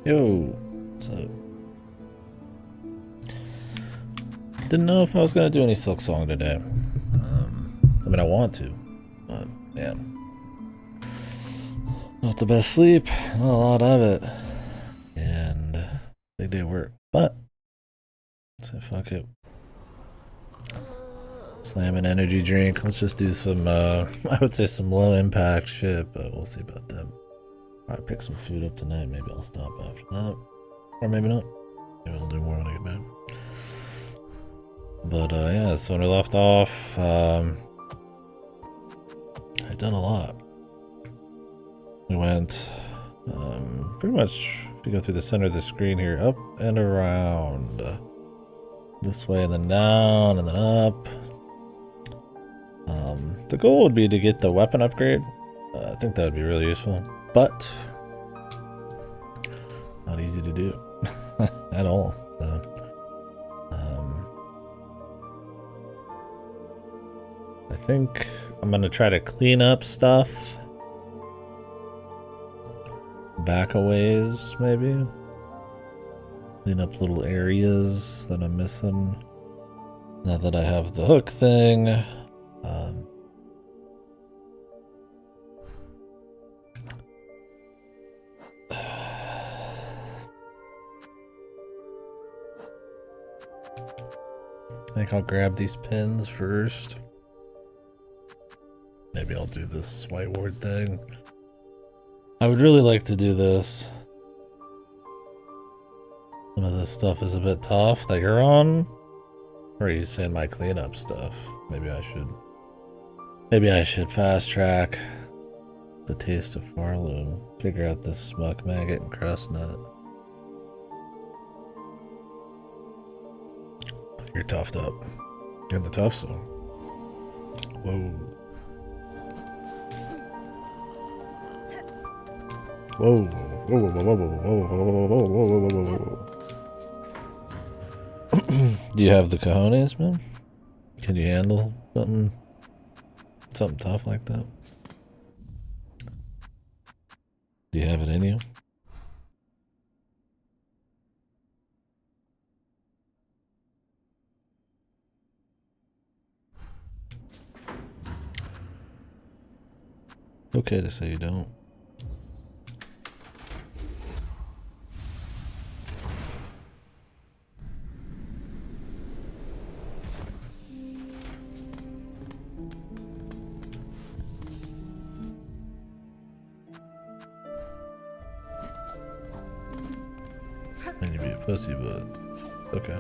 Yo, what's up? Didn't know if I was gonna do any Silksong today. I mean, I want to, but man, not the best sleep, not a lot of it, and big day of work. But so fuck it. Slam an energy drink. Let's just do some. I would say some low impact shit, but we'll see about that. Probably pick some food up tonight. Maybe I'll stop after that, or maybe not. Maybe I'll do more when I get back. But yeah, so when we left off, I'd done a lot. We went pretty much, if you go through the center of the screen here, up and around. This way and then down and then up. The goal would be to get the weapon upgrade. I think that would be really useful, but not easy to do at all. I think I'm gonna try to clean up stuff back a ways, maybe. Clean up little areas that I'm missing. Now that I have the hook thing. I think I'll grab these pins first. Maybe I'll do this whiteboard thing. I would really like to do this. Some of this stuff is a bit tough that you're on. Or are you saying my cleanup stuff? Maybe I should fast track the taste of Farloom. Figure out this smuck maggot and crust nut. You're toughed up. You're in the tough zone. Whoa. Whoa. Whoa, whoa, whoa, whoa, whoa, whoa, whoa, whoa, whoa, whoa, whoa. Do you have the cojones, man? Can you handle something tough like that? Do you have it in you? Okay to say you don't. And you be a pussy, but okay.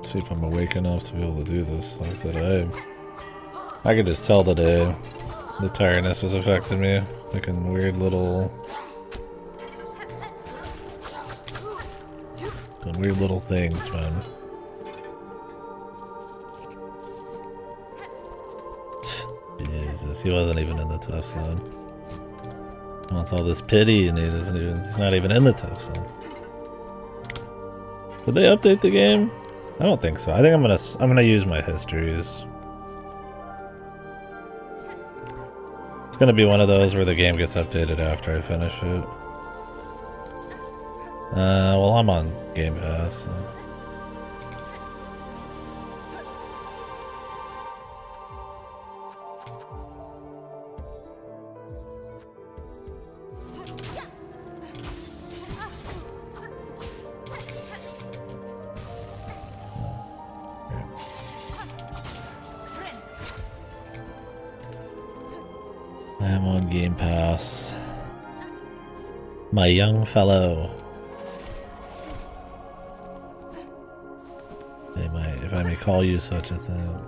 See if I'm awake enough to be able to do this. Like I said, I could just tell today the tiredness was affecting me. Making weird little things, man. Jesus, he wasn't even in the tough zone. He wants all this pity and he's not even in the tough zone. Did they update the game? I don't think so. I think I'm gonna use my histories. It's gonna be one of those where the game gets updated after I finish it. Well, I'm on Game Pass. So. I am on Game Pass. My young fellow. If I may call you such a thing.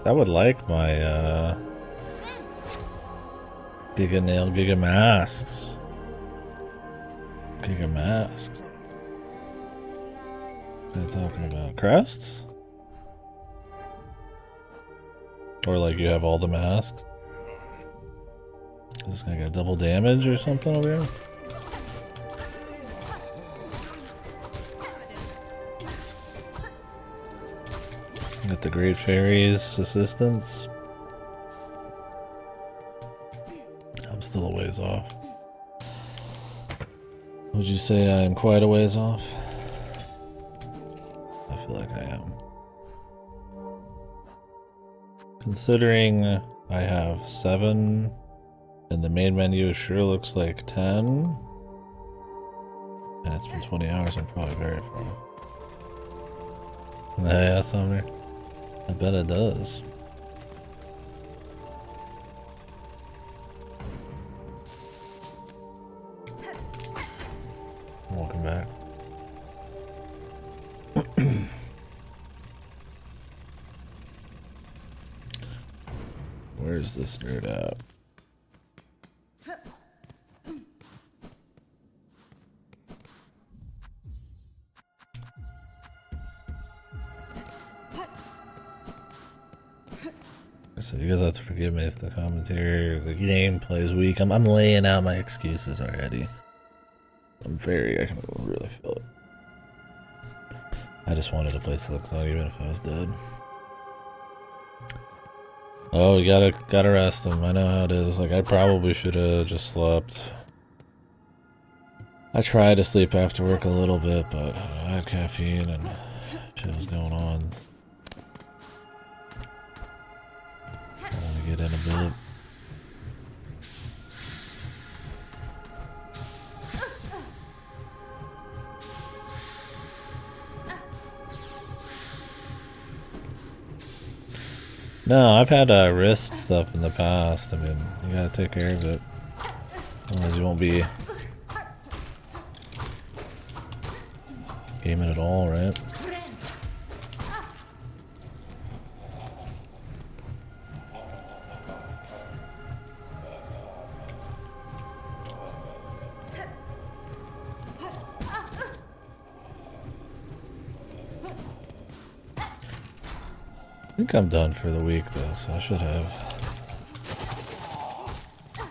I would like my Giga Nail, Giga Masks. Giga Masks. What are you talking about? Crests? Or like you have all the masks? Is this gonna get double damage or something over here? Got the Great Fairy's assistance. I'm still a ways off. Would you say I am quite a ways off? I feel like I am. Considering I have 7 and the main menu sure looks like 10 and it's been 20 hours, I'm probably very far off. Yeah, Sumner. I bet it does. Welcome back. Where's this nerd at? So you guys have to forgive me if the commentary or the gameplay is weak. I'm laying out my excuses already. I can really feel it. I just wanted to play Silksong even if I was dead. Oh, you gotta rest him. I know how it is. Like, I probably should have just slept. I tried to sleep after work a little bit, but I had caffeine and shit was going on. I want to get in a bit. No, I've had wrist stuff in the past. I mean, you gotta take care of it. Otherwise you won't be gaming at all, right? I think I'm done for the week though, so I should have. I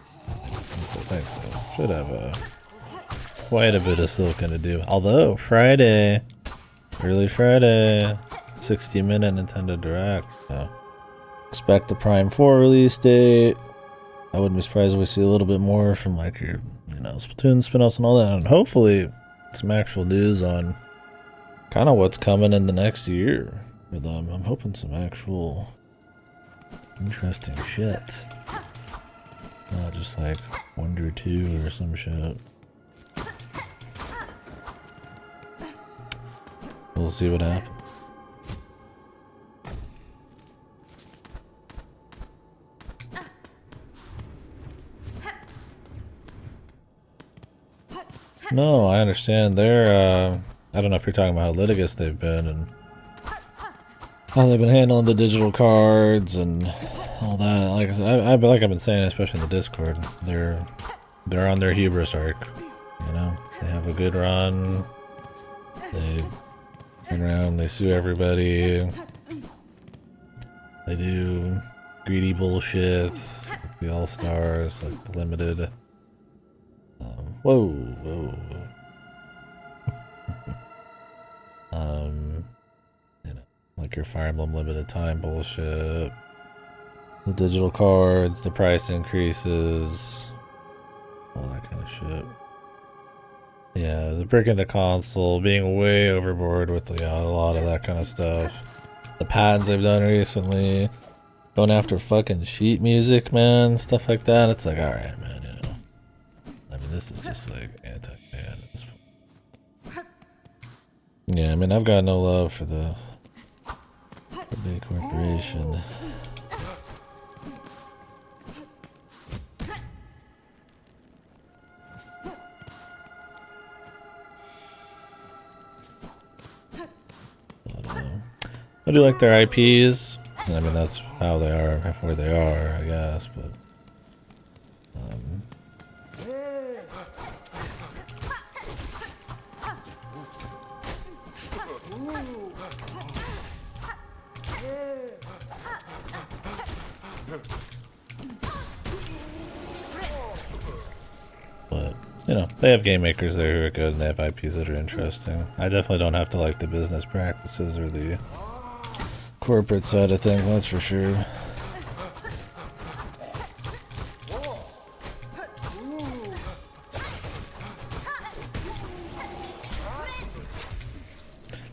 think so. Should have quite a bit of Silken to do. Although Friday, early Friday, 60-minute Nintendo Direct. So expect the Prime 4 release date. I wouldn't be surprised if we see a little bit more from like your, Splatoon spin-offs and all that, and hopefully some actual news on kind of what's coming in the next year. For them. I'm hoping some actual interesting shit. Not just like Wonder 2 or some shit. We'll see what happens. No, I understand. They're, I don't know if you're talking about how litigious they've been and how they've been handling the digital cards and all that. Like I've been saying, especially in the Discord, they're on their hubris arc. They have a good run. They turn around, they sue everybody. They do greedy bullshit, like the All Stars, like the limited. Whoa. Like your Fire Emblem limited time bullshit, the digital cards, the price increases, all that kind of shit. Yeah, the breaking the console, being way overboard with a lot of that kind of stuff. The pads they've done recently, going after fucking sheet music, man, stuff like that. It's like, alright, man, I mean, this is just like anti-fan at this point. Yeah, I mean, I've got no love for the big corporation. I do like their IPs. I mean, that's how they are, where they are, I guess, but... But, you know, they have game makers there who are good and they have IPs that are interesting. I definitely don't have to like the business practices or the corporate side of things, that's for sure.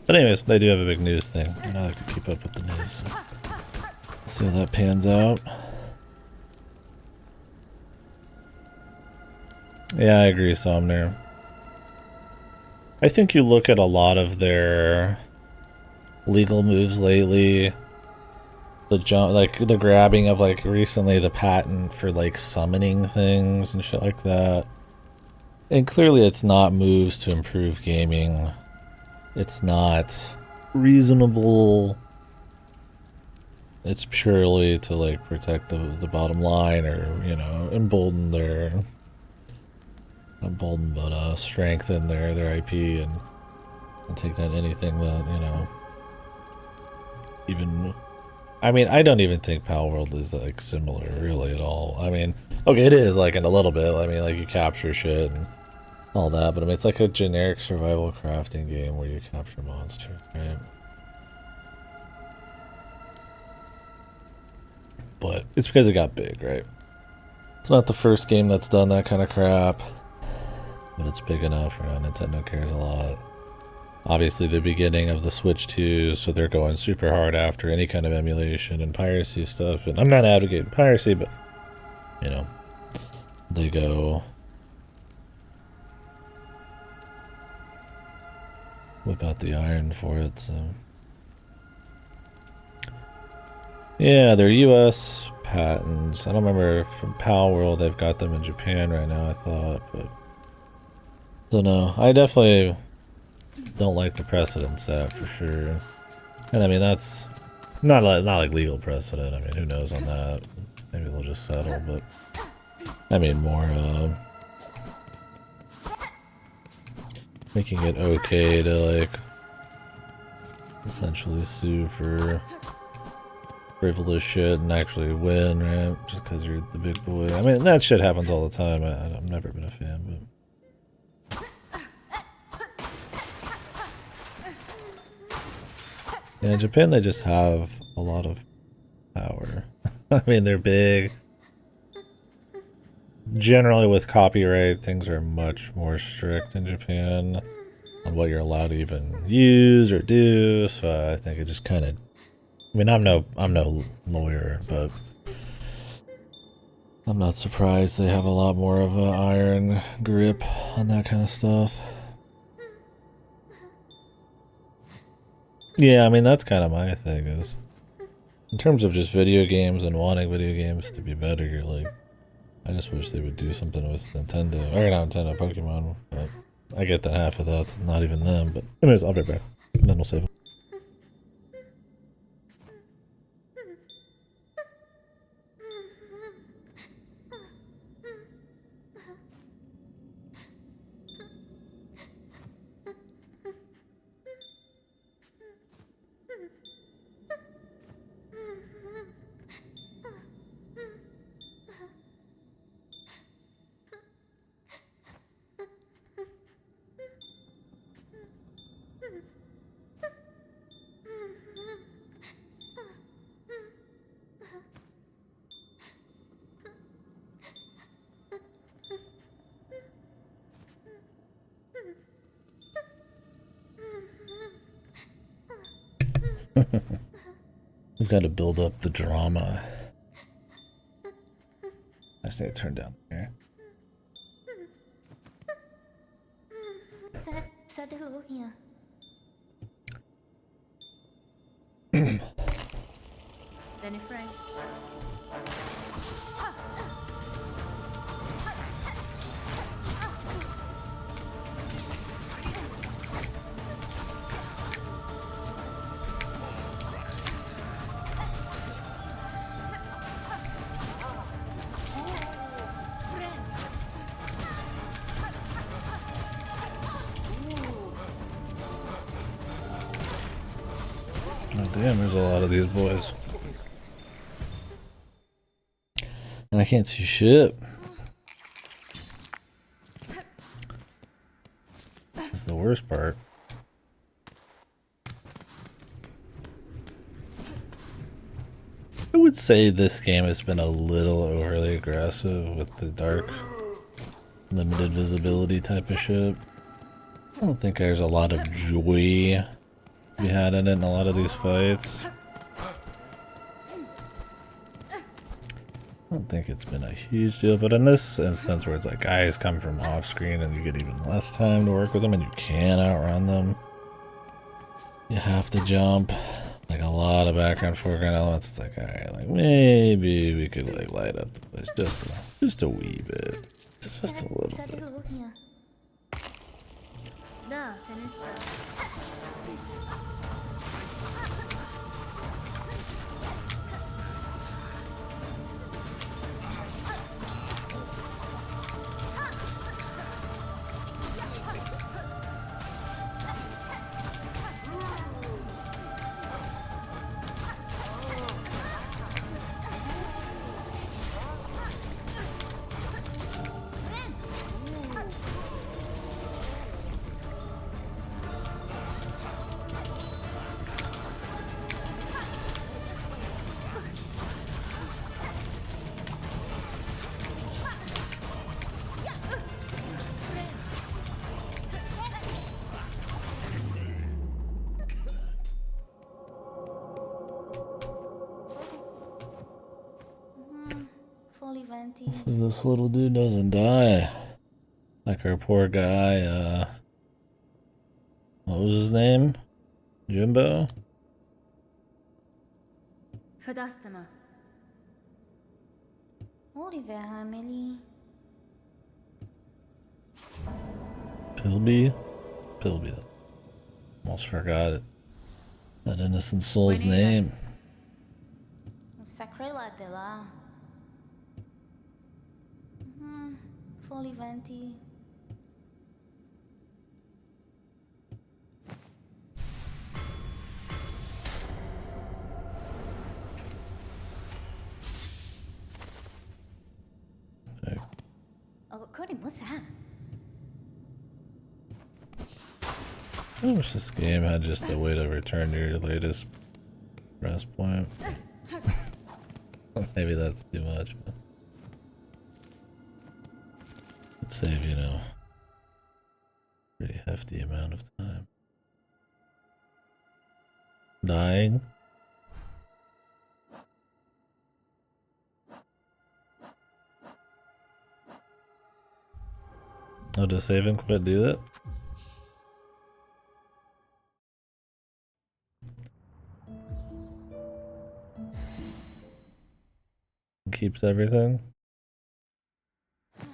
But anyways, they do have a big news thing, and I like to keep up with the news. So. See how that pans out. Yeah, I agree, Somner. I think you look at a lot of their legal moves lately, the grabbing of like recently the patent for like summoning things and shit like that. And clearly it's not moves to improve gaming. It's not reasonable. It's purely to like protect the bottom line, or, you know, strengthen their IP and take down anything that, you know, even... I mean, I don't even think Palworld is like similar really at all. I mean, okay, it is like in a little bit. I mean, like you capture shit and all that, but I mean, it's like a generic survival crafting game where you capture monsters, right? But it's because it got big, right? It's not the first game that's done that kind of crap, but it's big enough, right? Nintendo cares a lot. Obviously the beginning of the Switch 2, so they're going super hard after any kind of emulation and piracy stuff. And I'm not advocating piracy, but, you know, they go whip out the iron for it, so... Yeah, they're US patents. I don't remember if from Palworld they've got them in Japan right now, I thought, but... Don't know. I definitely don't like the precedent set, for sure. And I mean, that's not like legal precedent. I mean, who knows on that? Maybe they'll just settle, but... I mean, more, making it okay to, like, essentially sue for frivolous shit and actually win, right? Just because you're the big boy. I mean, that shit happens all the time. I've never been a fan, but... Yeah, in Japan they just have a lot of power. I mean, they're big. Generally with copyright, things are much more strict in Japan on what you're allowed to even use or do, so I think it just kind of... I mean, I'm no lawyer, but I'm not surprised they have a lot more of an iron grip on that kind of stuff. Yeah, I mean, that's kind of my thing, is in terms of just video games and wanting video games to be better, you're like, I just wish they would do something with Nintendo, or not Nintendo, Pokemon, but I get that half of that's not even them, but anyways, I'll be back, and then we'll save it. We've got to build up the drama. I just need to turn down here. Oh damn, there's a lot of these boys. And I can't see shit. That's the worst part. I would say this game has been a little overly aggressive with the dark, limited visibility type of shit. I don't think there's a lot of joy to be had in it in a lot of these fights. I don't think it's been a huge deal, but in this instance where it's like guys come from off screen and you get even less time to work with them and you can't outrun them, you have to jump. Like a lot of background foreground elements. It's like, alright, like maybe we could like light up the place just a wee bit. Just a little bit. Hopefully this little dude doesn't die. Like our poor guy, what was his name? Jimbo? Pilby? Pilby. Almost forgot it. That innocent soul's name. I wish this game had just a way to return to your latest rest point. Maybe that's too much, but it'd save, you know, a pretty hefty amount of time. Dying? Oh, does save and quit do that? Keeps everything?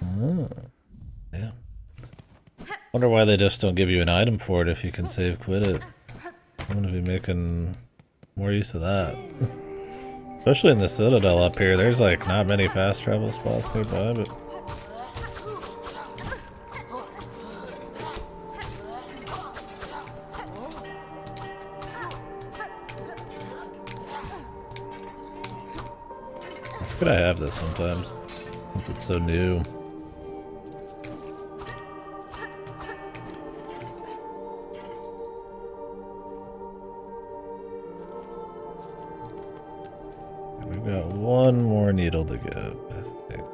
Oh, yeah. Wonder why they just don't give you an item for it if you can save quit it. I'm gonna be making more use of that. Especially in the Citadel up here, there's like not many fast travel spots nearby, but could I have this sometimes, since it's so new. We've got one more needle to get, I think.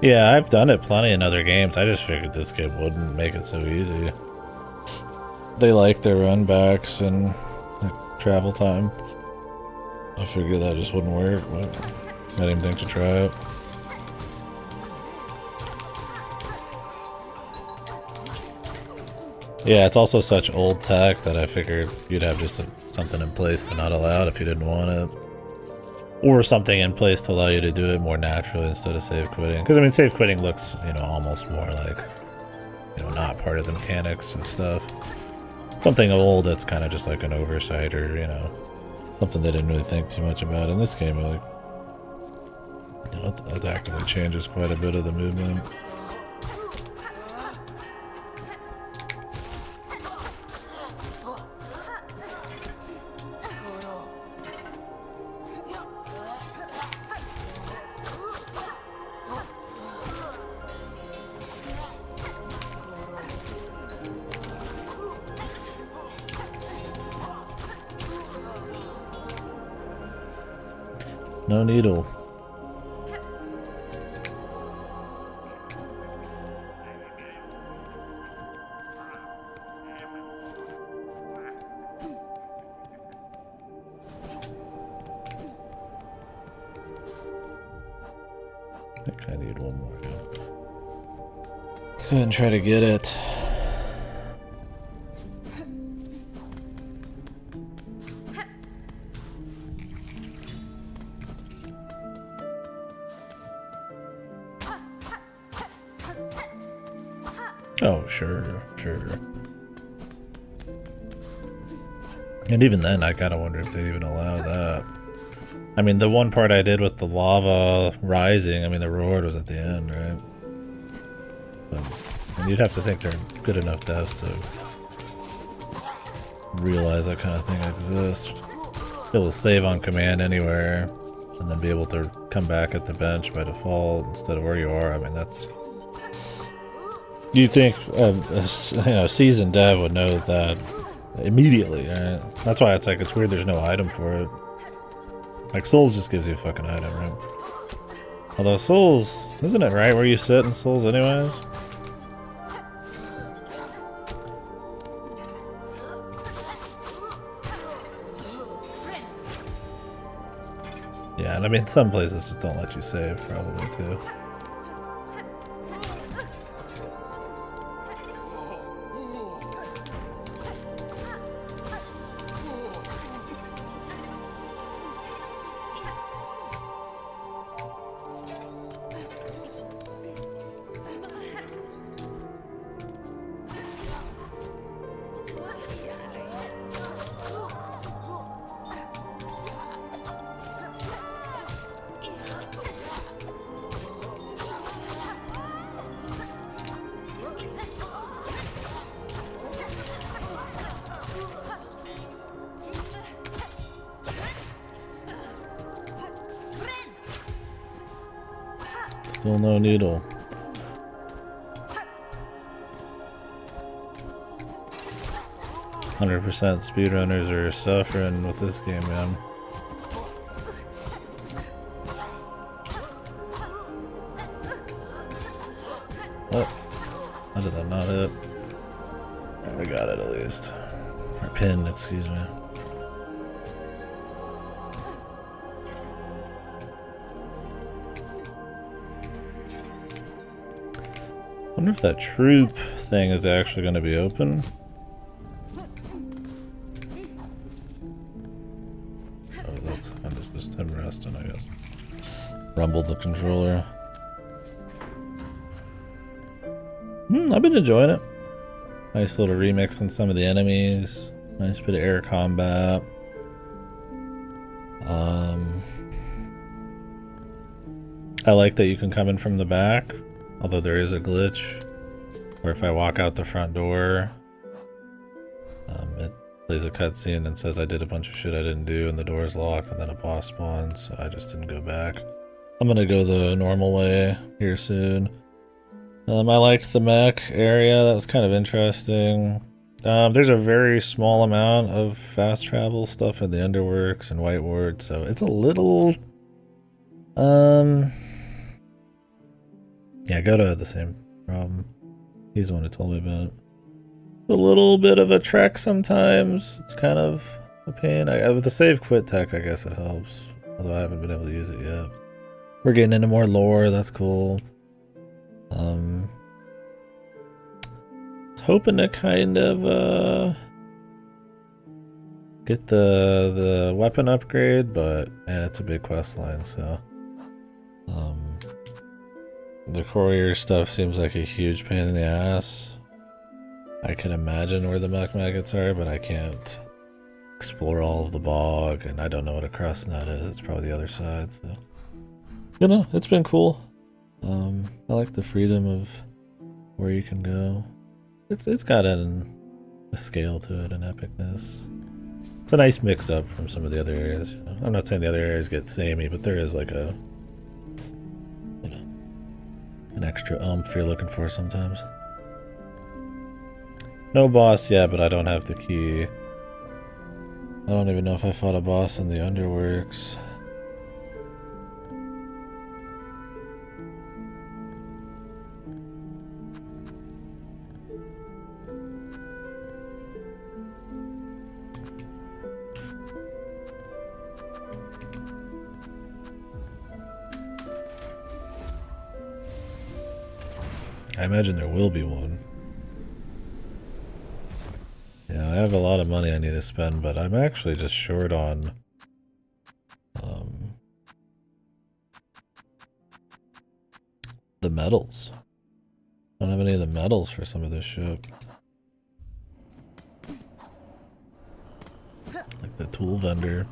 Yeah, I've done it plenty in other games. I just figured this game wouldn't make it so easy. They like their run backs and travel time. I figured that just wouldn't work, but I didn't think to try it. Yeah, it's also such old tech that I figured you'd have just something in place to not allow it if you didn't want it. Or something in place to allow you to do it more naturally instead of save quitting. Because, I mean, save quitting looks, you know, almost more like, you know, not part of the mechanics and stuff. something old that's kind of just like an oversight, or, you know, something they didn't really think too much about. In this game, like, you know, it actively changes quite a bit of the movement. No needle. I think I need one more. Yeah. Let's go ahead and try to get it. Oh, sure. And even then, I gotta wonder if they even allow that. I mean, the one part I did with the lava rising, I mean, the reward was at the end, right? And you'd have to think they're good enough devs to realize that kind of thing exists. Be able to save on command anywhere, and then be able to come back at the bench by default instead of where you are. I mean, that's... You think you know, seasoned dev would know that immediately, right? That's why it's like, it's weird there's no item for it. Like, Souls just gives you a fucking item, right? Although Souls, isn't it right where you sit in Souls anyways? Yeah, and I mean, some places just don't let you save, probably, too. Still no needle. "100% speedrunners are suffering with this game, man." Oh, how did that not hit? There, we got it at least. Or pin, excuse me. I wonder if that troop thing is actually going to be open. Oh, that's kind of just him resting, I guess. Rumbled the controller. I've been enjoying it. Nice little remix on some of the enemies. Nice bit of air combat. I like that you can come in from the back. Although there is a glitch where if I walk out the front door, it plays a cutscene and says I did a bunch of shit I didn't do and the door's locked, and then a boss spawns, so I just didn't go back. I'm gonna go the normal way here soon. I liked the mech area, that was kind of interesting. There's a very small amount of fast travel stuff in the Underworks and White Ward, so it's a little... Yeah, Goto had the same problem. He's the one who told me about it. A little bit of a trek sometimes. It's kind of a pain. With the save quit tech, I guess it helps. Although I haven't been able to use it yet. We're getting into more lore, that's cool. I was hoping to kind of get the weapon upgrade, but man, it's a big quest line, so the courier stuff seems like a huge pain in the ass. I can imagine where the muck maggots are, but I can't explore all of the bog, and I don't know what a crust nut is. It's probably the other side, so. You know, it's been cool. I like the freedom of where you can go. It's got a scale to it, an epicness. It's a nice mix-up from some of the other areas. You know? I'm not saying the other areas get samey, but there is like a, you know, an extra oomph you're looking for sometimes. No boss yet, but I don't have the key. I don't even know if I fought a boss in the Underworks. I imagine there will be one. Yeah, I have a lot of money I need to spend, but I'm actually just short on the metals. I don't have any of the metals for some of this shit. Like the tool vendor.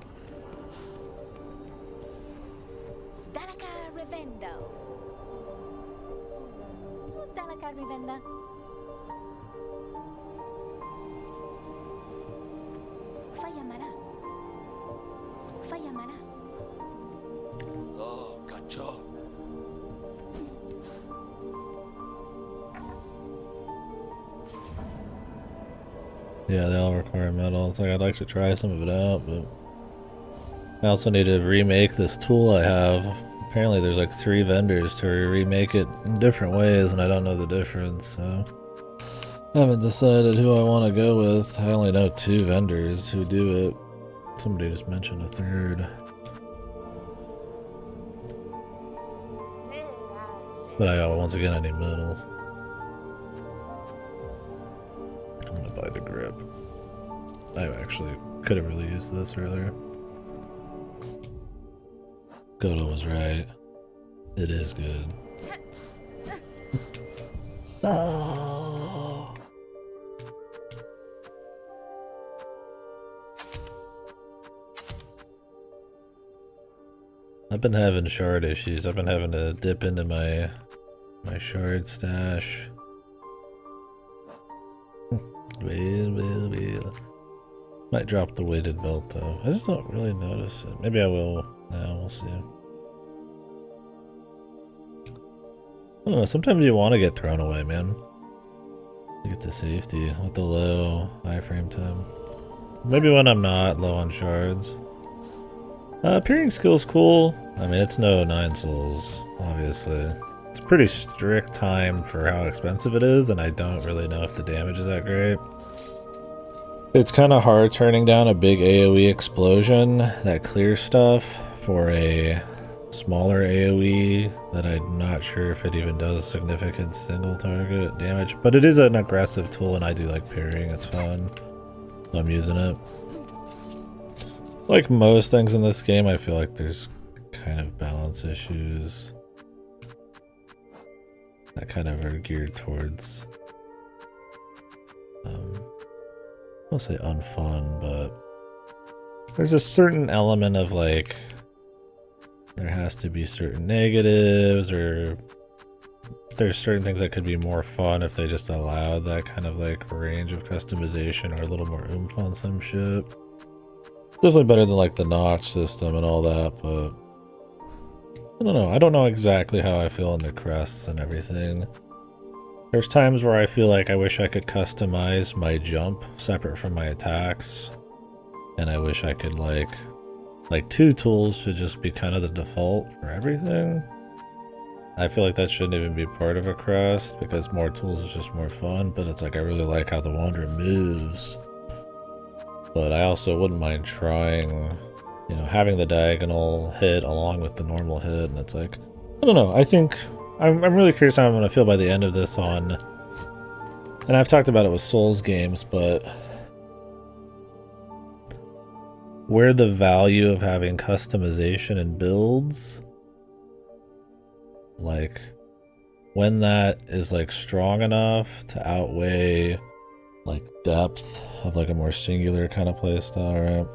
Yeah, they all require metal. It's like I'd like to try some of it out, but I also need to remake this tool I have. Apparently there's like 3 vendors to remake it in different ways, and I don't know the difference, so I haven't decided who I want to go with. I only know 2 vendors who do it. Somebody just mentioned a 3rd. But once again, I need metals. I'm gonna buy the grip. I actually could have really used this earlier. Godo was right. It is good. Oh. I've been having shard issues. I've been having to dip into my shard stash. Well. Might drop the weighted belt though. I just don't really notice it. Maybe I will now, we'll see. I don't know, sometimes you want to get thrown away, man. You get the safety with the low iframe time. Maybe when I'm not low on shards. Peering skill's cool. I mean, it's no 9 souls, obviously. It's pretty strict time for how expensive it is, and I don't really know if the damage is that great. It's kind of hard turning down a big AoE explosion that clears stuff for a smaller AoE that I'm not sure if it even does significant single target damage. But it is an aggressive tool, and I do like parrying. It's fun. So I'm using it. Like most things in this game, I feel like there's kind of balance issues that kind of are geared towards I'll say unfun, but there's a certain element of like there has to be certain negatives, or there's certain things that could be more fun if they just allowed that kind of like range of customization or a little more oomph on some shit. Definitely better than like the notch system and all that, but I don't know. I don't know exactly how I feel in the crests and everything. There's times where I feel like I wish I could customize my jump separate from my attacks. And I wish I could like 2 tools should just be kind of the default for everything. I feel like that shouldn't even be part of a crest because more tools is just more fun, but it's like I really like how the Wanderer moves. But I also wouldn't mind trying, you know, having the diagonal hit along with the normal hit, and it's like, I don't know, I think I'm really curious how I'm going to feel by the end of this on, and I've talked about it with Souls games, but where the value of having customization and builds, like when that is like strong enough to outweigh like depth of like a more singular kind of playstyle, right?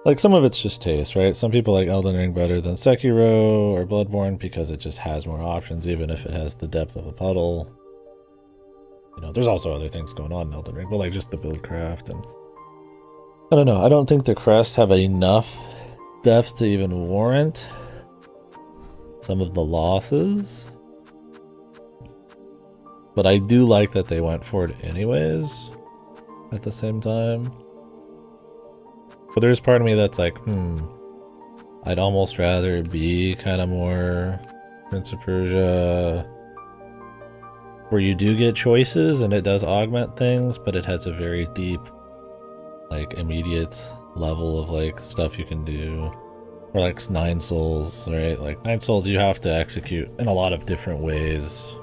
Like some of it's just taste, right? Some people like Elden Ring better than Sekiro or Bloodborne because it just has more options, even if it has the depth of a puddle. You know, there's also other things going on in Elden Ring, but like just the build craft and I don't know. I don't think the crests have enough depth to even warrant some of the losses. But I do like that they went for it anyways at the same time. But there's part of me that's like, I'd almost rather be kind of more Prince of Persia, where you do get choices and it does augment things, but it has a very deep, like, immediate level of, like, stuff you can do. Or, like, Nine Souls, right? Like, Nine Souls you have to execute in a lot of different ways,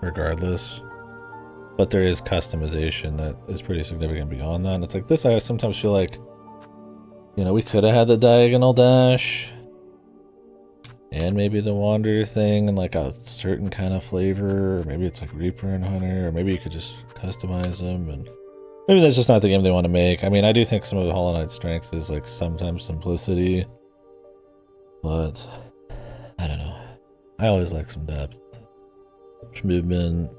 regardless. But there is customization that is pretty significant beyond that. And it's like this, I sometimes feel like, you know, we could have had the diagonal dash and maybe the wander thing and like a certain kind of flavor, or maybe it's like Reaper and Hunter, or maybe you could just customize them, and maybe that's just not the game they want to make. I mean, I do think some of the Hollow Knight's strengths is like sometimes simplicity, but I don't know. I always like some depth, movement,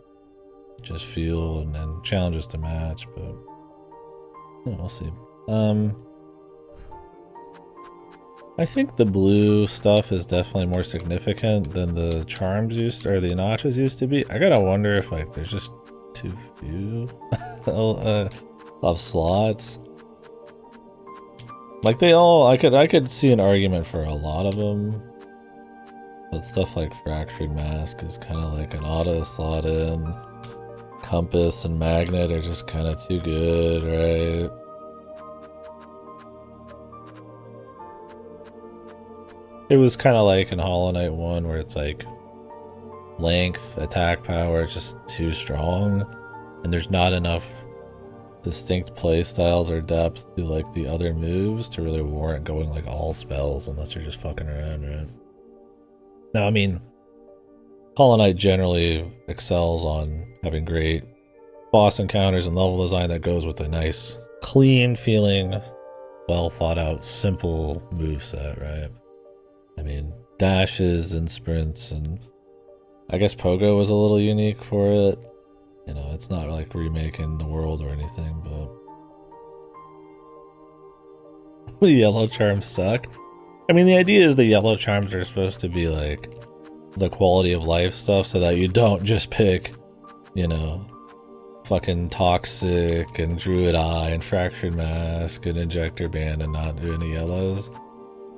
just feel, and then challenges to match, but you know, we'll see. I think the blue stuff is definitely more significant than the charms used, or the notches used to be. I gotta wonder if like there's just too few of slots. Like they all, I could see an argument for a lot of them, but stuff like Fractured Mask is kind of like an auto slot in. Compass and Magnet are just kind of too good, right? It was kind of like in Hollow Knight 1 where it's like length, attack power, just too strong, and there's not enough distinct play styles or depth to like the other moves to really warrant going like all spells unless you're just fucking around, right? Now, I mean, Hollow Knight generally excels on having great boss encounters and level design that goes with a nice, clean feeling, well thought out, simple moveset, right? I mean, dashes and sprints, and I guess Pogo was a little unique for it. You know, it's not like remaking the world or anything, but the yellow charms suck. I mean, the idea is the yellow charms are supposed to be like the quality of life stuff so that you don't just pick, you know, fucking Toxic and Druid Eye and Fractured Mask and Injector Band and not do any yellows.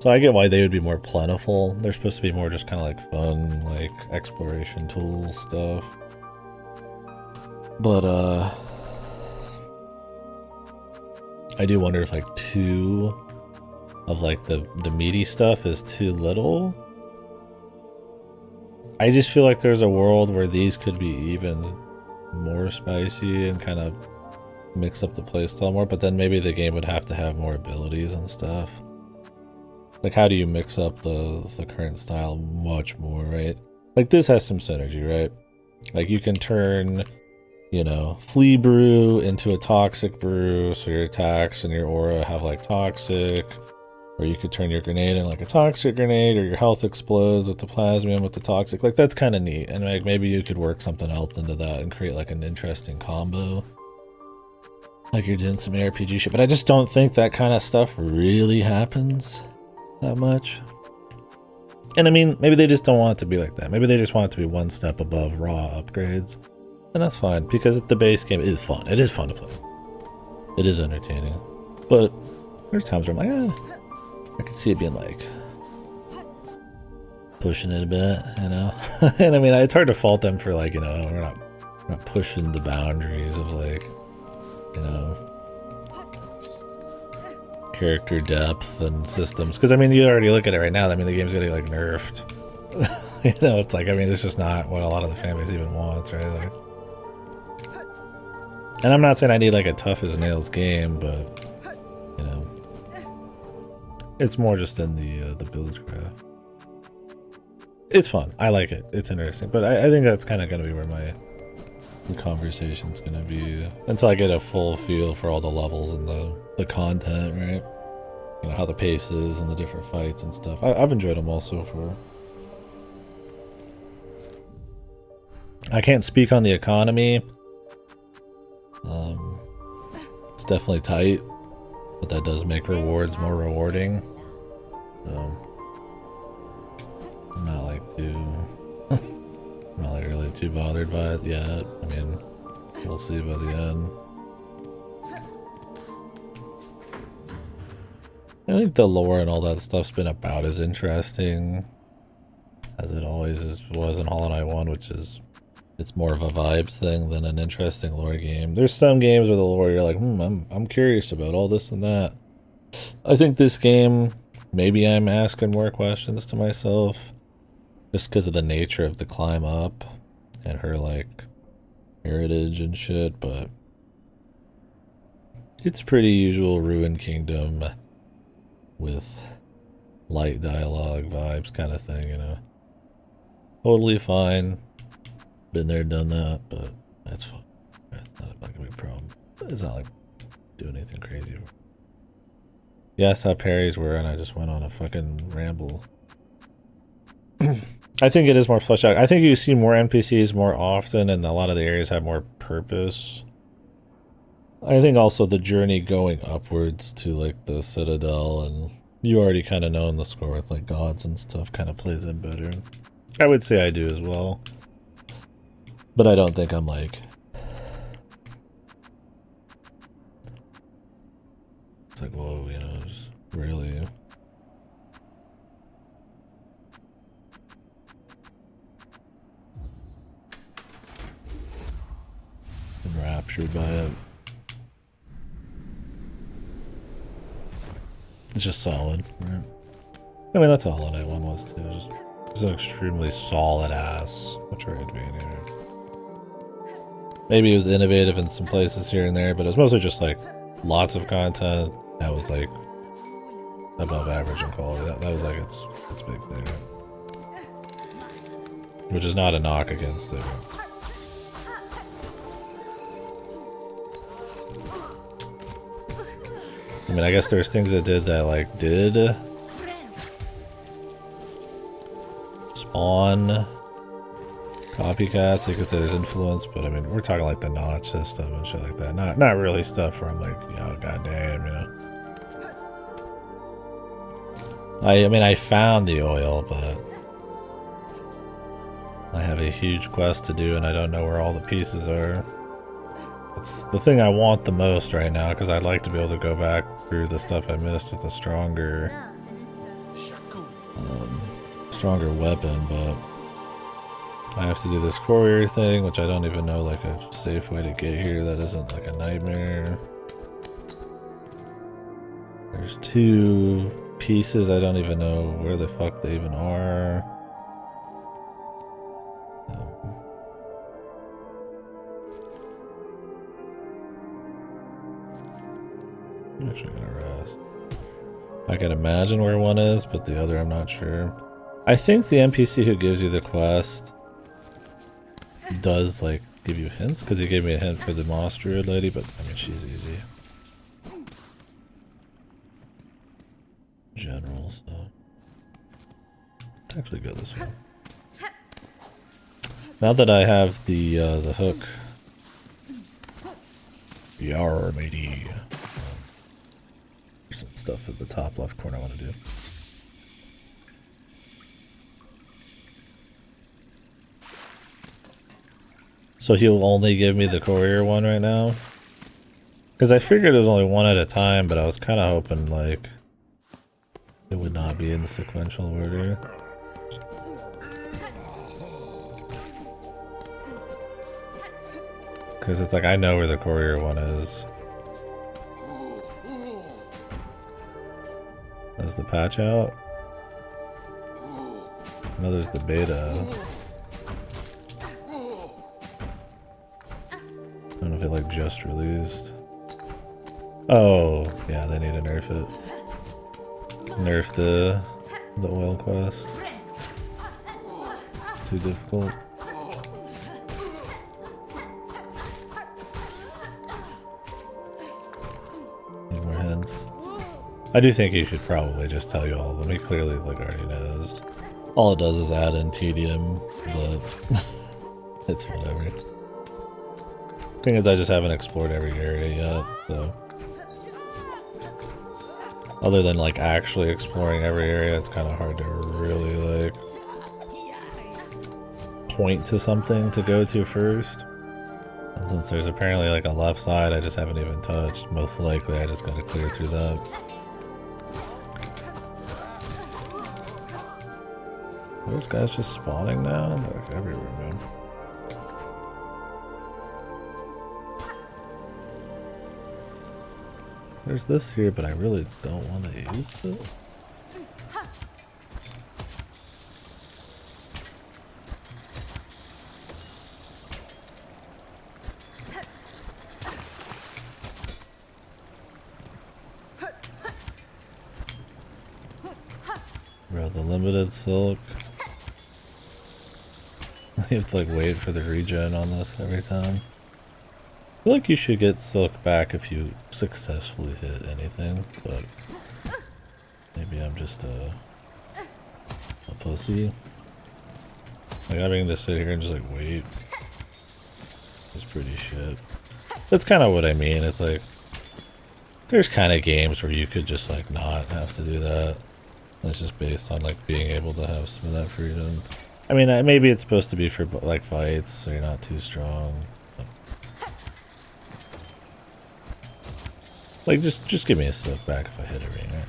So I get why they would be more plentiful. They're supposed to be more just kind of like fun, like exploration tool stuff. But I do wonder if like 2 of like the meaty stuff is too little. I just feel like there's a world where these could be even more spicy and kind of mix up the playstyle more, but then maybe the game would have to have more abilities and stuff. Like, how do you mix up the current style much more, right? Like, this has some synergy, right? Like, you can turn, you know, Flea Brew into a Toxic Brew, so your attacks and your aura have, like, Toxic. Or you could turn your grenade in, like, a Toxic Grenade, or your health explodes with the Plasmium with the Toxic. Like, that's kind of neat. And, like, maybe you could work something else into that and create, like, an interesting combo. Like, you're doing some ARPG shit. But I just don't think that kind of stuff really happens that much. And I mean, maybe they just don't want it to be like that. Maybe they just want it to be one step above raw upgrades. And that's fine, because the base game is fun. It is fun to play. It is entertaining. But there's times where I'm like, I could see it being like pushing it a bit, you know? And I mean, it's hard to fault them for like, you know, we're not pushing the boundaries of like, you know, character depth and systems, because I mean, you already look at it right now. I mean, the game's getting like nerfed. You know, it's like, I mean, it's just not what a lot of the fan base even wants, right? Like, and I'm not saying I need like a tough as nails game, but you know, it's more just in the build craft. It's fun. I like it. It's interesting, but I think that's kind of gonna be where the conversation's gonna be until I get a full feel for all the levels and the content, right? You know, how the pace is and the different fights and stuff. I've enjoyed them all so far. I can't speak on the economy. It's definitely tight, but that does make rewards more rewarding. So I'm not like I'm not like really too bothered by it yet. I mean, we'll see by the end. I think the lore and all that stuff's been about as interesting as it always was in Hollow Knight 1, which is, it's more of a vibes thing than an interesting lore game. There's some games where the lore you're like, I'm curious about all this and that. I think this game, maybe I'm asking more questions to myself just because of the nature of the climb up and her like heritage and shit, but it's pretty usual Ruined Kingdom with light dialogue vibes kind of thing, you know. Totally fine. Been there, done that, but that's fine. It's not like a big problem. It's not like doing anything crazy. You asked how parries were, and I just went on a fucking ramble. I think it is more fleshed out. I think you see more NPCs more often, and a lot of the areas have more purpose. I think also the journey going upwards to like the Citadel, and you already kind of know in the score with like gods and stuff kind of plays in better. I would say I do as well. But I don't think I'm like... It's like, whoa, you know, just really... enraptured by it. It's just solid, right? I mean, that's all Hollow Knight 1 was too. It's an extremely solid ass. I'll try to be anyway. Maybe it was innovative in some places here and there, but it was mostly just like lots of content that was like above average in quality. That was like its big thing, which is not a knock against it. I mean, I guess there's things it did that like did spawn copycats. You could say there's influence, but I mean, we're talking like the notch system and shit like that. Not really stuff where I'm like, yo, goddamn, you know. I mean, I found the oil, but I have a huge quest to do, and I don't know where all the pieces are. It's the thing I want the most right now, because I'd like to be able to go back through the stuff I missed with a stronger weapon, but I have to do this courier thing, which I don't even know like a safe way to get here that isn't like a nightmare. There's 2 pieces, I don't even know where the fuck they even are. I'm actually gonna rest. I can imagine where one is, but the other I'm not sure. I think the NPC who gives you the quest does like give you hints, because he gave me a hint for the Moss Druid lady, but I mean, she's easy. General, so it's actually good this one. Now that I have the hook, yar matey. Some stuff at the top left corner I want to do. So he'll only give me the courier one right now? Because I figured it was only one at a time, but I was kind of hoping like it would not be in the sequential order. Because it's like I know where the courier one is. There's the patch out. No, there's the beta. I don't know if it like just released. Oh, yeah, they need to nerf it. Nerf the oil quest. It's too difficult. sense. I do think he should probably just tell you all of them. He clearly like already knows. All it does is add in tedium, but it's whatever. Thing is, I just haven't explored every area yet, so. Other than like actually exploring every area, it's kind of hard to really like point to something to go to first. And since there's apparently like a left side I just haven't even touched, most likely I just gotta clear through that. Are those guys just spawning now? They're like everywhere, man. There's this here, but I really don't want to use it. Bro, the limited silk. You have to like wait for the regen on this every time. I feel like you should get silk back if you successfully hit anything, but maybe I'm just a pussy. Like having to sit here and just like wait is pretty shit. That's kind of what I mean. It's like there's kind of games where you could just like not have to do that. It's just based on like being able to have some of that freedom. I mean, maybe it's supposed to be for like fights, so you're not too strong. Like, just give me a silk back if I hit a ring, right?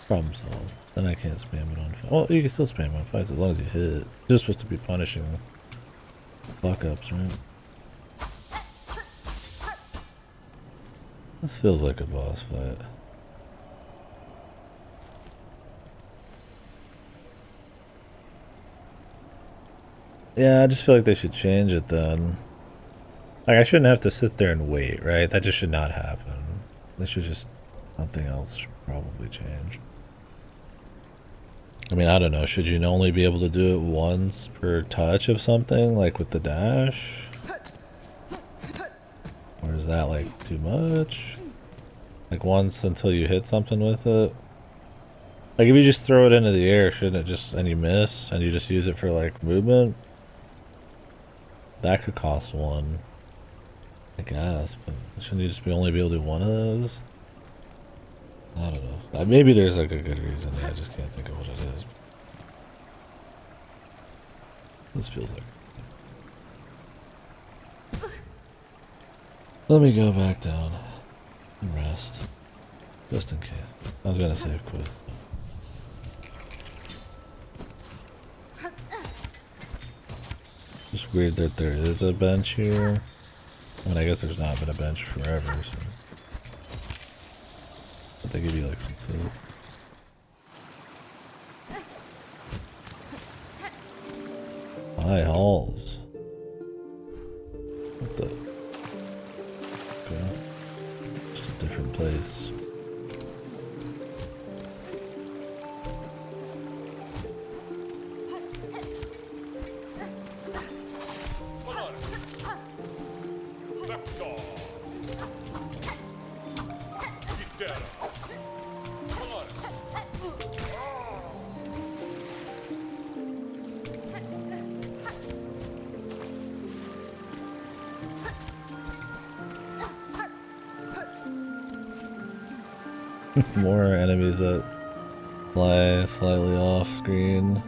Problem solved. Then I can't spam it on fights. Well, you can still spam it on fights as long as you hit it. It's just supposed to be punishing fuck-ups, right? This feels like a boss fight. Yeah, I just feel like they should change it then. Like, I shouldn't have to sit there and wait, right? That just should not happen. They should just... something else should probably change. I mean, I don't know. Should you only be able to do it once per touch of something? Like with the dash? Or is that like too much? Like once until you hit something with it? Like if you just throw it into the air, shouldn't it just... and you miss? And you just use it for like movement? That could cost one. I guess, but shouldn't you just only be able to do one of those? I don't know. Maybe there's like a good reason. Yeah, I just can't think of what it is. This feels like... Let me go back down and rest. Just in case. I was gonna save quit. Just weird that there is a bench here. I mean, I guess there's not been a bench forever, so... But they give you like some silk. High halls. What the? Okay. Just a different place. More enemies that fly slightly off screen.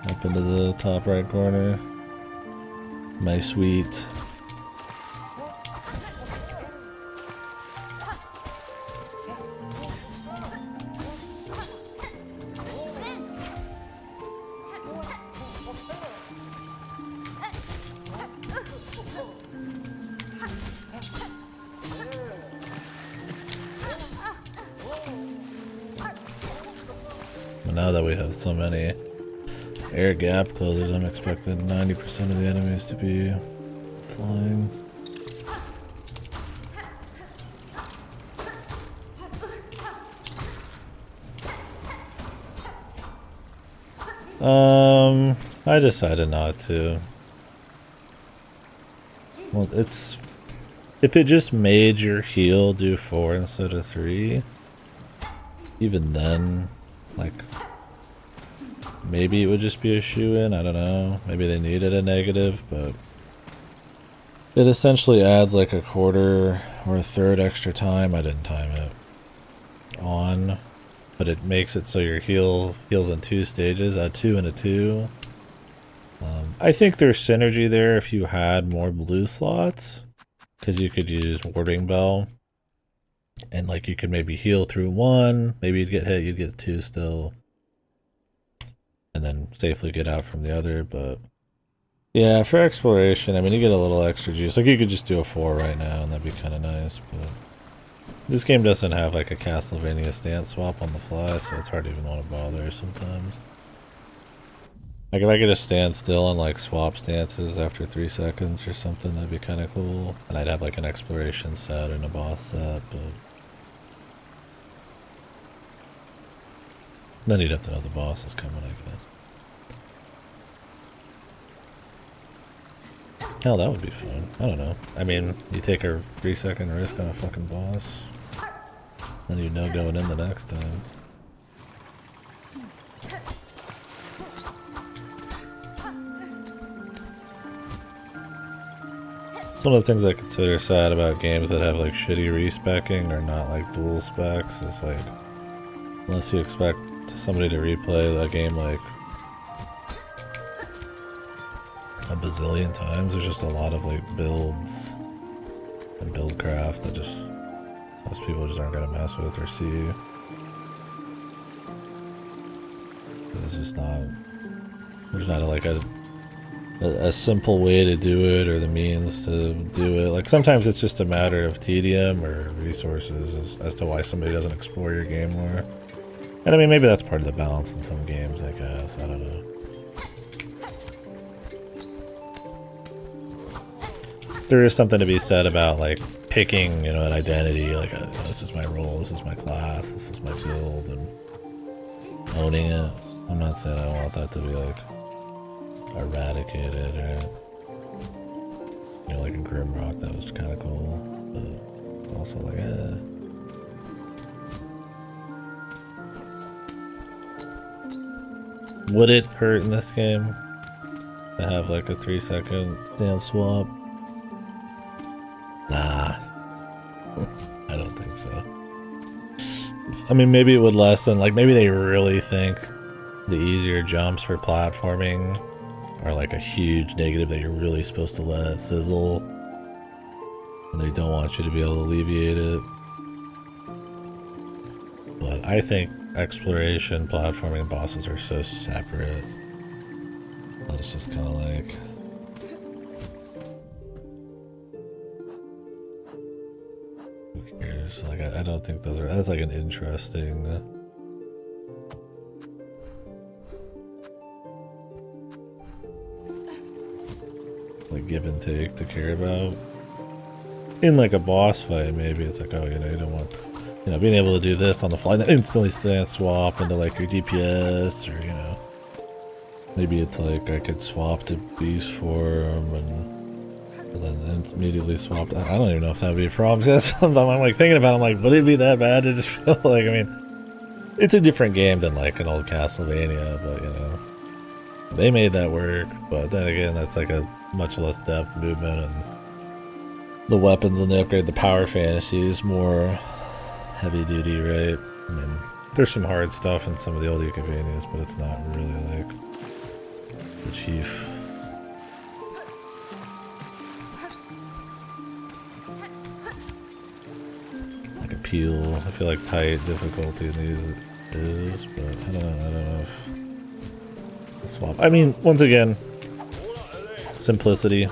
Up into the top right corner. My sweet. Now that we have so many air gap closers, I'm expecting 90% of the enemies to be flying. I decided not to. Well, it's If it just made your heal do 4 instead of 3, even then, like, maybe it would just be a shoe-in, I don't know. Maybe they needed a negative, but it essentially adds like a quarter or a third extra time. I didn't time it on, but it makes it so your heals in 2 stages, a 2 and a 2. I think there's synergy there if you had more blue slots, because you could use Warding Bell, and like you could maybe heal through 1, maybe you'd get hit, you'd get 2 still, and then safely get out from the other. But yeah, for exploration, I mean, you get a little extra juice. Like you could just do a 4 right now, and that'd be kind of nice. But this game doesn't have like a Castlevania stance swap on the fly, so it's hard to even want to bother sometimes. Like if I could just stand still and like swap stances after 3 seconds or something, that'd be kind of cool. And I'd have like an exploration set and a boss set, but then you'd have to know the boss is coming, I guess. Hell, that would be fun. I don't know. I mean, you take a 3-second risk on a fucking boss, then you know going in the next time. It's one of the things I consider sad about games that have like shitty respecking or not like dual specs. It's like, unless you expect somebody to replay that game like a bazillion times, there's just a lot of like builds and build craft that just most people just aren't gonna mess with or see. It's just not, there's not like a simple way to do it or the means to do it. Like sometimes it's just a matter of tedium or resources as to why somebody doesn't explore your game more. And I mean, maybe that's part of the balance in some games, I guess. I don't know. There is something to be said about like picking, you know, an identity, like this is my role, this is my class, this is my build, and owning it. I'm not saying I want that to be like eradicated or, you know, like in Grimrock, that was kind of cool, but also like, Would it hurt in this game to have like a 3-second stance swap? Nah. I don't think so. I mean, maybe it would lessen, like maybe they really think the easier jumps for platforming are like a huge negative that you're really supposed to let sizzle, and they don't want you to be able to alleviate it. But I think exploration, platforming, and bosses are so separate that it's just kind of like, who cares? Like I don't think those are, that's like an interesting like give and take to care about. In like a boss fight, maybe it's like, oh, you know, you don't want, you know, being able to do this on the fly, then instantly stance swap into like your DPS, or, you know, maybe it's like I could swap to beast form and then immediately swap. I don't even know if that would be a problem. That's something I'm like thinking about. I'm like, would it be that bad to just feel like, I mean, it's a different game than like an old Castlevania, but you know, they made that work. But then again, that's like a much less depth movement, and the weapons and the upgrade, the power fantasy is more heavy duty, right? I mean, there's some hard stuff in some of the old Castlevanias, but it's not really like the chief. Like appeal. I feel like tight difficulty in these is, but I don't know if I'll swap. I mean, once again, simplicity.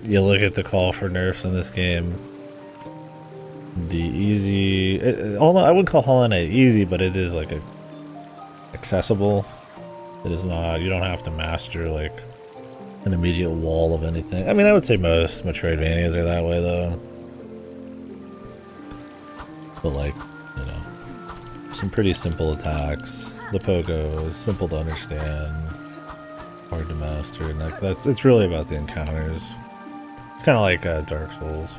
You look at the call for nerfs in this game. The easy, I wouldn't call Hollow Knight easy, but it is like accessible. It is not, you don't have to master like an immediate wall of anything. I mean, I would say most Metroidvanias are that way though. But like, you know, Some pretty simple attacks. The pogo is simple to understand, hard to master, and it's really about the encounters. It's kind of like Dark Souls.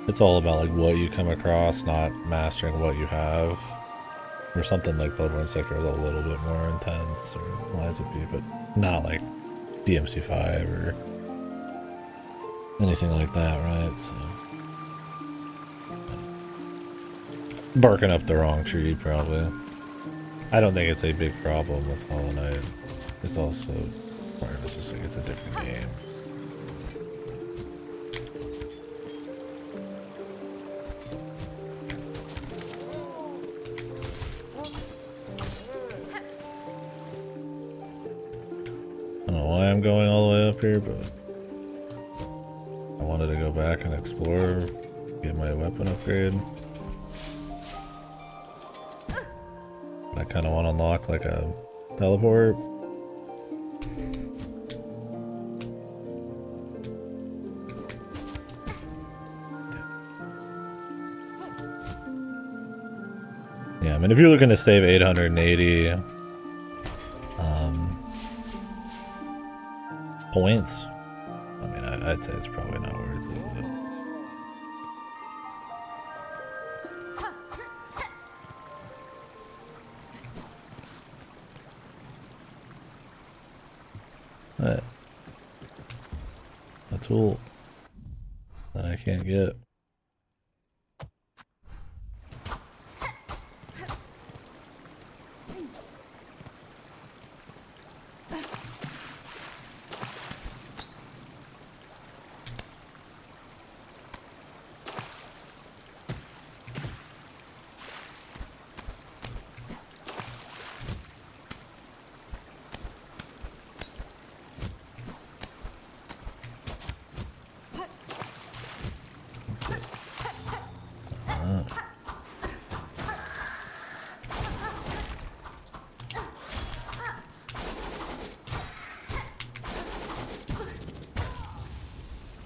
It's all about like what you come across, not mastering what you have. Or something like Bloodborne Sector is a little bit more intense, or Lies of P, but not like DMC5 or anything like that, right? So, barking up the wrong tree, probably. I don't think it's a big problem with Hollow Knight. It's also part of it's just like it's a different game. I don't know why I'm going all the way up here, but I wanted to go back and explore, get my weapon upgrade. I kind of want to unlock like a teleport. Yeah, I mean, if you're looking to save 880 points, I mean, I'd say it's probably not worth it. But a tool that I can't get.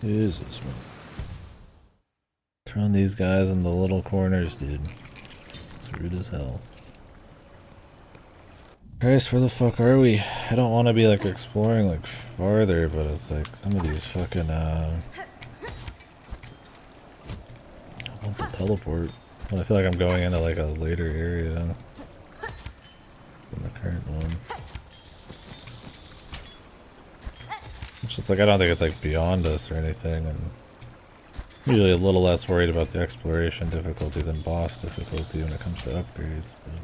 Jesus, man. Throwing these guys in the little corners, dude. It's rude as hell. Christ, where the fuck are we? I don't want to be like exploring like farther, but it's like some of these fucking I want the teleport. Well, I feel like I'm going into like a later area than the current one. It's like I don't think it's like beyond us or anything, and I'm usually a little less worried about the exploration difficulty than boss difficulty when it comes to upgrades, but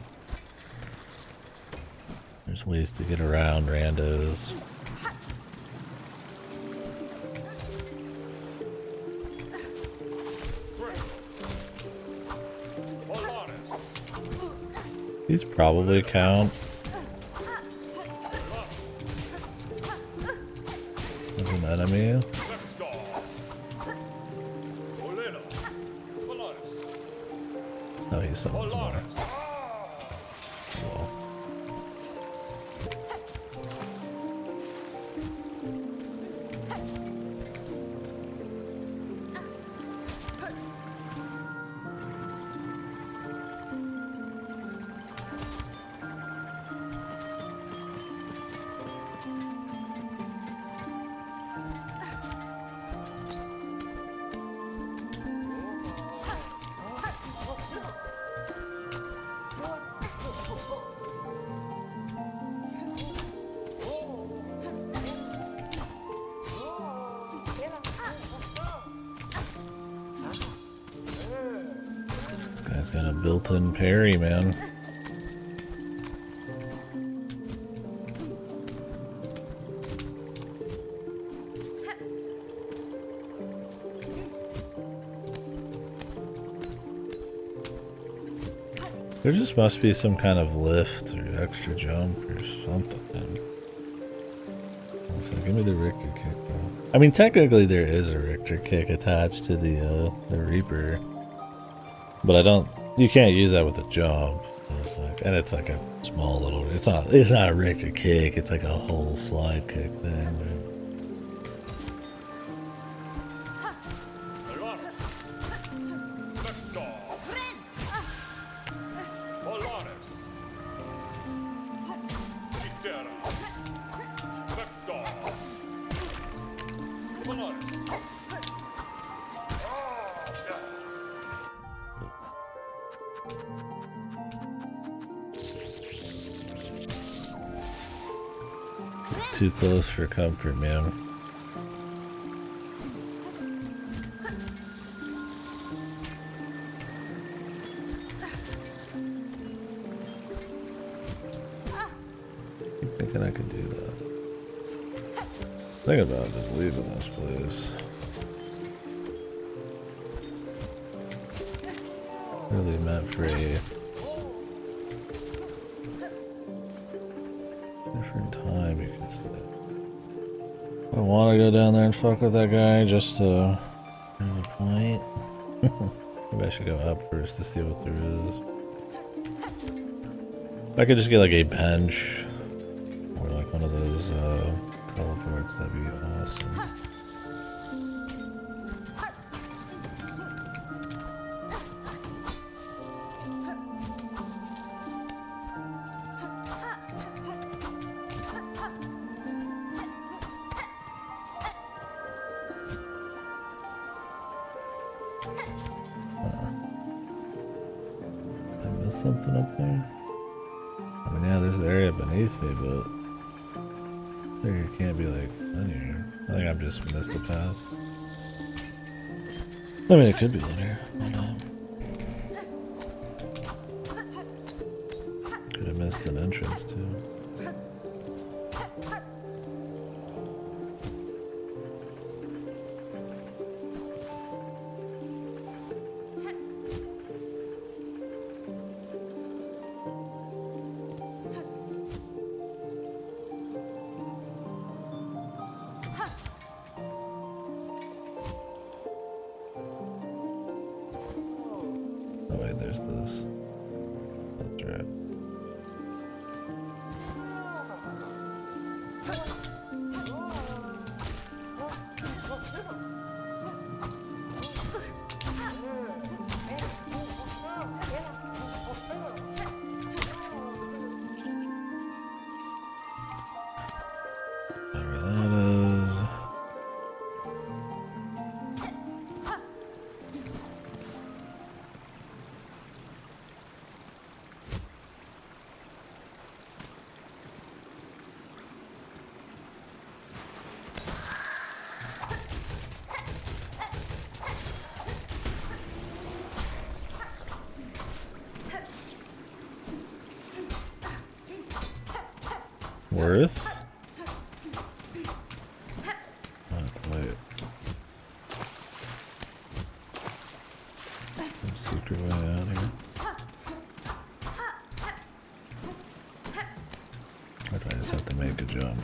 there's ways to get around randos. These probably count as an enemy. Oh, he summons more. Cool. This guy's got a built-in parry, man. There just must be some kind of lift or extra jump or something. So give me the Richter kick, bro. I mean, technically there is a Richter kick attached to the Reaper, but I don't. You can't use that with a jump. It's like, and it's like a small little. It's not a Richter kick. It's like a whole slide kick thing. Too close for comfort, man. Keep thinking I could do that. Think about just leaving this place. Really meant for a different time, you can say. I want to go down there and fuck with that guy just to prove a point. Maybe I should go up first to see what there is. If I could just get like a bench or like one of those teleports, that'd be awesome. Something up there? I mean, yeah, there's the area beneath me, but there can't be like linear. I think I've just missed a path. I mean, it could be linear. Why not? Could have missed an entrance too. There's this. That's right. Whatever that is. Worse? Not quite. Some secret way out here. Or do I just have to make a jump?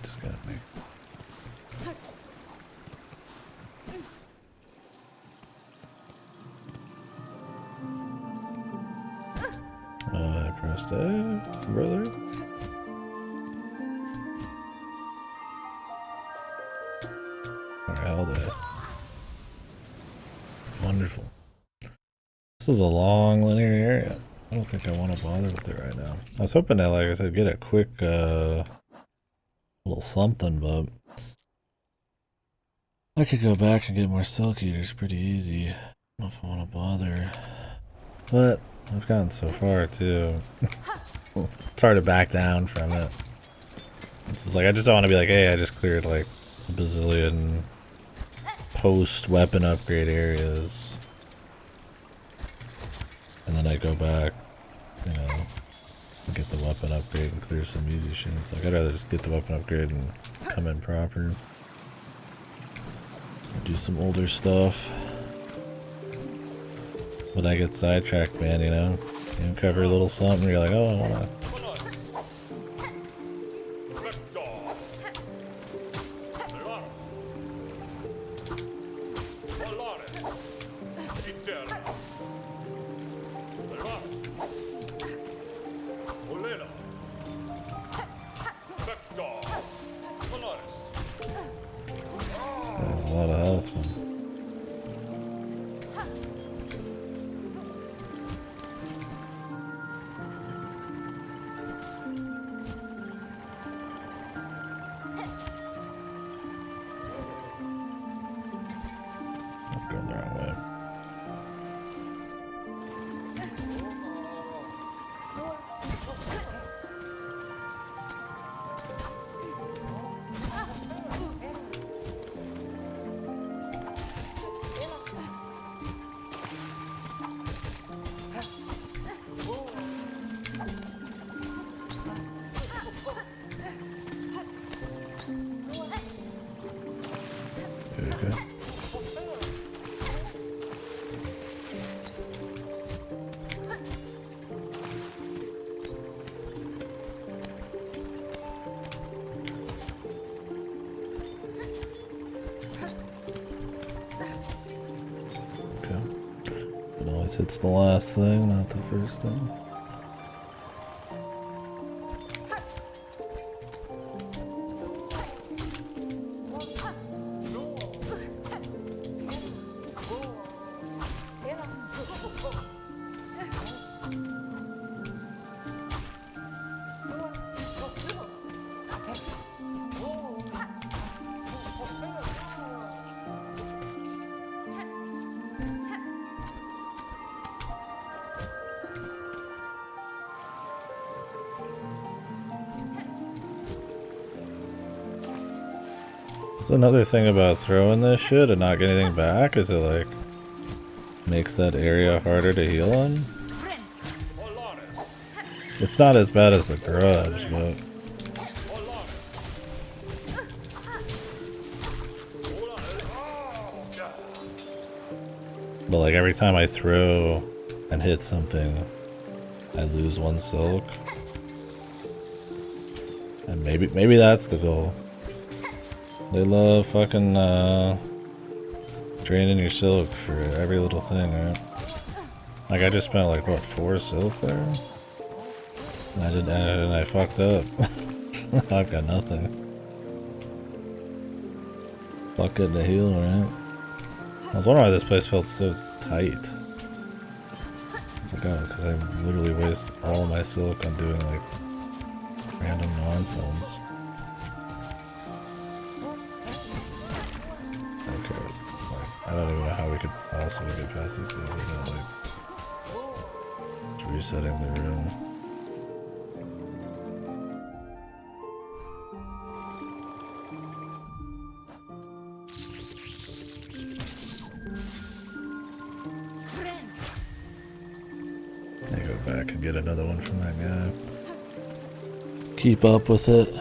Just gotta make. Pressed A, brother. Or held A. Wonderful. This is a long linear area. I don't think I want to bother with it right now. I was hoping to, like I said, get a quick little something, but I could go back and get more Silk Eaters pretty easy. I don't know if I want to bother. But I've gotten so far too. It's hard to back down from it. It's just like I just don't want to be like, hey, I just cleared like a bazillion post weapon upgrade areas, and then I go back, you know, and get the weapon upgrade and clear some easy shit. It's like I'd rather just get the weapon upgrade and come in proper. Do some older stuff. But I get sidetracked, man, you know? You uncover a little something, you're like, oh, I wanna... This guy has a lot of health, man. Okay. It always hits the last thing, not the first thing. That's another thing about throwing this shit and not getting anything back, is it like makes that area harder to heal on. It's not as bad as the grudge, but like every time I throw and hit something, I lose 1 silk. And maybe that's the goal. They love fucking draining your silk for every little thing, right? Like I just spent like what, 4 silk there? And I fucked up. I've got nothing. Fuck getting a heal, right? I was wondering why this place felt so tight. It's like, oh, because I literally waste all my silk on doing like random nonsense. Okay, like, I don't even know how we could possibly get past these guys without like just resetting the room. I go back and get another one from that guy. Keep up with it.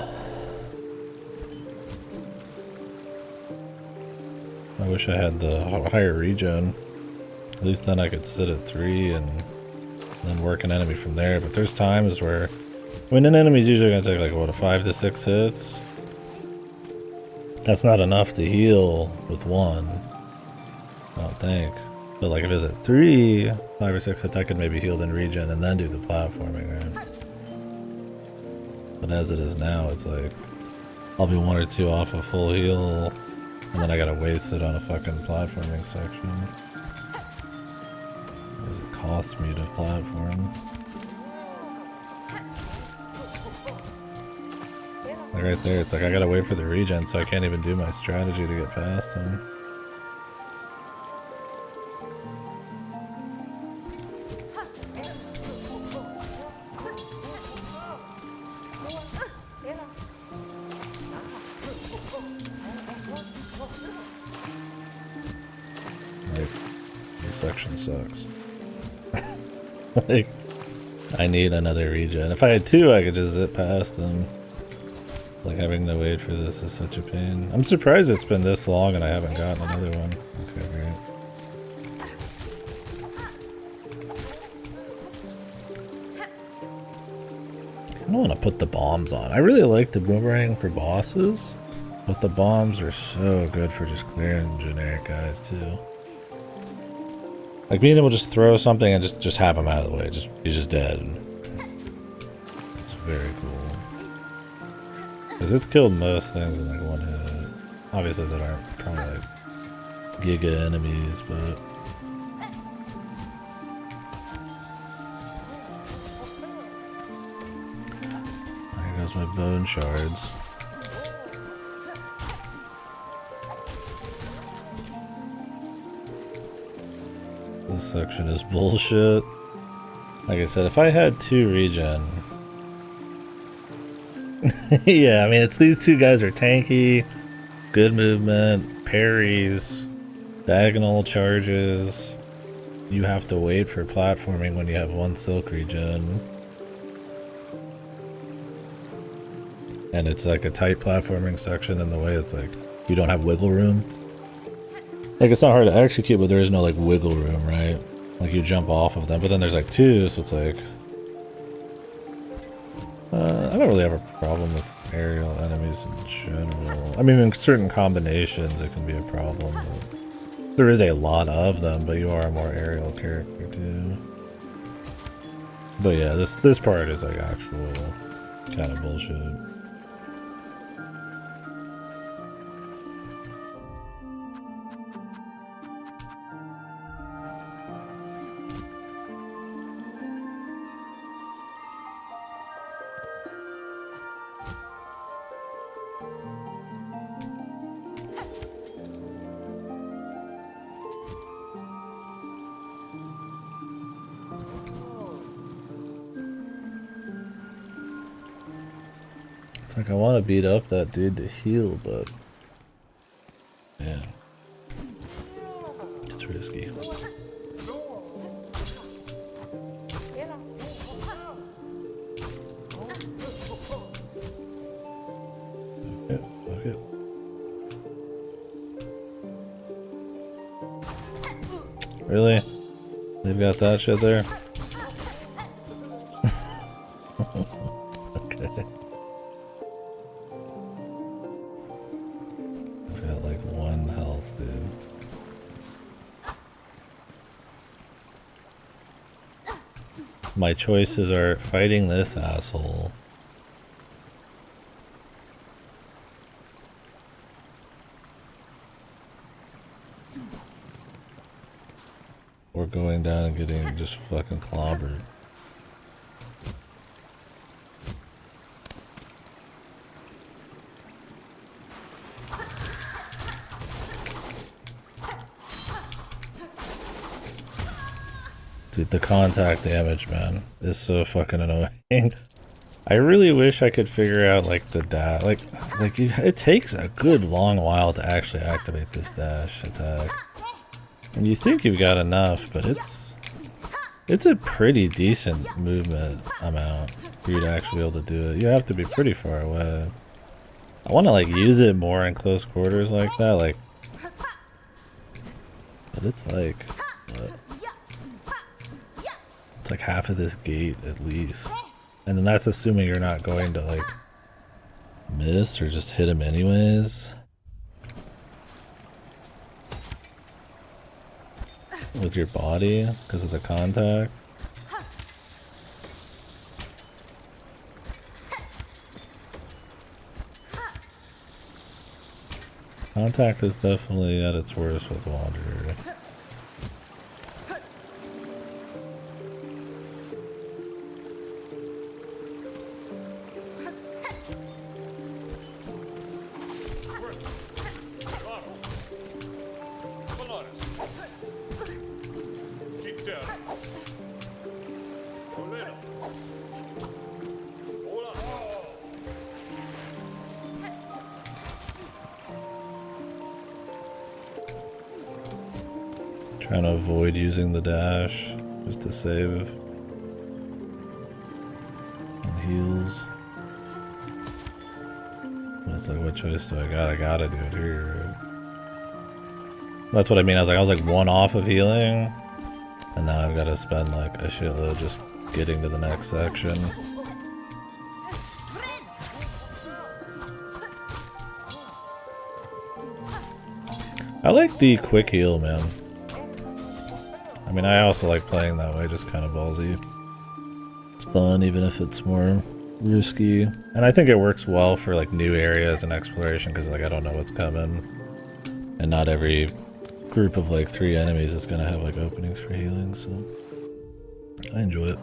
I wish I had the higher regen. At least then I could sit at 3 and then work an enemy from there. But there's times where, I mean, an enemy's usually going to take like, what, 5 to 6 hits? That's not enough to heal with 1, I don't think. But like if it's at 3, 5 or 6 hits, I could maybe heal then regen and then do the platforming, right? But as it is now, it's like, I'll be 1 or 2 off a full heal, and then I gotta waste it on a fucking platforming section. What does it cost me to platform? Like right there, it's like I gotta wait for the regen, so I can't even do my strategy to get past him. Section sucks. Like, I need another regen. If I had 2, I could just zip past them. Like, having to wait for this is such a pain. I'm surprised it's been this long and I haven't gotten another one. Okay, great. I don't want to put the bombs on. I really like the boomerang for bosses, but the bombs are so good for just clearing generic guys too. Like being able to just throw something and just have him out of the way. He's just dead. It's very cool. Because it's killed most things in like 1 hit. Obviously that aren't probably like giga enemies, but there goes my bone shards. This section is bullshit. Like I said, if I had 2 regen... yeah, I mean, it's these 2 guys are tanky, good movement, parries, diagonal charges. You have to wait for platforming when you have 1 silk regen. And it's like a tight platforming section in the way it's like, you don't have wiggle room. Like, it's not hard to execute, but there is no, like, wiggle room, right? Like, you jump off of them, but then there's, like, two, so it's like... I don't really have a problem with aerial enemies in general. I mean, in certain combinations, it can be a problem. There is a lot of them, but you are a more aerial character, too. But yeah, this part is, like, actual kind of bullshit. It's like I want to beat up that dude to heal, but yeah, it's risky. Okay. Really? They've got that shit there? Okay. I've got like 1 health, dude. My choices are fighting this asshole. Or going down and getting just fucking clobbered. Dude, the contact damage, man, is so fucking annoying. I really wish I could figure out, like, the dash. Like it takes a good long while to actually activate this dash attack. And you think you've got enough, but it's a pretty decent movement amount for you to actually be able to do it. You have to be pretty far away. I want to, like, use it more in close quarters like that, like... But it's like... What? It's like half of this gate, at least. And then that's assuming you're not going to, like, miss or just hit him anyways. With your body, because of the contact. Contact is definitely at its worst with Wanderer. Trying to avoid using the dash just to save and heals. But it's like, what choice do I got? I gotta do it here. That's what I mean. I was like 1 off of healing, and now I've got to spend like a shitload just getting to the next section. I like the quick heal, man. I mean, I also like playing that way, just kind of ballsy. It's fun, even if it's more risky. And I think it works well for, like, new areas and exploration, because, like, I don't know what's coming. And not every group of, like, 3 enemies is going to have, like, openings for healing, so... I enjoy it.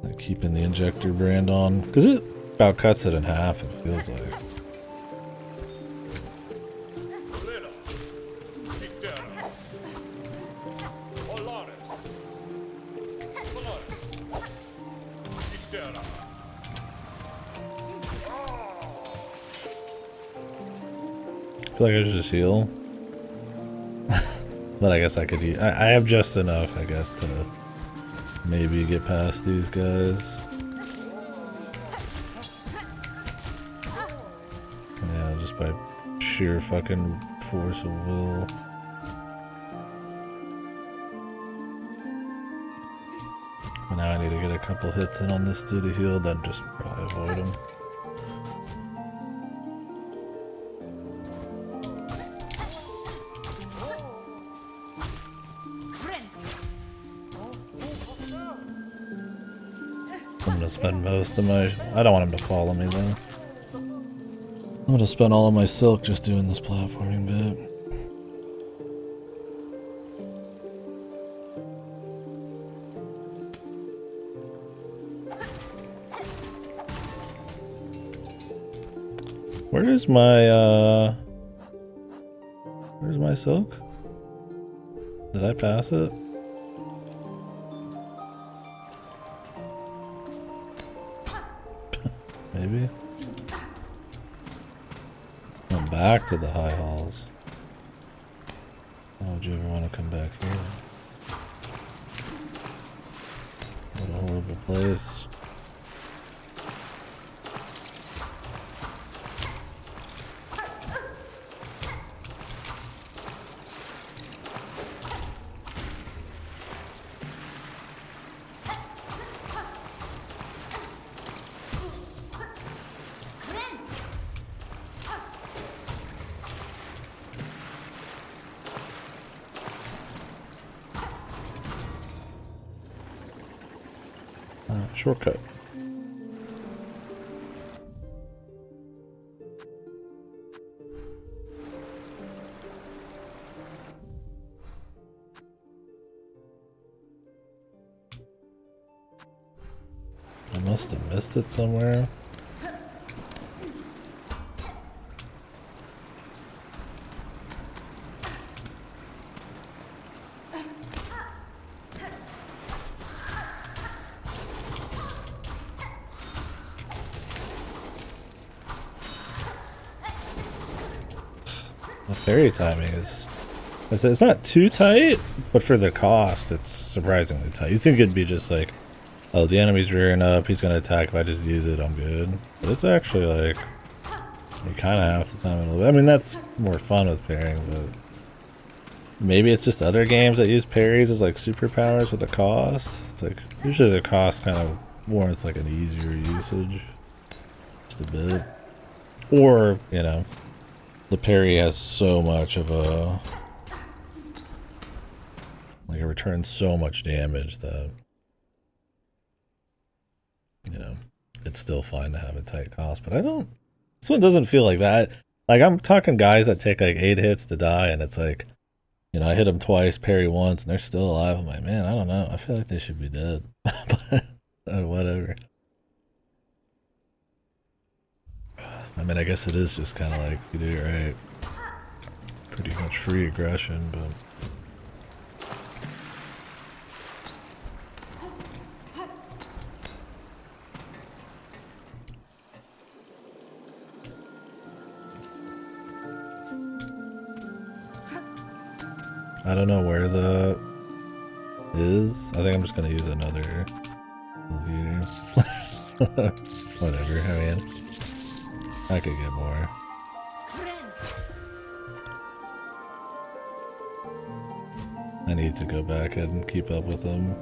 Like, keeping the injector brand on. Because it about cuts it in half, it feels like. I feel like I should just heal. But I guess I could eat. I have just enough, I guess, to maybe get past these guys. Yeah, just by sheer fucking force of will. But now I need to get a couple hits in on this dude to heal, then just probably avoid him. I'm gonna spend most of my... I don't want him to follow me though. I'm gonna spend all of my silk just doing this platforming bit. Where's my silk? Did I pass it? Maybe. I'm back to the high halls. Why would you ever want to come back here? What a horrible place. Shortcut. I must have missed it somewhere. Parry timing is... It's not too tight, but for the cost, it's surprisingly tight. You think it'd be just like, oh, the enemy's rearing up, he's gonna attack, if I just use it, I'm good. But it's actually like, you kind of have to time it a little bit. I mean, that's more fun with parrying, but... Maybe it's just other games that use parries as like superpowers with the cost. It's like, usually the cost kind of warrants like an easier usage. Just a bit. Or, you know... The parry has so much of a... Like, it returns so much damage that... You know, it's still fine to have a tight cost, but I don't... This one doesn't feel like that. Like, I'm talking guys that take like 8 hits to die, and it's like... You know, I hit them twice, parry once, and they're still alive. I'm like, man, I don't know. I feel like they should be dead. But, whatever. I mean, I guess it is just kind of like, you do it right. Pretty much free aggression, but... I don't know where the... is. I think I'm just gonna use another... Whatever, I mean... I could get more. I need to go back and keep up with them.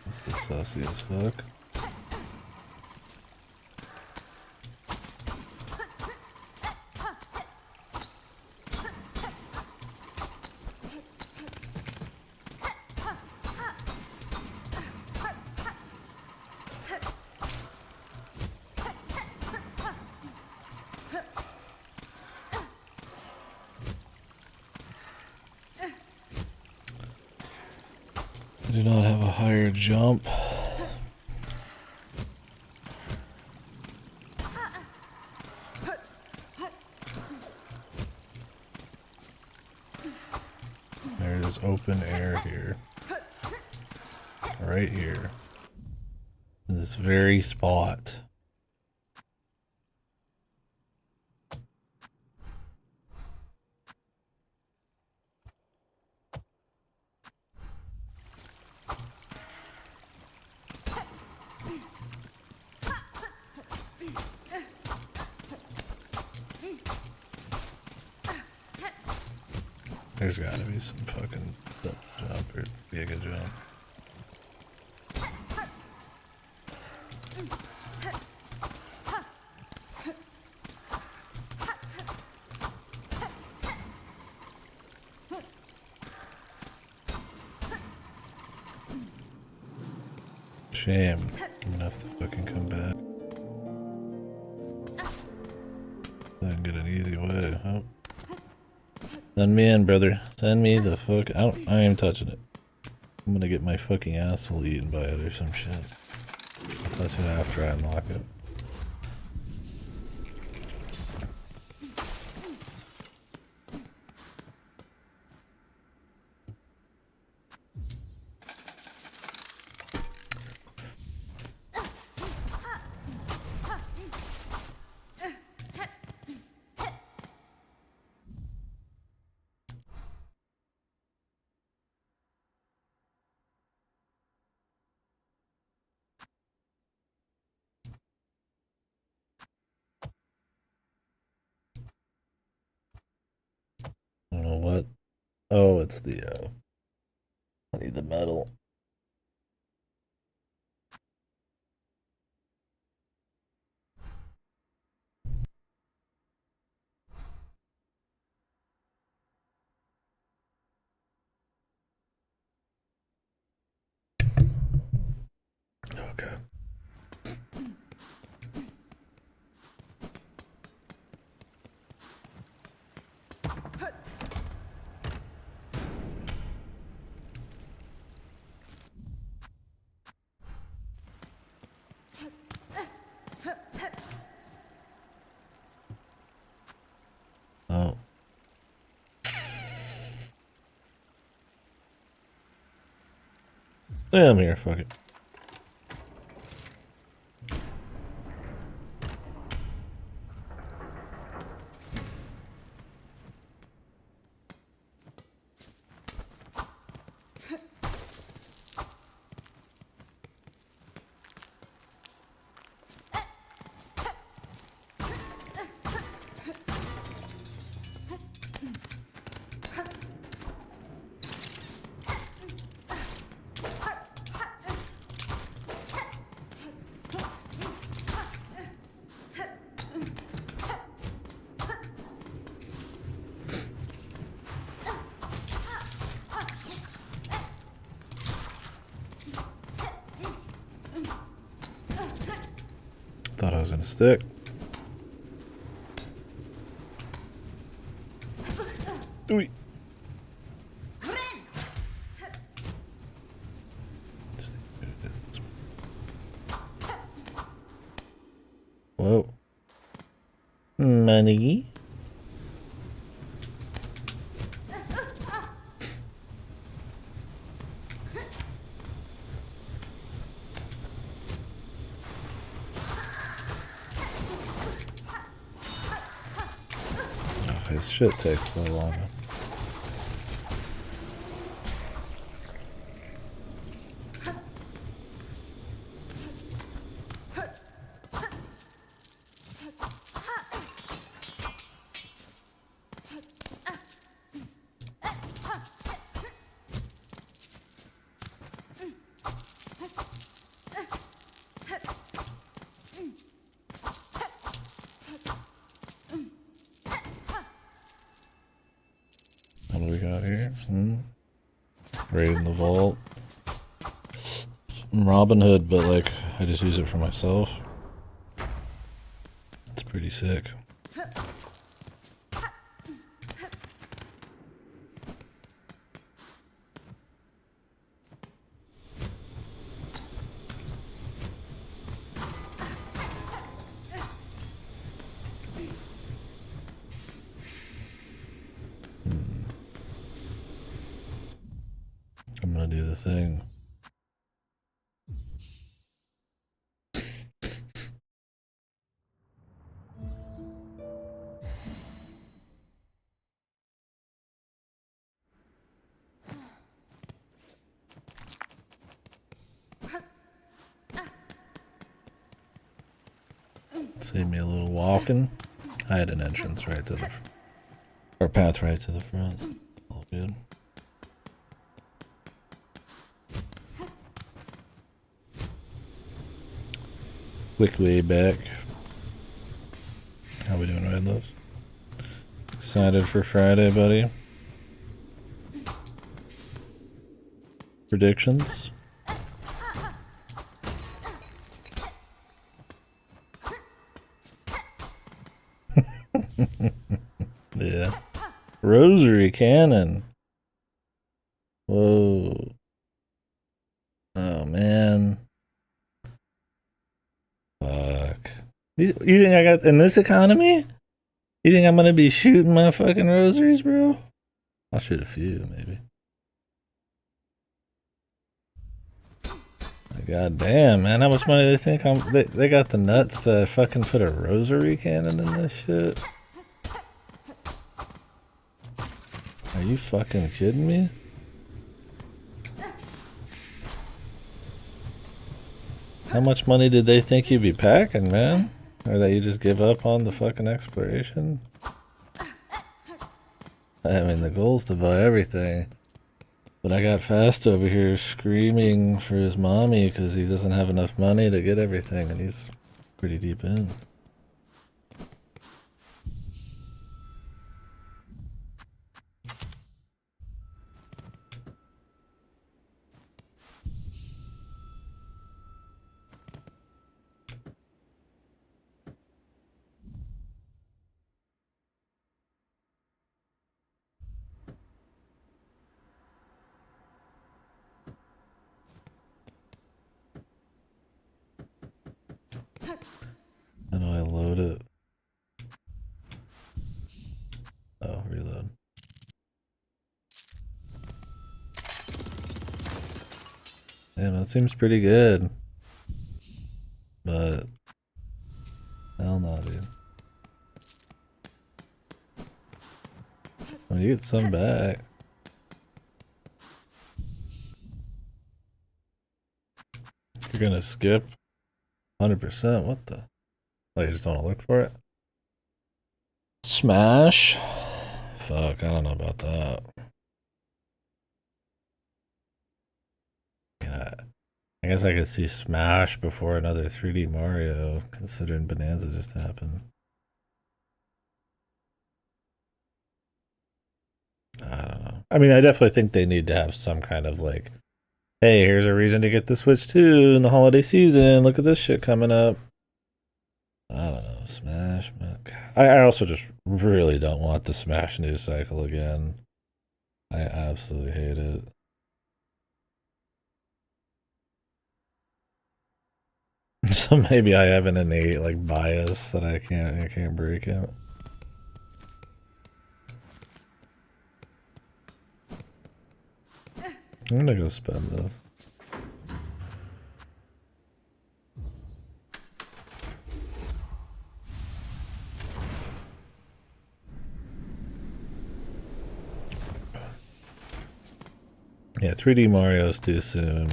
This is sussy as fuck. I do not have a higher jump. There is open air here. Right here. And this very spot. There's gotta be some fucking jump or giga jump. Shame. I'm gonna have to fucking come back. I can get an easy way. Oh. Send me in, brother. Send me the fuck. I ain't even touching it. I'm gonna get my fucking asshole eaten by it or some shit. I'll touch it after I unlock it. I don't know what. Oh, it's the, I need the metal. Okay. Oh. Yeah, I'm here, fuck it. Thought I was gonna stick. Ooh. Whoa. Money. Oh, his shit takes so long. What do we got here? Raiding the vault. I'm Robin Hood, but like, I just use it for myself. It's pretty sick. I'm gonna do the thing. Save me a little walking. I had an entrance right to the... or path right to the front. All good. Quick way back. How we doing, Red Lips? Excited for Friday, buddy? Predictions? Yeah. Rosary cannon. Whoa. Oh, man. Fuck. You think I got... in this economy? You think I'm gonna be shooting my fucking rosaries, bro? I'll shoot a few, maybe. God damn, man. How much money do they think they got the nuts to fucking put a rosary cannon in this shit? Are you fucking kidding me? How much money did they think you'd be packing, man? Or that you just give up on the fucking exploration? I mean, the goal's to buy everything. But I got Fast over here screaming for his mommy because he doesn't have enough money to get everything, and he's pretty deep in. How do I load it? Oh, reload. Damn, that seems pretty good. But... hell no, dude. Well, you get some back. You're gonna skip 100%? What the? Oh, you just don't want to look for it? Smash? Fuck, I don't know about that. Yeah, I guess I could see Smash before another 3D Mario, considering Bonanza just happened. I don't know. I mean, I definitely think they need to have some kind of like, hey, here's a reason to get the Switch 2 in the holiday season. Look at this shit coming up. I don't know. Smash, man. I also just really don't want the Smash news cycle again. I absolutely hate it. So maybe I have an innate like bias that I can't break it. I'm gonna go spend this. Yeah, 3D Mario's too soon.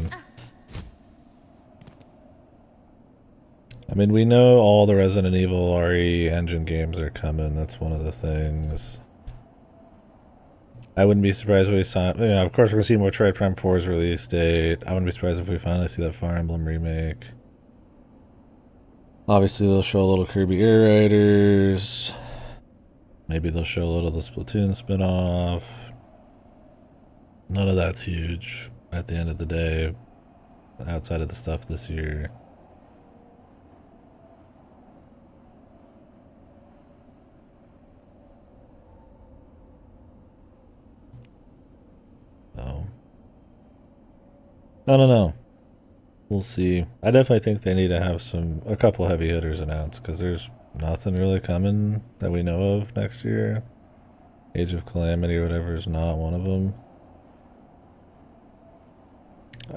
I mean, we know all the Resident Evil RE engine games are coming. That's one of the things. I wouldn't be surprised if we saw... you know, of course, we're going to see more Metroid Prime 4's release date. I wouldn't be surprised if we finally see that Fire Emblem remake. Obviously, they'll show a little Kirby Air Riders. Maybe they'll show a little of the Splatoon spin-off. None of that's huge at the end of the day, outside of the stuff this year. So, I don't know. We'll see. I definitely think they need to have a couple heavy hitters announced, because there's nothing really coming that we know of next year. Age of Calamity or whatever is not one of them.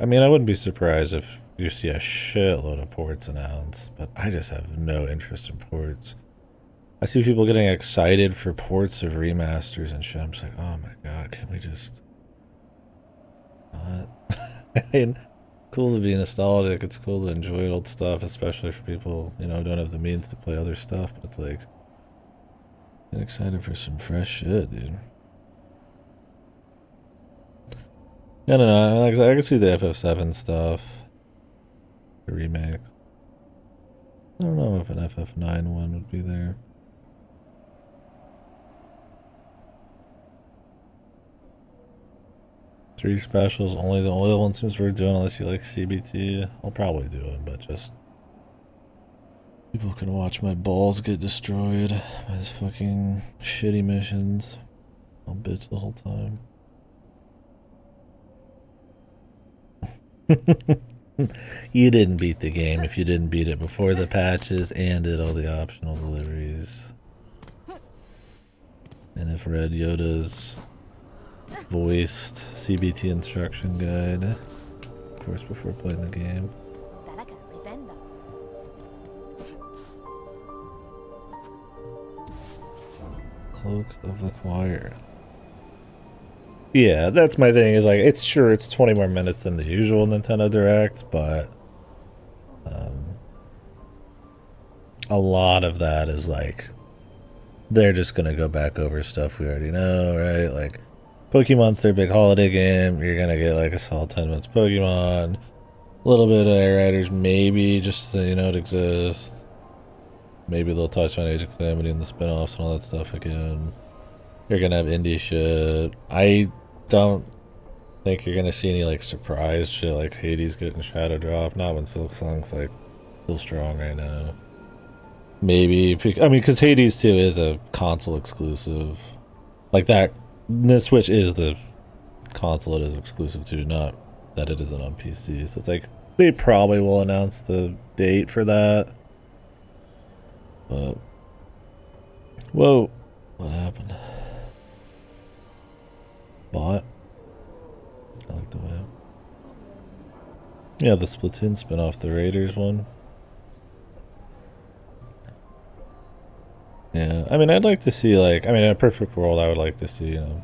I mean, I wouldn't be surprised if you see a shitload of ports announced, but I just have no interest in ports. I see people getting excited for ports of remasters and shit. I'm just like, oh my god, can we just not? I mean, cool to be nostalgic. It's cool to enjoy old stuff, especially for people, you know, who don't have the means to play other stuff. But it's like, get excited for some fresh shit, dude. I don't know. Like, I can see the FF7 stuff, the remake. I don't know if an FF9 one would be there. Three specials, only the oil ones seems worth doing unless you like CBT. I'll probably do it, but just people can watch my balls get destroyed by these fucking shitty missions. I'll bitch the whole time. You didn't beat the game if you didn't beat it before the patches and did all the optional deliveries. And if read Yoda's voiced CBT instruction guide, of course, before playing the game. Cloaks of the Choir. Yeah, that's my thing, is like, it's 20 more minutes than the usual Nintendo Direct, but a lot of that is like, they're just gonna go back over stuff we already know, right? Like, Pokemon's their big holiday game, you're gonna get like a solid 10 minutes Pokemon, a little bit of Air Riders, maybe, just so you know it exists. Maybe they'll touch on Age of Calamity and the spin-offs and all that stuff again. You're gonna have indie shit. I don't think you're gonna see any like surprise shit like Hades getting Shadow Drop. Not when Silksong's like still strong right now. Maybe, I mean, because Hades 2 is a console exclusive. Like that, the Switch is the console it is exclusive to, not that it isn't on PC. So it's like, they probably will announce the date for that. But, whoa, what happened? Bot? I like the way. Yeah, the Splatoon spin-off, the Raiders one. Yeah, I mean, I'd like to see, like, I mean, in a perfect world, I would like to see, you know,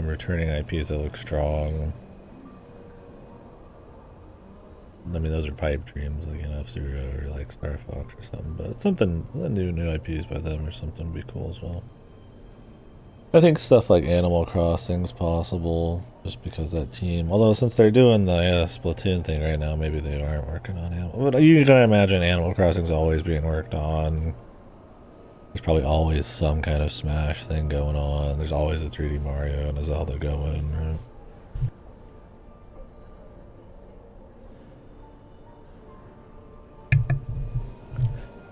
returning IPs that look strong. I mean, those are pipe dreams, like, you know, F-Zero or, like, Star Fox or something, but something, new IPs by them or something would be cool as well. I think stuff like Animal Crossing's possible, just because that team, although since they're doing the Splatoon thing right now, maybe they aren't working on Animal, but you can imagine Animal Crossing's always being worked on. There's probably always some kind of Smash thing going on. There's always a 3D Mario and a Zelda going, right?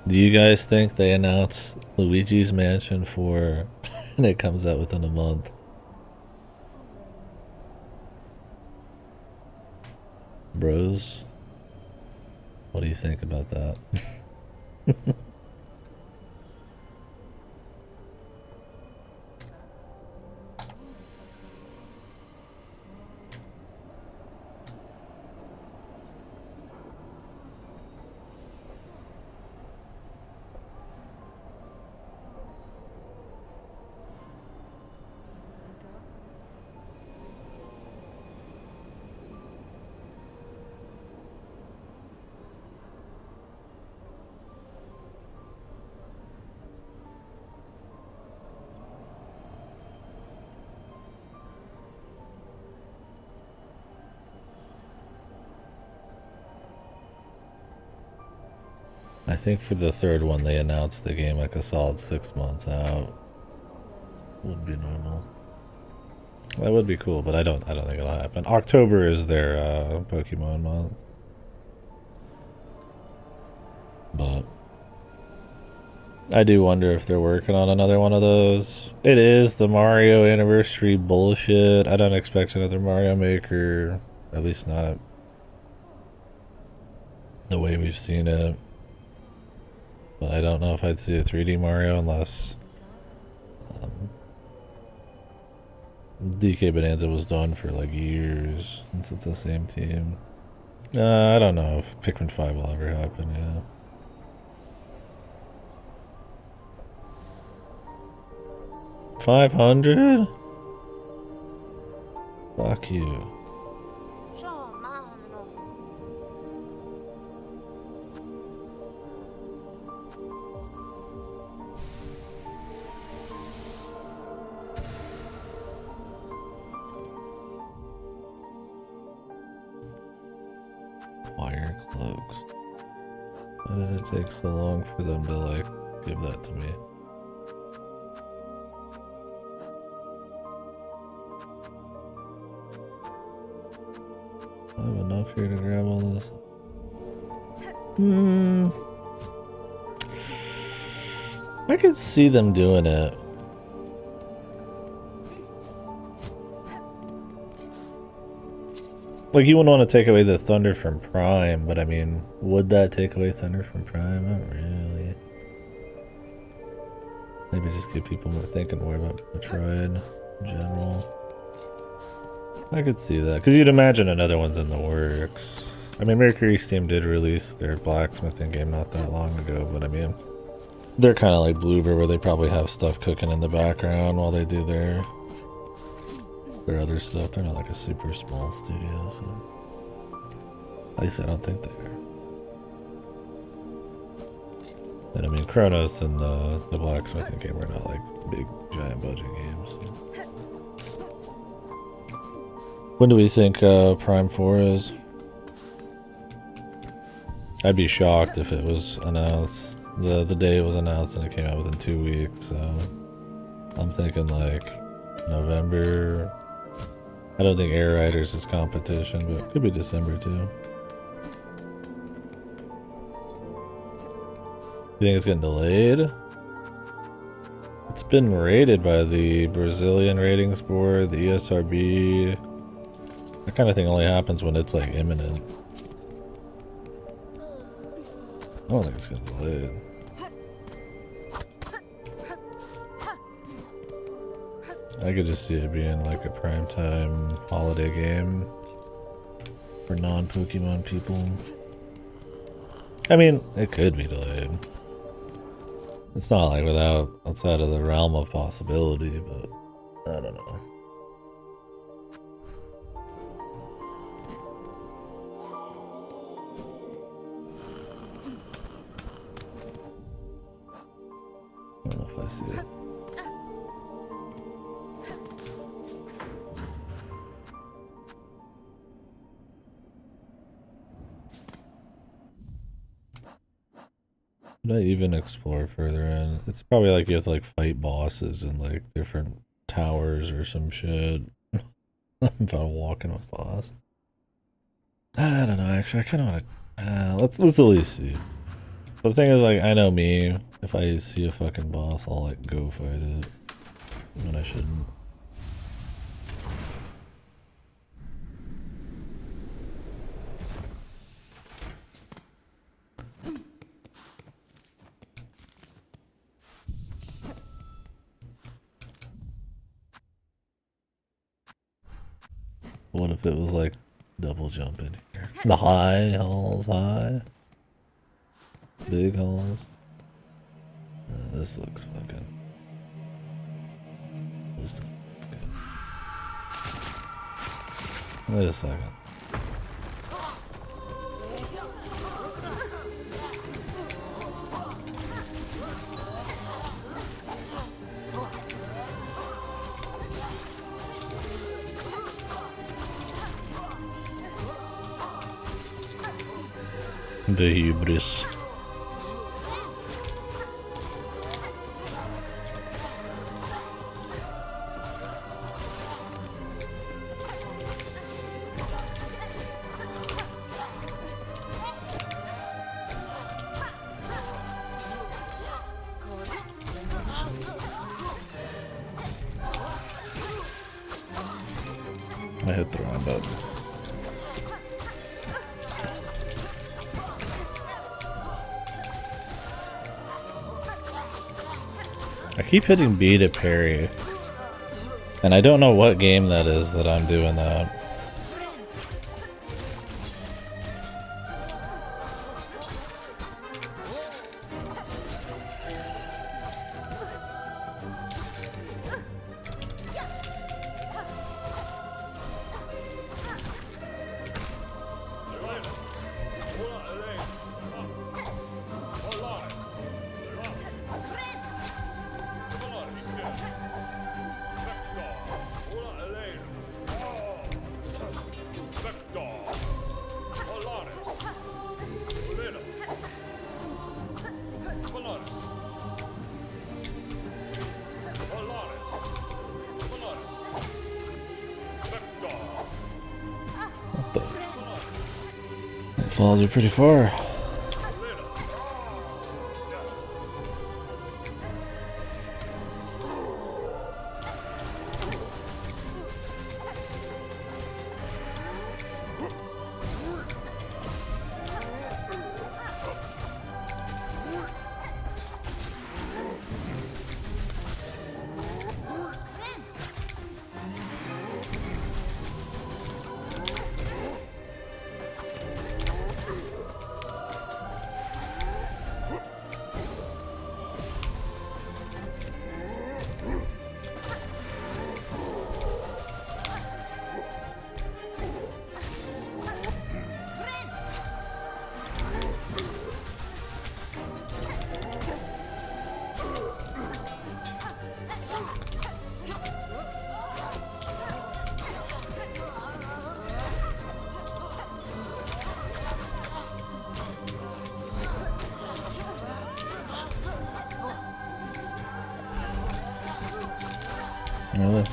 Do you guys think they announce Luigi's Mansion 4 and it comes out within a month? Bros, what do you think about that? I think for the third one, they announced the game like a solid 6 months out. Would be normal. That would be cool, but I don't think it'll happen. October is their Pokemon month. But I do wonder if they're working on another one of those. It is the Mario anniversary bullshit. I don't expect another Mario Maker, at least not the way we've seen it. But I don't know if I'd see a 3D Mario unless DK Bonanza was done for like years, since it's the same team. I don't know if Pikmin 5 will ever happen, yeah. $500? Fuck you. Why did it take so long for them to like give that to me? I have enough here to grab all this. I could see them doing it. Like, you wouldn't want to take away the Thunder from Prime, but I mean, would that take away Thunder from Prime? Not really. Maybe just get people more thinking more about Metroid in general. I could see that, because you'd imagine another one's in the works. I mean, Mercury Steam did release their blacksmithing game not that long ago, but I mean, they're kind of like Bloober, where they probably have stuff cooking in the background while they do their other stuff. They're not like a super small studio, so at least I don't think they are. And I mean, Chronos and the blacksmithing game were not like big giant budget games. So. When do we think Prime 4 is? I'd be shocked if it was announced the day it was announced and it came out within 2 weeks. So I'm thinking like November. I don't think Air Riders is competition, but it could be December too. You think it's getting delayed? It's been rated by the Brazilian ratings board, the ESRB. That kind of thing only happens when it's like imminent. I don't think it's getting delayed. I could just see it being like a primetime holiday game for non-Pokemon people. I mean, it could be delayed. It's not like outside of the realm of possibility, but I don't know. I don't know if I see it. Should I even explore further in? It's probably like you have to like fight bosses in like different towers or some shit. If I'm walking a boss. I don't know, actually I kinda wanna let's at least see. But the thing is, like, I know me, if I see a fucking boss, I'll like go fight it when I shouldn't. What if it was like double jump in here? The high halls, high. Big halls. This looks fucking. This looks good. Wait a second. The hubris. I hit the wrong button. I keep hitting B to parry, and I don't know what game that is that I'm doing that. Pitfalls are pretty far. Really?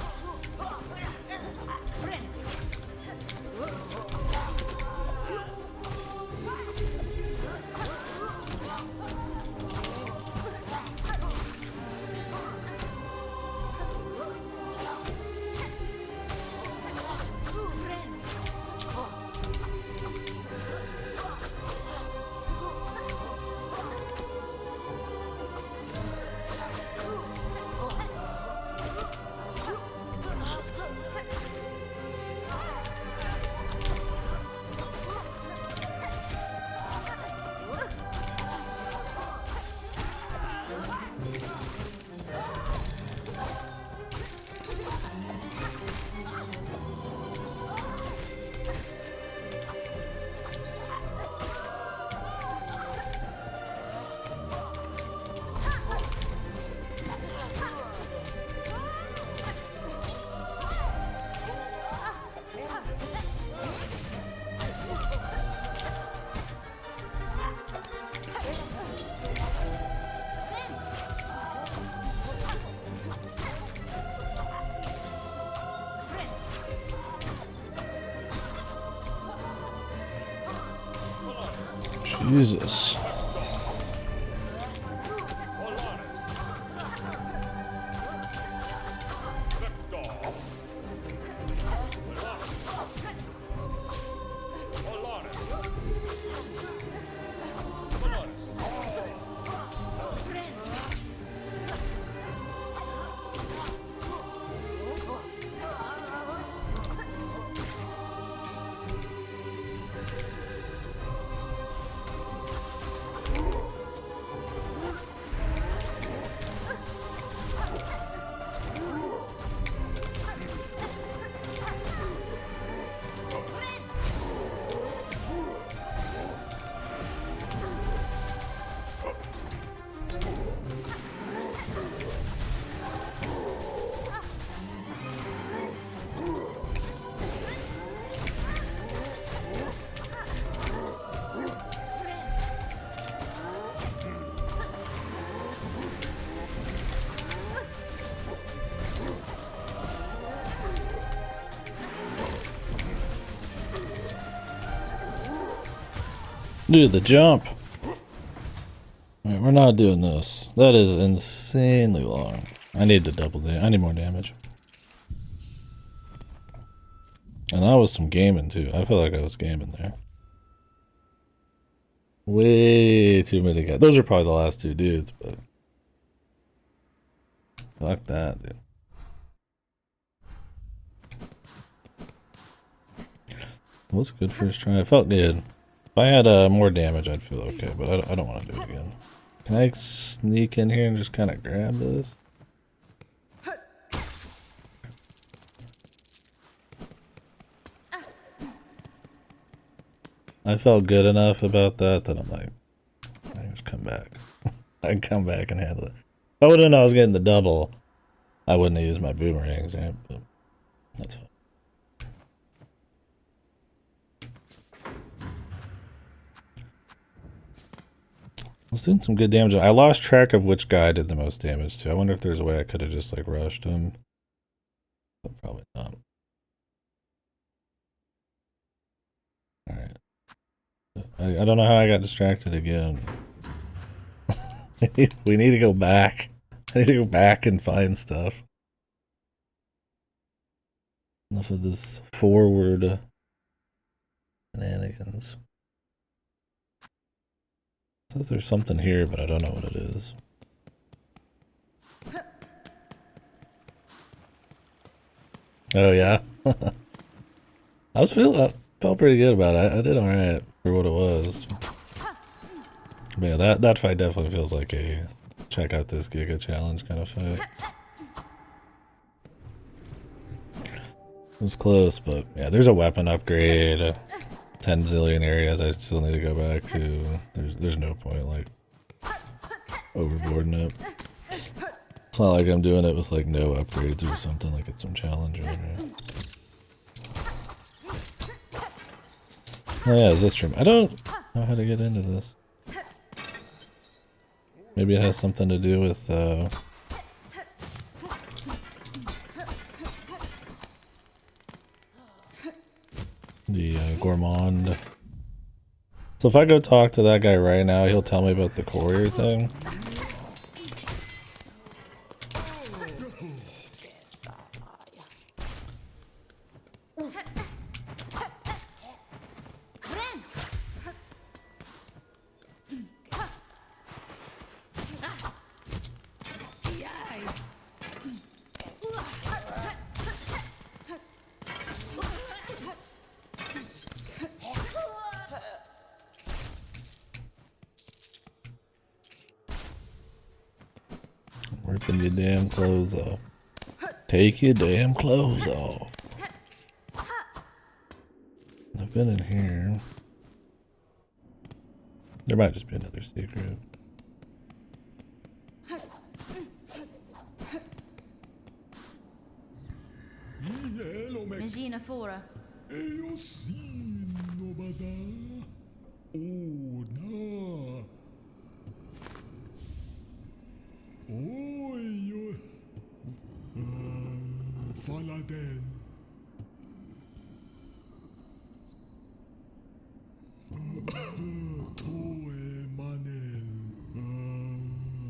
Jesus. Dude, the jump. Alright, we're not doing this. That is insanely long. I need to double I need more damage. And that was some gaming too. I feel like I was gaming there. Way too many guys. Those are probably the last two dudes, but fuck that, dude. That was a good first try. I felt good. If I had more damage, I'd feel okay, but I don't want to do it again. Can I sneak in here and just kind of grab this? I felt good enough about that I'm like, I can just come back. I can come back and handle it. If I would have known I was getting the double, I wouldn't have used my boomerangs, right? But that's fine. I was doing some good damage. I lost track of which guy did the most damage to. I wonder if there's a way I could have just like rushed him. But probably not. Alright. I don't know how I got distracted again. We need to go back. I need to go back and find stuff. Enough of this forward shenanigans. It says there's something here, but I don't know what it is. Oh yeah. I felt pretty good about it. I did alright for what it was. But yeah, that fight definitely feels like a check out this Giga challenge kind of fight. It was close, but yeah, there's a weapon upgrade, 10 zillion areas I still need to go back to. There's no point like overboarding it. It's not like I'm doing it with like no upgrades or something, like it's some challenge or whatever. Oh yeah, is this room? I don't know how to get into this. Maybe it has something to do with the gourmand. So if I go talk to that guy right now, he'll tell me about the courier thing. Ripping your damn clothes off. Take your damn clothes off. I've been in here. There might just be another secret. Regina Fora. Faladen. Toe Manel.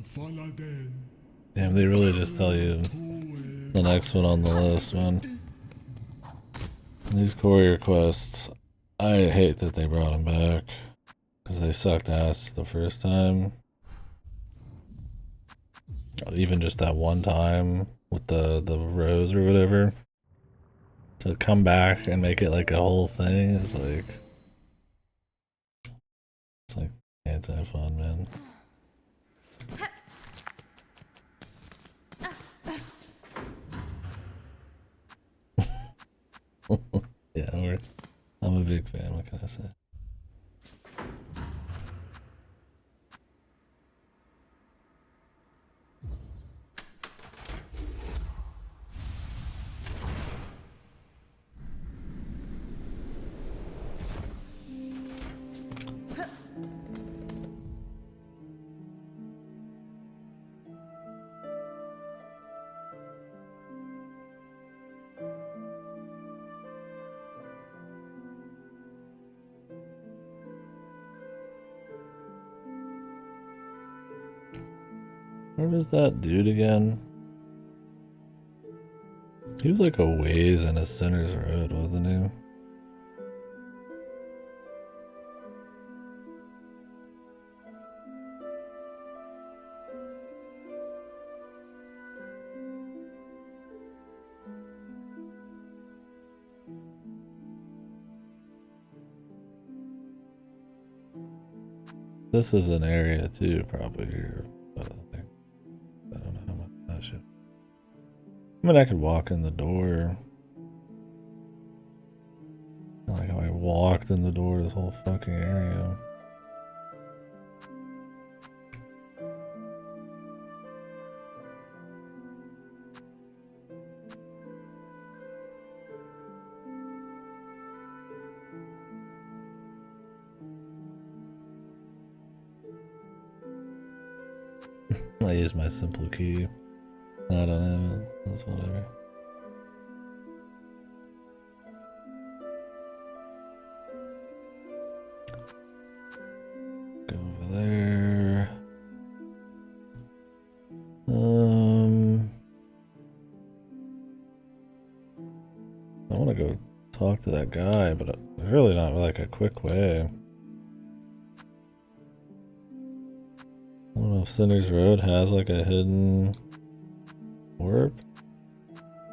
Faladen. Damn, they really just tell you the next one on the list, man. These courier quests, I hate that they brought them back because they sucked ass the first time. Even just that one time with the rose or whatever. To come back and make it like a whole thing is like, it's like anti-fun, man. Yeah, I'm a big fan, what can I say? Where was that dude again? He was like a ways in a Sinner's Road, wasn't he? This is an area too, probably here, but I don't know how much that should. I mean, I could walk in the door. I like how I walked in the door of this whole fucking area. I use my simple key. I don't know. That's whatever. there. I want to go talk to that guy, but there's really not like a quick way. I don't know if Cinder's Road has like a hidden warp,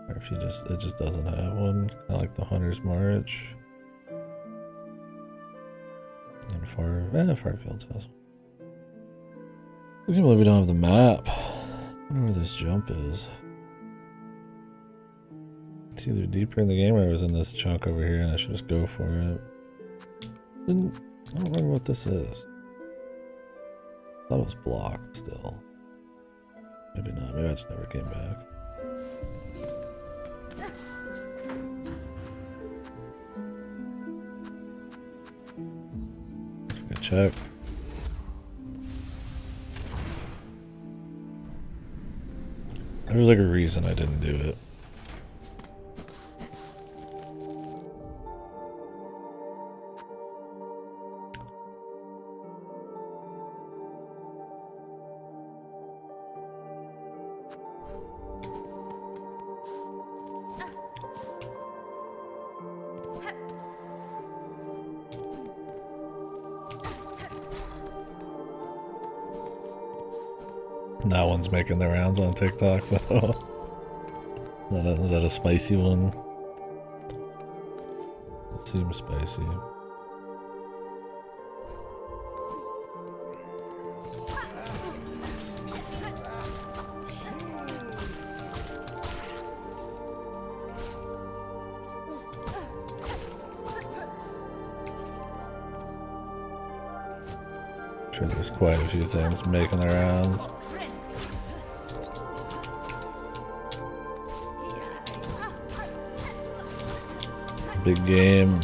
or if it just doesn't have one, kind of like the Hunter's March. And Farfield's has one. I can't believe we don't have the map. I wonder where this jump is. It's either deeper in the game or it was in this chunk over here and I should just go for it. I don't remember what this is. I thought it was blocked still. Maybe not. Maybe I just never came back. Let's go check. There's like a reason I didn't do it. That one's making the rounds on TikTok though. Is that a spicy one? It seems spicy. I'm sure there's quite a few things making the rounds. Big game.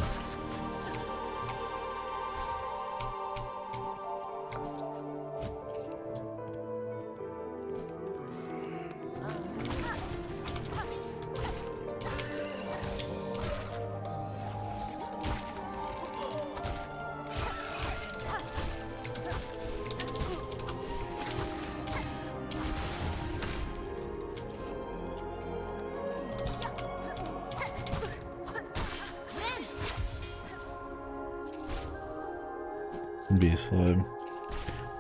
Beast Flood.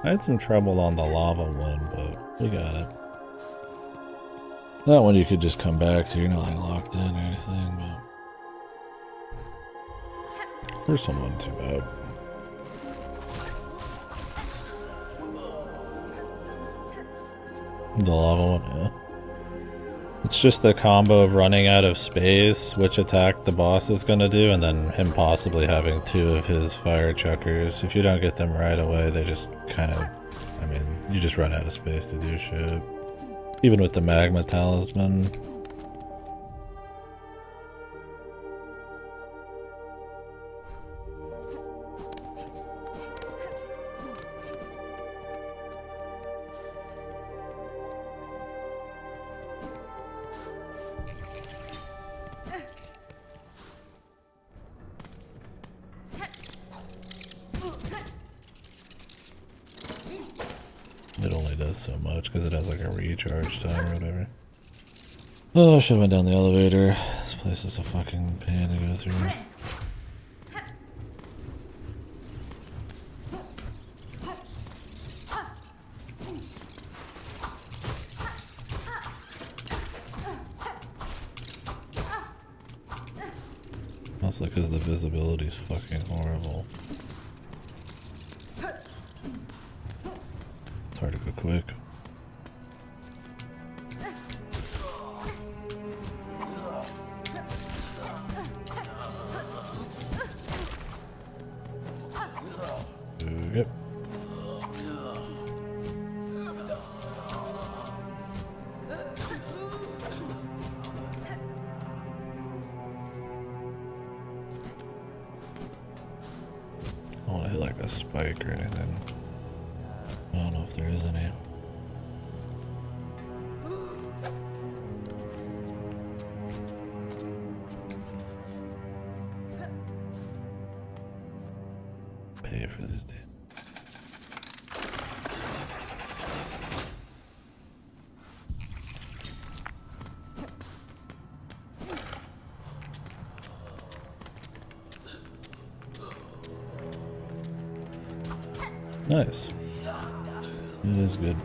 I had some trouble on the lava one, but we got it. That one you could just come back to, you're not like locked in or anything, but first one wasn't too bad. The lava one, yeah. It's just the combo of running out of space, which attack the boss is going to do, and then him possibly having two of his fire chuckers. If you don't get them right away, they just kind of, I mean, you just run out of space to do shit. Even with the magma talisman. It only does so much because it has like a recharge time or whatever. Oh, I should have went down the elevator. This place is a fucking pain to go through. Mostly because the visibility is fucking horrible. It's hard to go quick. Yep. I don't want to hit like a spike or anything. I don't know if there is any. Pay for this day. Nice. It is good.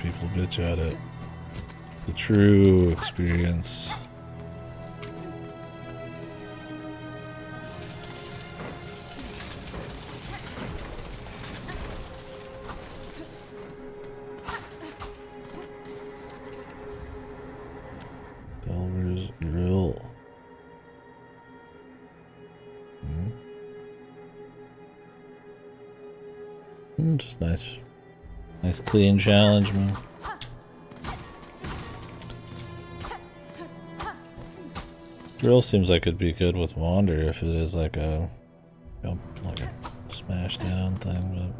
People bitch at it. The true experience. Delver's drill. Just nice. Nice clean challenge, man. Drill seems like it'd be good with Wander if it is like a like a smash down thing,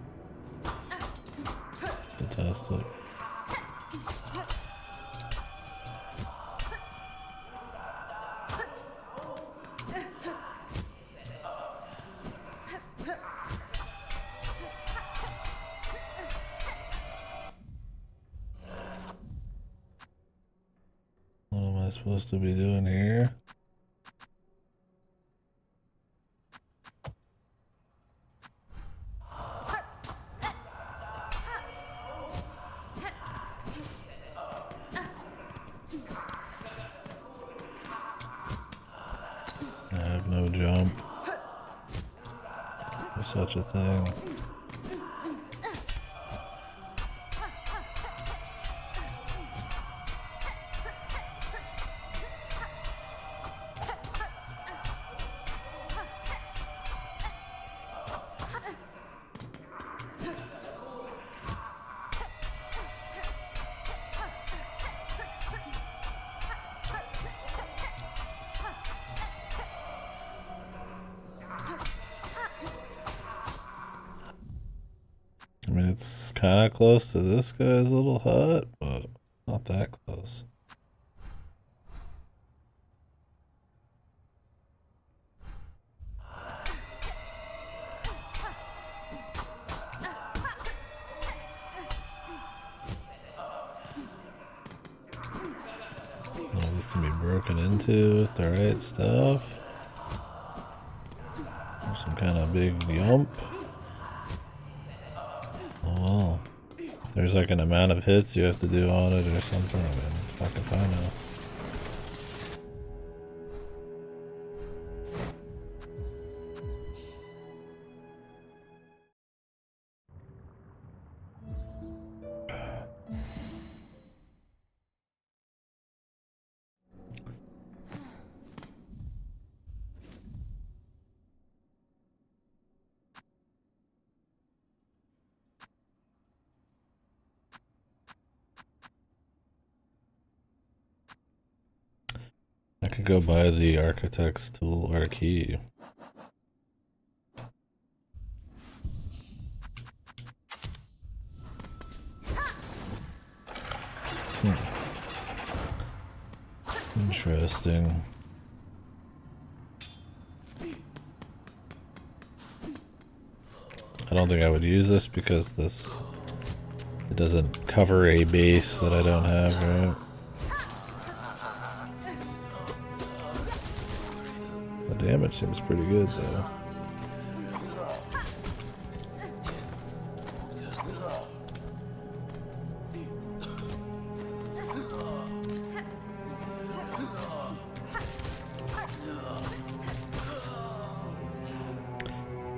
but to test it. What am I supposed to be doing here? I have no jump for such a thing. I mean, it's kind of close to this guy's little hut, but not that close. Oh, this can be broken into with the right stuff. There's some kind of big yump. Oh well. If there's like an amount of hits you have to do on it or something, I mean, fuck if I know. I could go buy the architect's tool or key. Interesting. I don't think I would use this because it doesn't cover a base that I don't have, right? The damage seems pretty good though.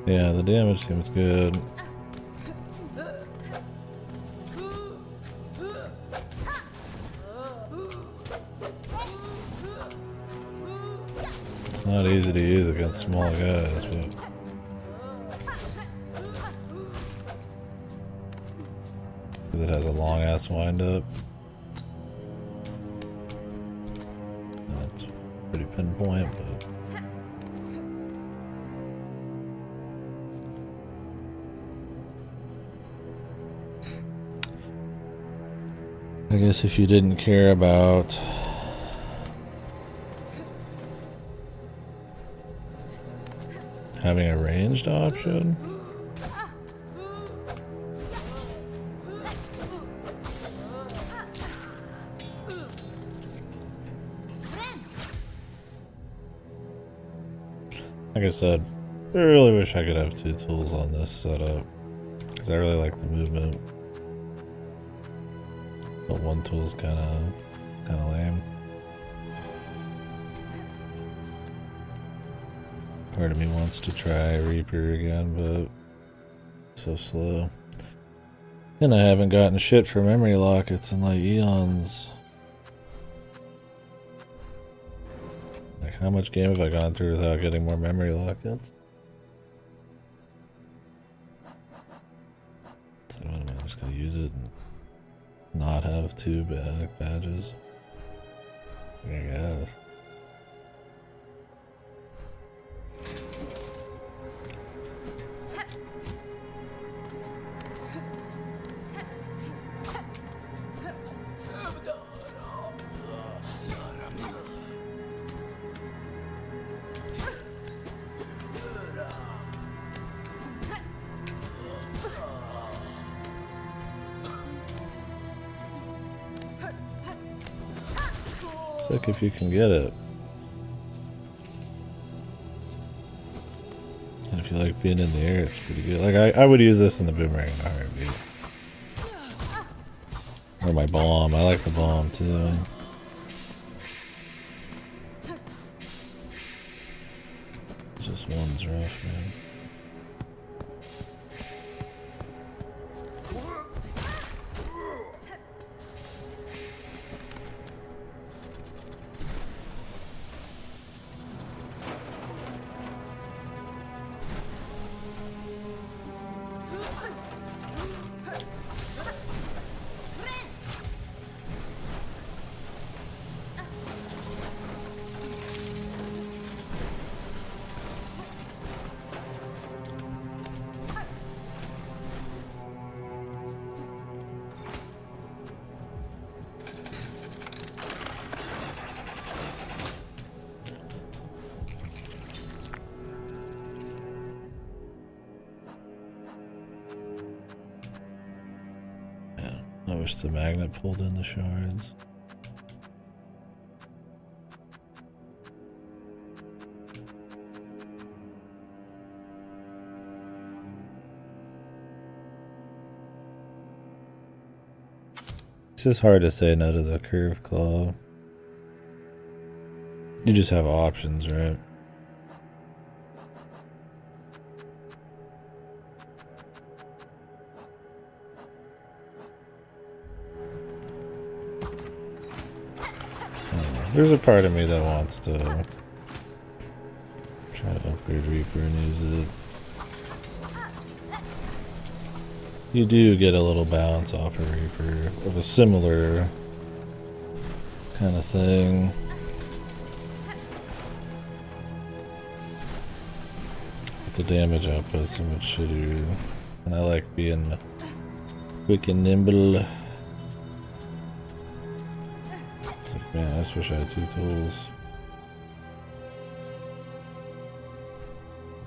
Yeah, the damage seems good. not easy to use against small guys, but because it has a long ass wind up. That's pretty pinpoint, but I guess if you didn't care about having a ranged option, like I said, I really wish I could have 2 tools on this setup because I really like the movement. But 1 tool's kind of lame. Part of me wants to try Reaper again, but it's so slow. And I haven't gotten shit for memory lockets in like eons. Like, how much game have I gone through without getting more memory lockets? So I'm just gonna use it and not have 2 badges, I guess. Sick if you can get it. And if you like being in the air, it's pretty good. Like, I would use this in the boomerang in a heartbeat. Or my bomb. I like the bomb too. Just one's rough, man. I wish the magnet pulled in the shards. It's just hard to say no to the curved claw. You just have options, right? There's a part of me that wants to try to upgrade Reaper and use it. You do get a little bounce off of Reaper of a similar kind of thing. But the damage output's so much shittier. And I like being quick and nimble. It's like, man, I just wish I had 2 tools.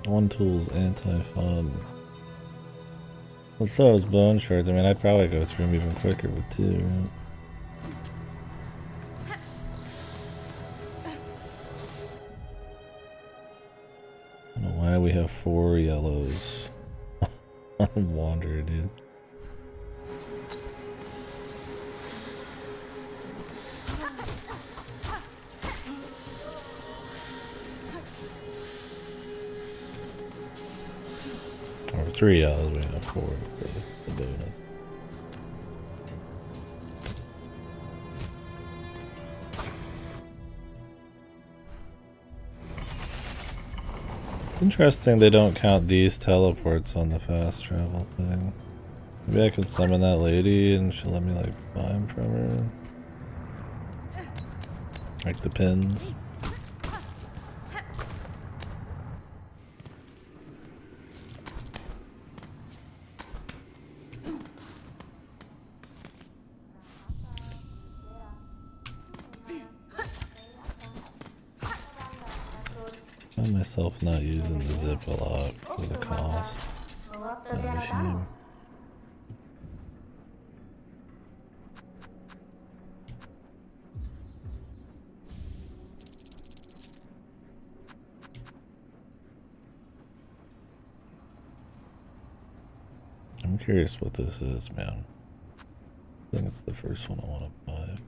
1 tool's anti-fun. Well, so is bone shards. I mean, I'd probably go through them even quicker with 2, right? I don't know why we have 4 yellows on Wanderer, dude. Or 3 yellows, we have 4 with the bonus. Interesting they don't count these teleports on the fast travel thing. Maybe I could summon that lady and she'll let me like buy them from her. Like the pins. I find myself not using the zip a lot for the cost. Kind of a shame. I'm curious what this is, man. I think it's the first one I want to buy.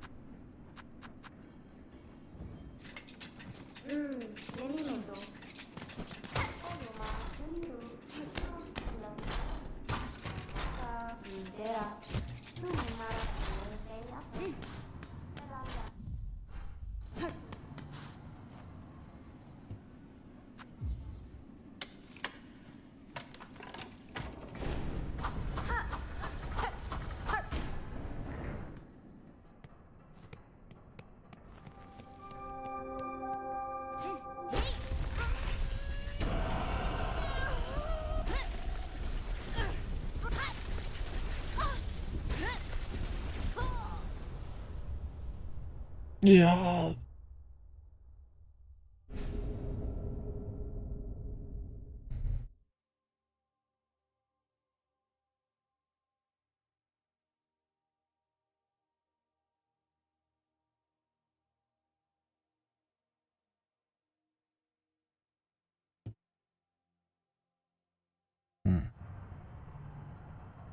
Yeah.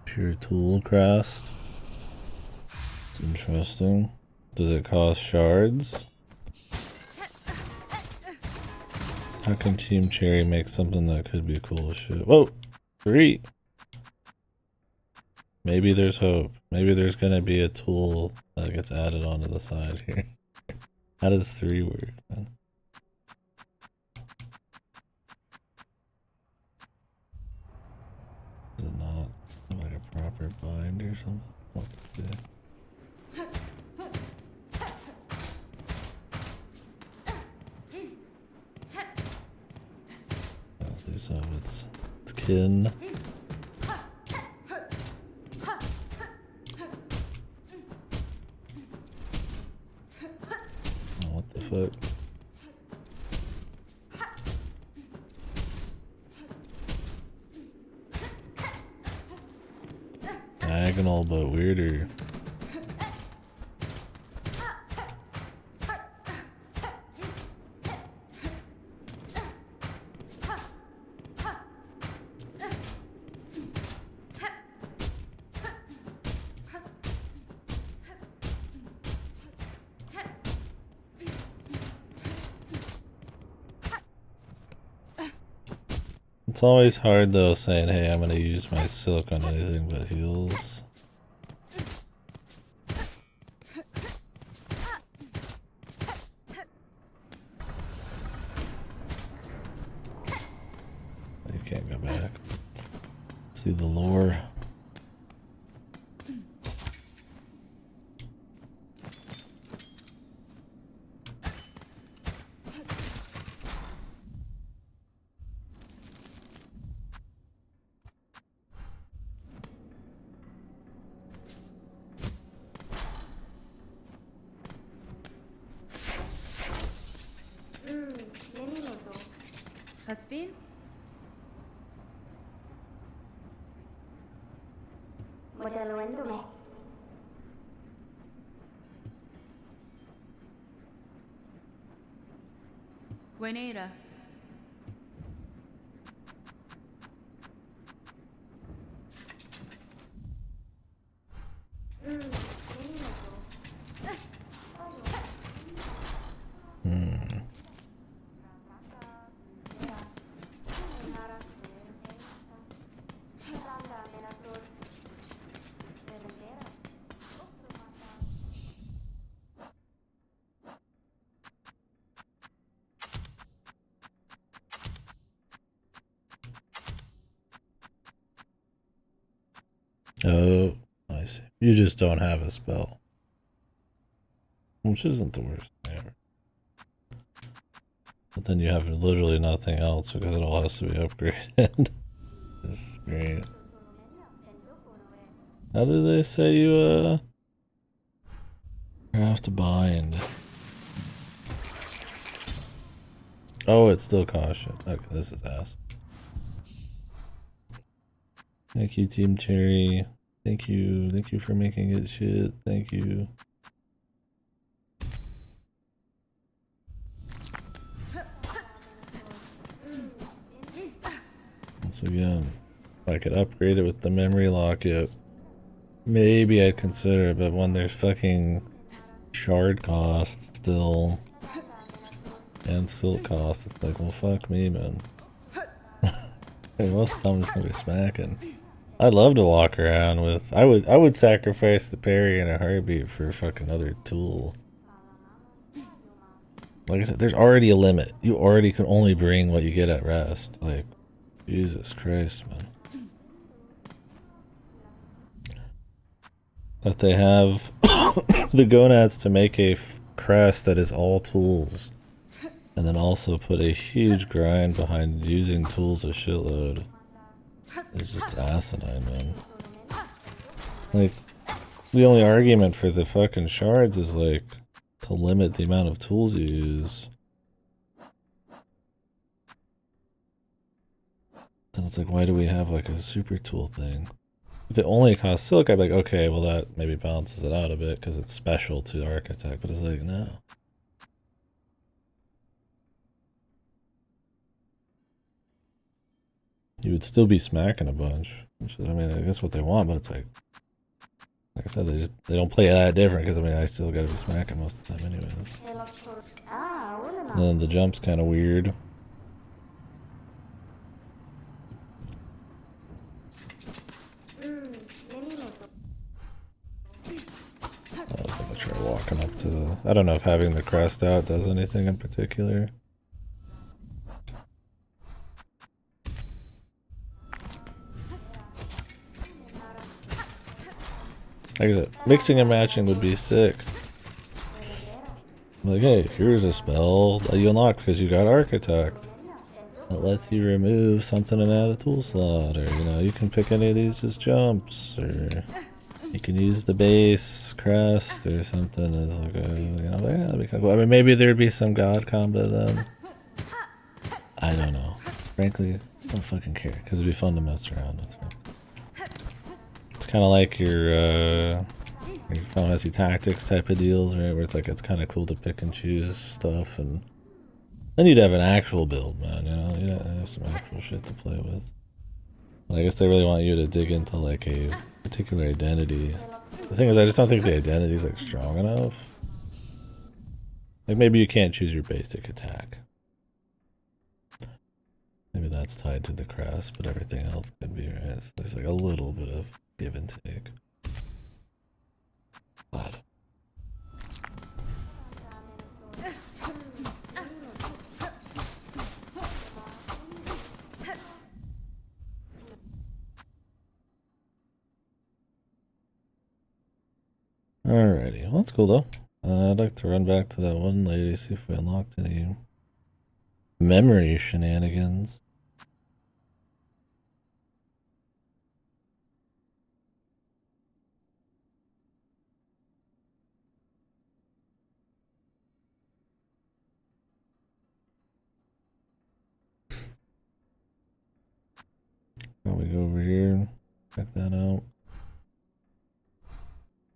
Pure tool crest. It's interesting. Does it cost shards? How can Team Cherry make something that could be cool as shit? Whoa! 3! Maybe there's hope. Maybe there's gonna be a tool that gets added onto the side here. How does 3 work, man? Is it not like a proper bind or something? What's it do? At least of its kin. Oh, what the fuck? Diagonal but weirder. It's always hard though saying, hey, I'm gonna use my silk on anything but heals. You can't go back. See the lore. Hasbin? Modeluéndome. Buenera. Oh, I see. You just don't have a spell. Which isn't the worst thing ever. But then you have literally nothing else because it all has to be upgraded. This is great. How do they say you have to bind? Oh, it's still caution. Okay, this is ass. Thank you, Team Cherry. Thank you for making it shit. Thank you. Once again, if I could upgrade it with the memory lock, maybe I'd consider it, but when there's fucking shard cost still and silk cost, it's like, well, fuck me, man. Hey, most of the time I'm just gonna be smacking. I'd love to walk around with. I would sacrifice the parry in a heartbeat for a fucking other tool. Like I said, there's already a limit. You already can only bring what you get at rest. Like, Jesus Christ, man. That they have the gonads to make a crest that is all tools. And then also put a huge grind behind using tools a shitload. It's just asinine, man. Like, the only argument for the fucking shards is like to limit the amount of tools you use. Then it's like, why do we have like a super tool thing? If it only costs silk, I'd be like, okay, well that maybe balances it out a bit because it's special to architect, but it's like, no. You would still be smacking a bunch, which is, I mean, I guess what they want, but it's like I said, they don't play that different because I mean, I still gotta be smacking most of the time anyways. And then the jump's kind of weird. I was gonna try walking up to the... I don't know if having the crest out does anything in particular. Like I said, mixing and matching would be sick. Like, hey, here's a spell that you unlock because you got Architect. That lets you remove something and add a tool slot, or, you know, you can pick any of these as jumps, or you can use the base crest or something as like a, you know, yeah, that'd be kind of cool. I mean, maybe there'd be some god combo then. I don't know. Frankly, I don't fucking care, because it'd be fun to mess around with. Right? It's kind of like your Final Fantasy Tactics type of deals, right? Where it's like, it's kind of cool to pick and choose stuff, and then you'd have an actual build, man, you know? You'd have some actual shit to play with. But I guess they really want you to dig into, like, a particular identity. The thing is, I just don't think the identity is, like, strong enough. Like, maybe you can't choose your basic attack. Maybe that's tied to the crest, but everything else could be, right? So there's, like, a little bit of give and take. But... Alrighty, well that's cool though. I'd like to run back to that one lady, see if we unlocked any memory shenanigans. Probably go over here, check that out.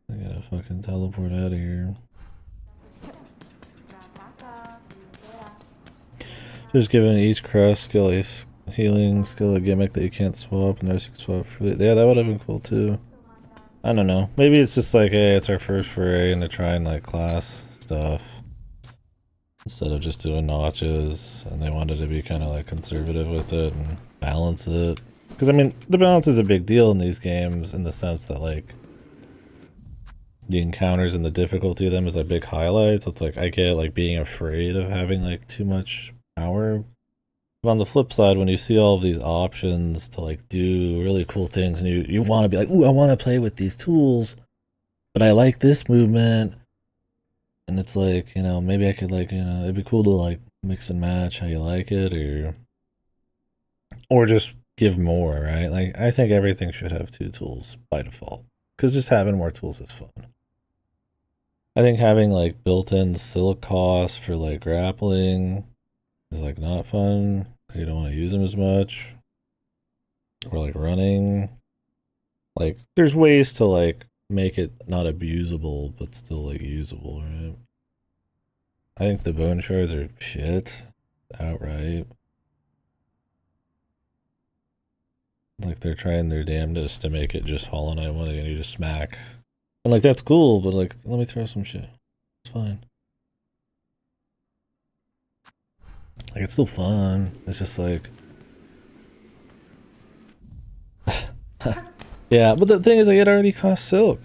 I gotta fucking teleport out of here. Just giving each crest skill a healing skill, a gimmick that you can't swap, and there's you can swap for it. Yeah, that would have been cool too. I don't know. Maybe it's just like, hey, it's our first foray into trying like class stuff instead of just doing notches, and they wanted to be kind of like conservative with it and balance it. Because I mean, the balance is a big deal in these games in the sense that like the encounters and the difficulty of them is a big highlight. So it's like I get like being afraid of having like too much power But on the flip side, when you see all of these options to like do really cool things and you want to be like, ooh, I want to play with these tools, but I like this movement. And it's like, you know, maybe I could like, you know, it'd be cool to like mix and match how you like it or just give more, right? Like I think everything should have 2 tools by default because just having more tools is fun. I think having like built-in silk costs for like grappling is like not fun because you don't want to use them as much. Or like running. Like there's ways to like make it not abusable but still like usable, right? I think the bone shards are shit outright. Like they're trying their damnedest to make it just Hollow Knight 1 and you just smack. And like that's cool, but like let me throw some shit. It's fine. Like it's still fun. It's just like yeah, but the thing is like it already costs silk.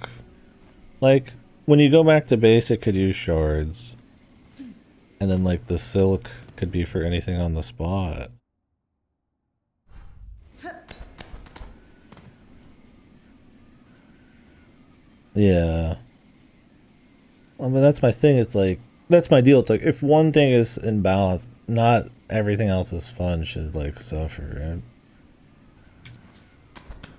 Like when you go back to base it could use shards. And then like the silk could be for anything on the spot. Yeah. Well, but that's my thing. It's like that's my deal. It's like if one thing is imbalanced, not everything else is fun should like suffer, right?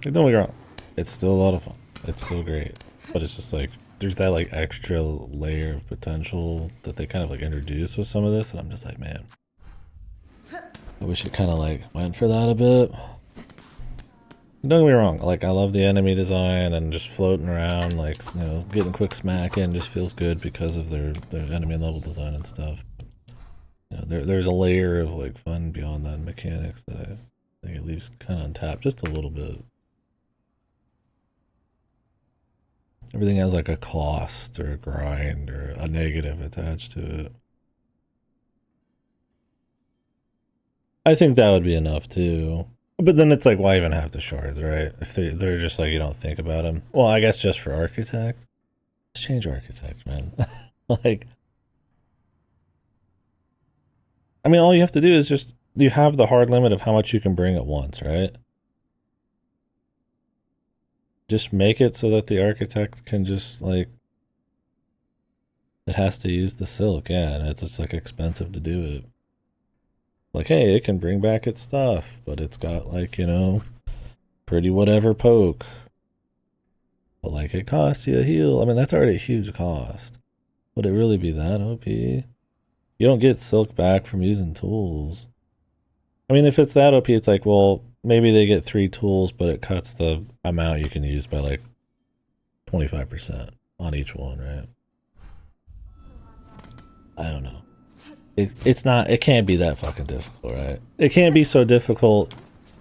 Like, don't get me wrong. It's still a lot of fun. It's still great. But it's just like there's that like extra layer of potential that they kind of like introduce with some of this, and I'm just like, man, I wish it kind of like went for that a bit. Don't get me wrong, like I love the enemy design and just floating around, like, you know, getting quick smack in just feels good because of their enemy level design and stuff. You know, there's a layer of like fun beyond that mechanics that I think it leaves kind of untapped just a little bit. Everything has like a cost or a grind or a negative attached to it. I think that would be enough too. But then it's like, why even have the shards, right? If they're just like, you don't think about them. Well, I guess just for Architect. Let's change Architect, man. Like, I mean, all you have to do is just, you have the hard limit of how much you can bring at once, right? Just make it so that the Architect can just, like, it has to use the silk, yeah, and it's just, like, expensive to do it. Like, hey, it can bring back its stuff, but it's got, like, you know, pretty whatever poke. But, like, it costs you a heal. I mean, that's already a huge cost. Would it really be that OP? You don't get silk back from using tools. I mean, if it's that OP, it's like, well, maybe they get 3 tools, but it cuts the amount you can use by, like, 25% on each one, right? I don't know. It's not, it can't be that fucking difficult, right? It can't be so difficult.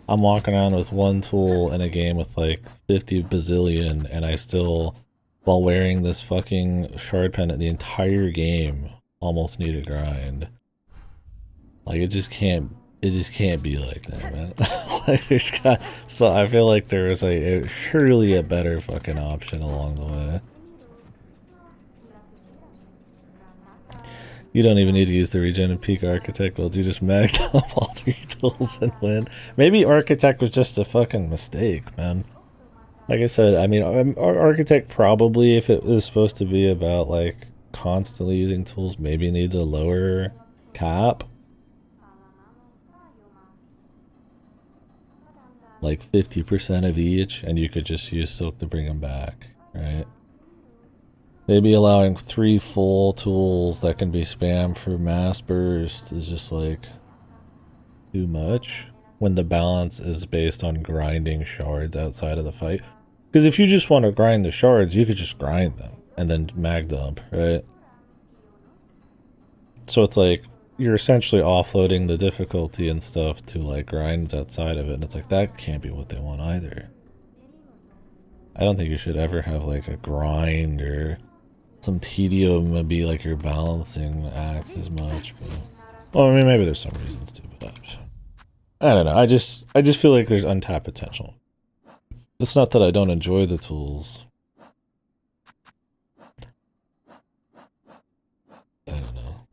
I'm walking around with 1 tool in a game with like 50 bazillion and I still, while wearing this fucking shard pendant the entire game, almost need a grind. Like it just can't be like that, man. Like there's got, so I feel like there is surely a better fucking option along the way. You don't even need to use the regen and peak Architect build. You just magged up all 3 tools and win. Maybe Architect was just a fucking mistake, man. Like I said, I mean, Architect probably, if it was supposed to be about like constantly using tools, maybe needs a lower cap. Like 50% of each, and you could just use Silk to bring them back, right? Maybe allowing 3 full tools that can be spammed for mass burst is just like too much when the balance is based on grinding shards outside of the fight. Because if you just want to grind the shards, you could just grind them and then mag dump, right? So it's like you're essentially offloading the difficulty and stuff to like grinds outside of it, and it's like that can't be what they want either. I don't think you should ever have like a grind or some tedium would be like your balancing act as much. But, well, I mean, maybe there's some reasons to, but I don't know. I just feel like there's untapped potential. It's not that I don't enjoy the tools. I don't know.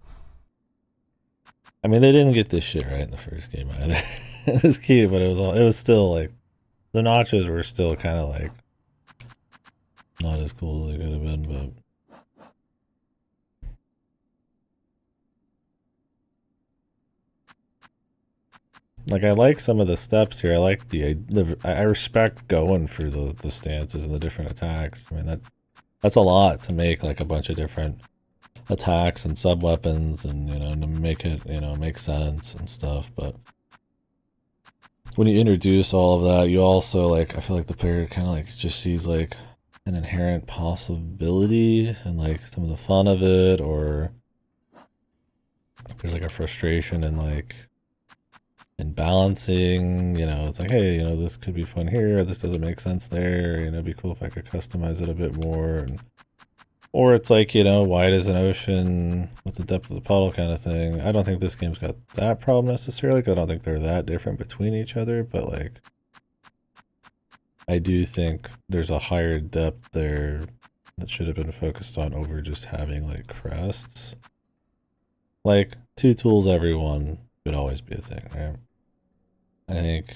I mean, they didn't get this shit right in the first game either. It was cute, but it was still like the notches were still kind of like not as cool as they could have been, but. Like I like some of the steps here. I like I respect going for the stances and the different attacks. I mean that's a lot to make like a bunch of different attacks and sub weapons and to make it make sense and stuff. But when you introduce all of that, you also like I feel like the player kind of like just sees like an inherent possibility and like some of the fun of it, or there's like a frustration and like and balancing, it's like, hey, this could be fun here, this doesn't make sense there, it'd be cool if I could customize it a bit more, or it's like, wide as an ocean with the depth of the puddle kind of thing. I don't think this game's got that problem necessarily, because I don't think they're that different between each other, but like, I do think there's a higher depth there that should have been focused on over just having like crests. Like, 2 tools every one would always be a thing, right? I think,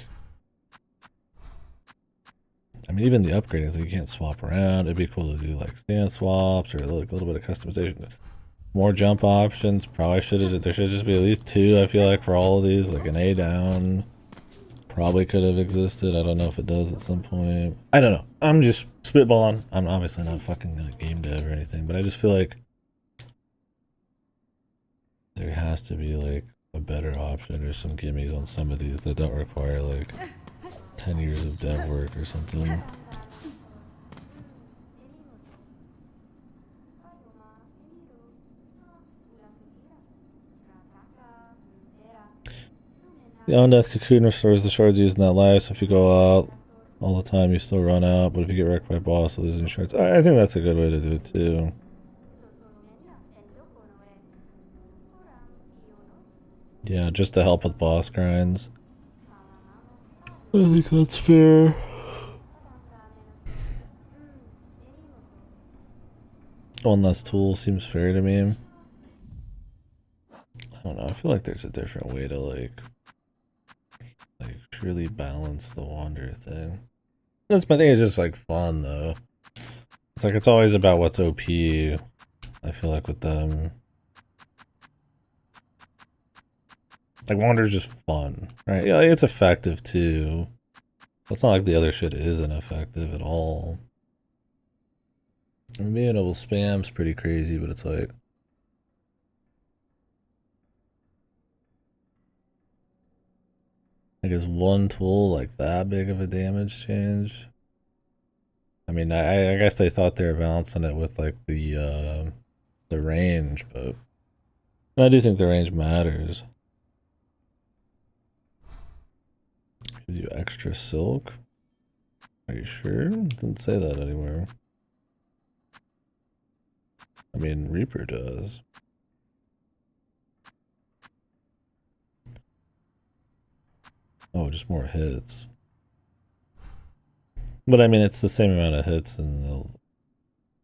I mean, even the upgrading, like you can't swap around. It'd be cool to do like stand swaps or like a little bit of customization. More jump options. Probably there should just be at least 2, I feel like, for all of these. Like an A down probably could have existed. I don't know if it does at some point. I don't know. I'm just spitballing. I'm obviously not fucking like game dev or anything, but I just feel like there has to be like a better option or some gimmies on some of these that don't require like 10 years of dev work or something. The Undeath Cocoon restores the shards used in that life, so if you go out all the time, you still run out, but if you get wrecked by a boss, losing shards. I think that's a good way to do it, too. Yeah, just to help with boss grinds. I think that's fair. One less tool seems fair to me. I don't know, I feel like there's a different way to like truly balance the wander thing. That's my thing, it's just like fun though. It's like it's always about what's OP, I feel like with them. Like wander's just fun, right? Yeah, it's effective too. It's not like the other shit isn't effective at all. And being able to spam's pretty crazy, but it's like is one tool like that big of a damage change? I mean, I guess they thought they were balancing it with like the range, but I do think the range matters. Gives you extra silk. Are you sure? Didn't say that anywhere. I mean, Reaper does. Oh, just more hits. But I mean, it's the same amount of hits at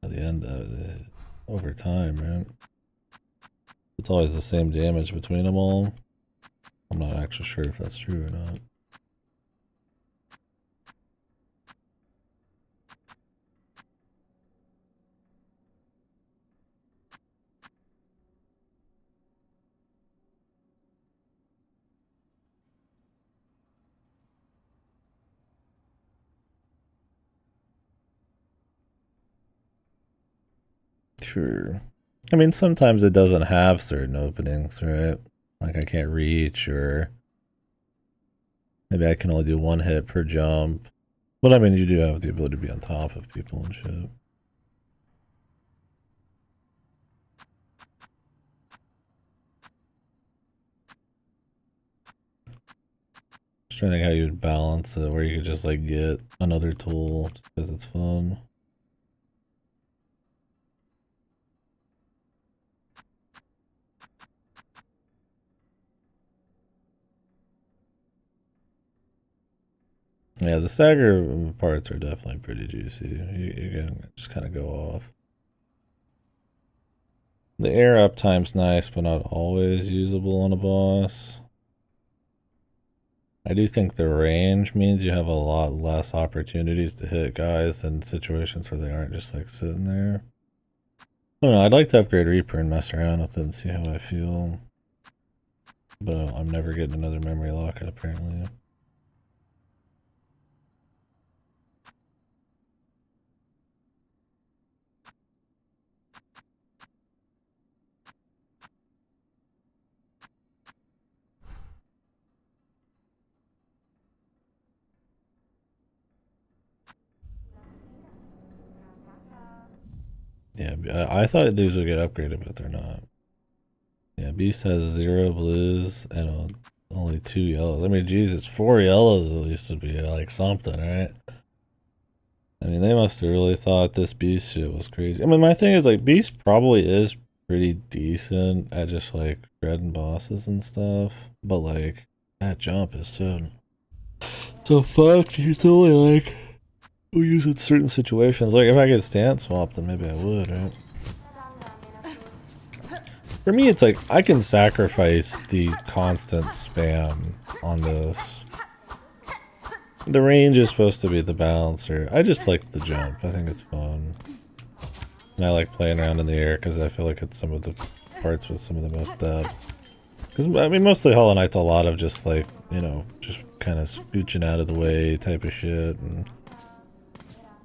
the end of it, over time, right? It's always the same damage between them all. I'm not actually sure if that's true or not. Sure. I mean, sometimes it doesn't have certain openings, right? Like I can't reach, or maybe I can only do 1 hit per jump. But I mean, you do have the ability to be on top of people and shit. Just trying to think how you'd balance it, where you could just like get another tool just because it's fun. Yeah, the stagger parts are definitely pretty juicy. You can just kind of go off. The air uptime's nice, but not always usable on a boss. I do think the range means you have a lot less opportunities to hit guys in situations where they aren't just like sitting there. I don't know, I'd like to upgrade Reaper and mess around with it and see how I feel. But I'm never getting another memory locket apparently. Yeah, I thought these would get upgraded, but they're not. Yeah, Beast has 0 blues and only 2 yellows. I mean, Jesus, 4 yellows at least would be like something, right? I mean, they must have really thought this Beast shit was crazy. I mean, my thing is, like, Beast probably is pretty decent at just, like, shredding bosses and stuff. But, like, that jump is so fucked. It's only, like, we'll use it in certain situations. Like, if I get stance swapped, then maybe I would, right? For me, it's like, I can sacrifice the constant spam on this. The range is supposed to be the balancer. I just like the jump. I think it's fun. And I like playing around in the air because I feel like it's some of the parts with some of the most depth. Because, I mean, mostly Hollow Knight's a lot of just like, you know, just kind of scooching out of the way type of shit and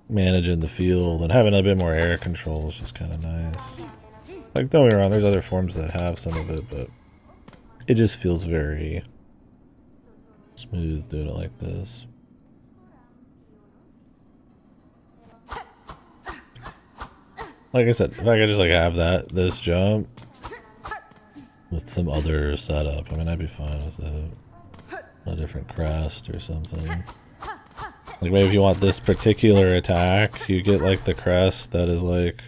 managing the field and having a bit more air control is just kind of nice. Like, don't get me wrong, there's other forms that have some of it, but it just feels very smooth doing it like this. Like I said, if I could just like have this jump with some other setup, I mean, I'd be fine with it. A different crest or something. Like maybe if you want this particular attack, you get like the crest that is like,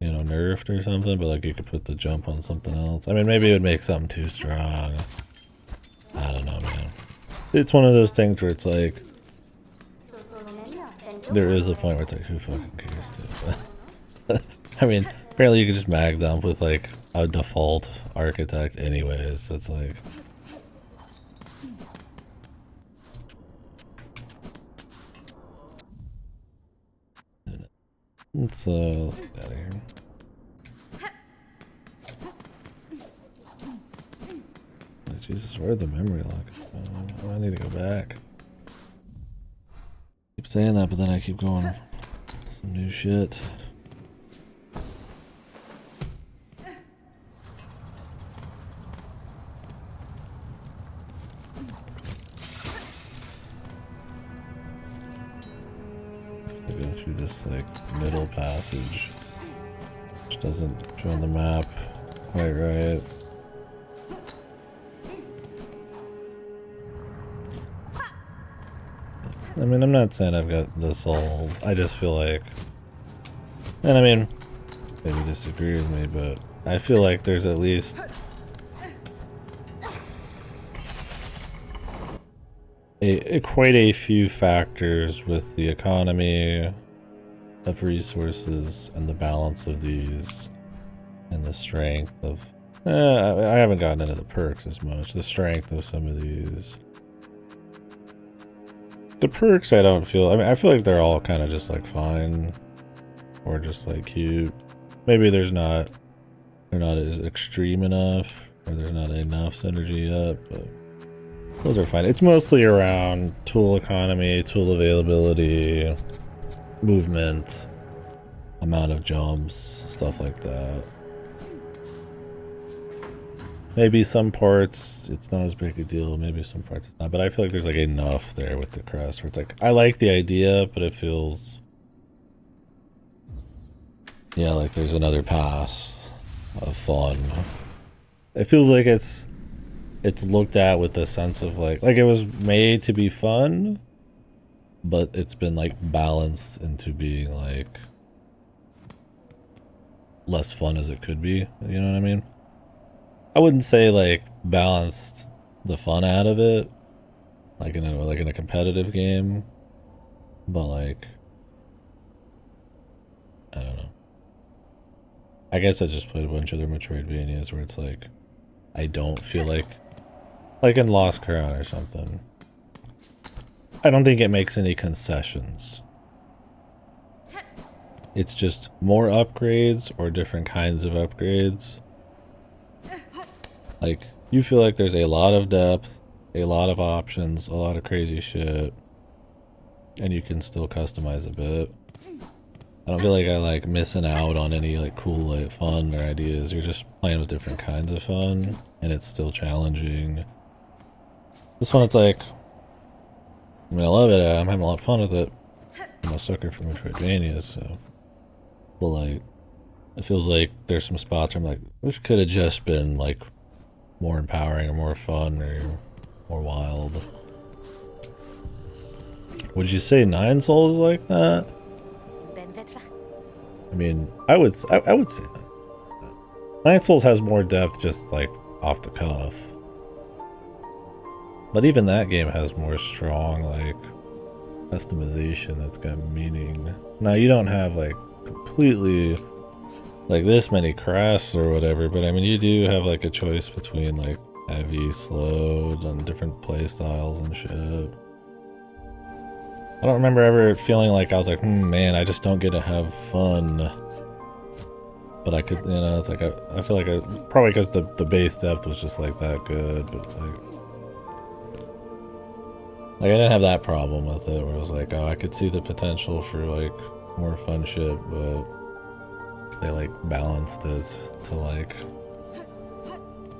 you know, nerfed or something, but like you could put the jump on something else. I mean, maybe it would make something too strong. I don't know, man. It's one of those things where it's like, there is a point where it's like, who fucking cares, dude? I mean, apparently you could just mag dump with like a default architect anyways. It's like... let's get out of here. Oh, Jesus, where'd the memory lock? I need to go back. Keep saying that, but then I keep going. Some new shit. Go through this like middle passage, which doesn't show on the map quite right. I mean, I'm not saying I've got this all. I just feel like, and I mean, maybe disagree with me, but I feel like there's at least quite a few factors with the economy of resources and the balance of these and the strength of I haven't gotten into the perks as much. The strength of some of these. The perks I don't feel, I mean, I feel like they're all kind of just like fine or just like cute. Maybe they're not as extreme enough or there's not enough synergy yet, but those are fine. It's mostly around tool economy, tool availability, movement, amount of jumps, stuff like that. Maybe some parts it's not as big a deal, maybe some parts it's not, but I feel like there's like enough there with the crest where it's like, I like the idea, but it feels, yeah, like there's another pass of fun. It feels like it's looked at with the sense of like it was made to be fun, but it's been like balanced into being like less fun as it could be, you know what I mean? I wouldn't say like balanced the fun out of it, like in a competitive game, but like, I don't know. I guess I just played a bunch of their Metroidvanias where it's like, I don't feel like in Lost Crown or something. I don't think it makes any concessions. It's just more upgrades or different kinds of upgrades. Like, you feel like there's a lot of depth, a lot of options, a lot of crazy shit, and you can still customize a bit. I don't feel like I like missing out on any like cool like fun or ideas. You're just playing with different kinds of fun, and it's still challenging. This one, it's like, I mean, I love it. I'm having a lot of fun with it. I'm a sucker for Metroidvania, so. But like, it feels like there's some spots where I'm like, this could have just been like more empowering or more fun or more wild. Would you say Nine Souls is like that? I mean, I would say that. Nine Souls has more depth just like off the cuff. But even that game has more strong like customization that's got meaning. Now you don't have like completely like this many crafts or whatever, but I mean you do have like a choice between like heavy, slow, and different play styles and shit. I don't remember ever feeling like I was like, man, I just don't get to have fun. But I could, you know, it's like, I feel like probably because the base depth was just like that good, but it's like I didn't have that problem with it where it was like, oh, I could see the potential for like more fun shit, but they like balanced it to like,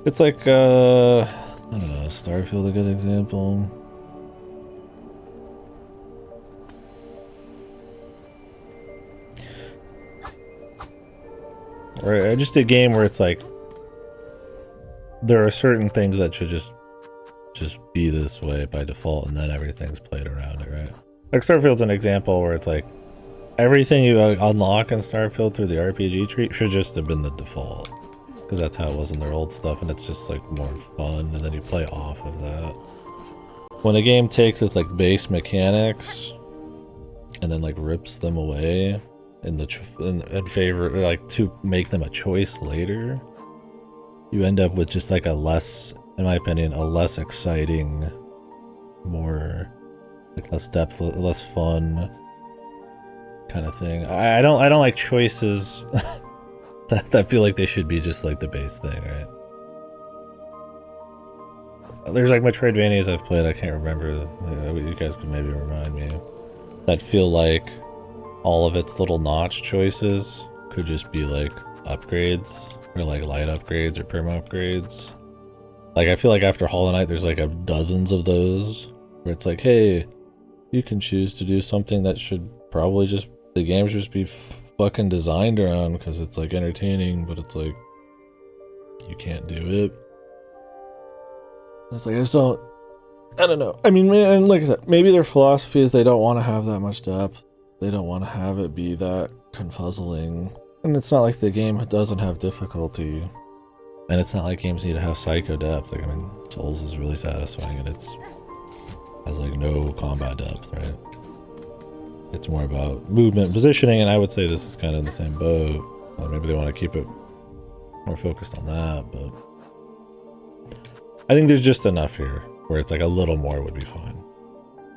it's like, I don't know, Starfield a good example. Or just a game where it's like there are certain things that should just be this way by default, and then everything's played around it, right? Like Starfield's an example where it's like everything you unlock in Starfield through the RPG tree should just have been the default, because that's how it was in their old stuff, and it's just like more fun, and then you play off of that. When a game takes its like base mechanics and then like rips them away in favor, like to make them a choice later, you end up with just like a less, in my opinion, a less exciting, more like less depth, less fun kind of thing. I don't like choices that feel like they should be just like the base thing, right? There's like Metroidvanias I've played, I can't remember, you guys could maybe remind me, that feel like all of its little notch choices could just be like upgrades, or like light upgrades or perma upgrades. Like I feel like after Hollow Knight there's like dozens of those where it's like, hey, you can choose to do something that should probably just, the game should just be fucking designed around because it's like entertaining, but it's like you can't do it. It's like, I don't know. I mean, and like I said, maybe their philosophy is they don't want to have that much depth. They don't want to have it be that confuzzling. And it's not like the game doesn't have difficulty. And it's not like games need to have psycho depth. Like, I mean, Souls is really satisfying and has like no combat depth, right? It's more about movement, positioning, and I would say this is kind of in the same boat. Maybe they want to keep it more focused on that, but I think there's just enough here where it's like a little more would be fine.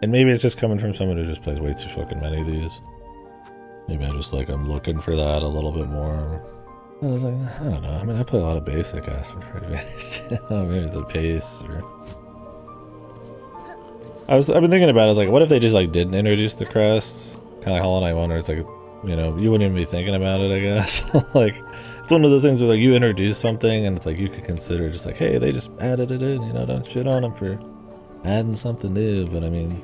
And maybe it's just coming from someone who just plays way too fucking many of these. Maybe I'm looking for that a little bit more. I was like, I don't know. I mean, I play a lot of basic aspects for advantage. Maybe it's a pace or. I've been thinking about it. I was like, what if they just like didn't introduce the crest? Kind of like Hollow Knight 1, where it's like, you know, you wouldn't even be thinking about it, I guess. Like, it's one of those things where like you introduce something and it's like you could consider just like, hey, they just added it in, you know, don't shit on them for adding something new. But I mean,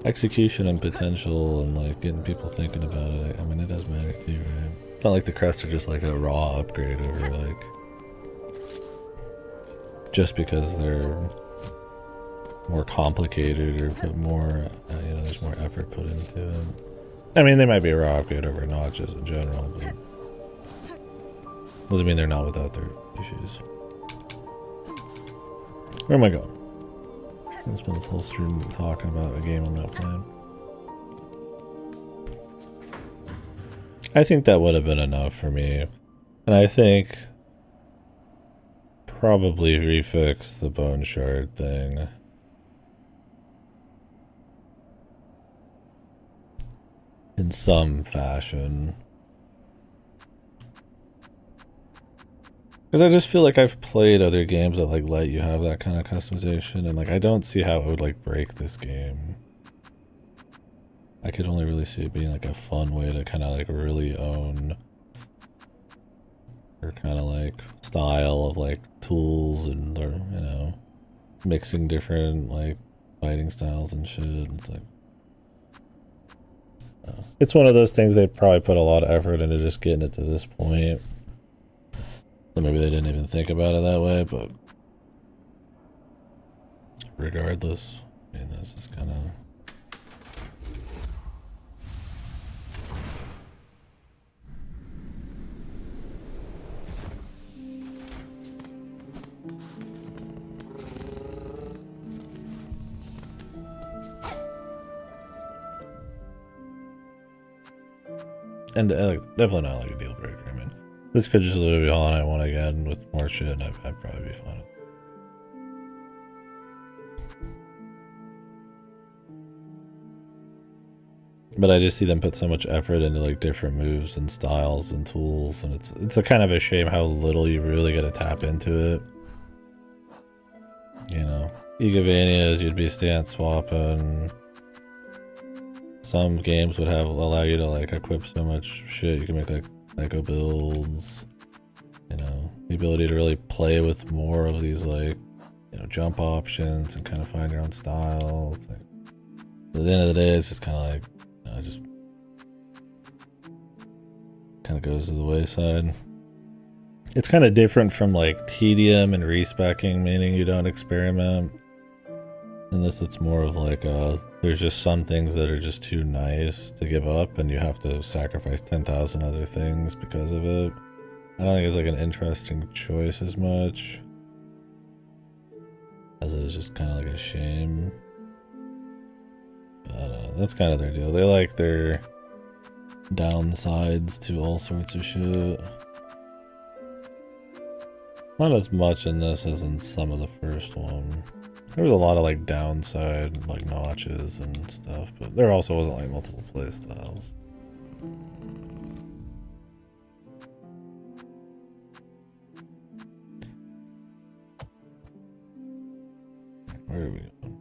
execution and potential and like getting people thinking about it, I mean, it does matter too, right? It's not like the crests are just like a raw upgrade over like just because they're more complicated or put more, you know, there's more effort put into it. I mean, they might be a raw upgrade over notches in general, but doesn't mean they're not without their issues. Where am I going? I spent this whole stream talking about a game I'm not playing. I think that would have been enough for me. And I think probably refix the bone shard thing. In some fashion. Because I just feel like I've played other games that like let you have that kind of customization, and like I don't see how it would like break this game. I could only really see it being like a fun way to kind of like really own your kind of like style of like tools and, or, you know, mixing different like fighting styles and shit. It's like, it's one of those things they probably put a lot of effort into just getting it to this point. So maybe they didn't even think about it that way, but regardless, I mean, this is kind of... And definitely not like a deal breaker. I mean, this could just literally be Hollow Knight 1 again with more shit, and I'd probably be fine. But I just see them put so much effort into like different moves and styles and tools, and it's a kind of a shame how little you really get to tap into it. You know, Igavanias, you'd be stance swapping. Some games would have allow you to like equip so much shit. You can make like echo builds. You know, the ability to really play with more of these like, you know, jump options and kind of find your own style. It's like, at the end of the day, it's just kind of like, you know, just kind of goes to the wayside. It's kind of different from like tedium and respeccing, meaning you don't experiment. In this, it's more of like there's just some things that are just too nice to give up, and you have to sacrifice 10,000 other things because of it. I don't think it's like an interesting choice as much as it is just kind of like a shame. But I don't know, that's kind of their deal. They like their downsides to all sorts of shit. Not as much in this as in some of the first one. There was a lot of like downside, like notches and stuff, but there also wasn't like multiple play styles. Where are we going?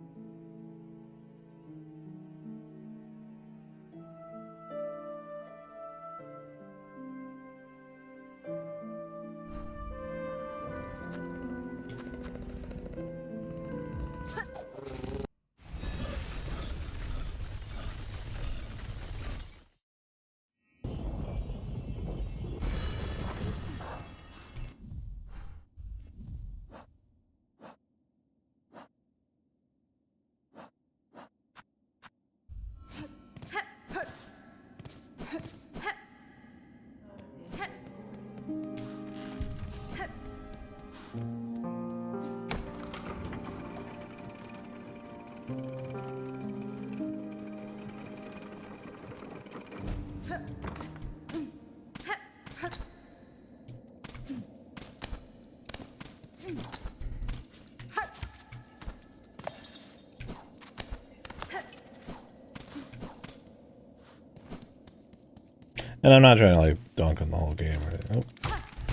And I'm not trying to like dunk on the whole game or anything. Oh.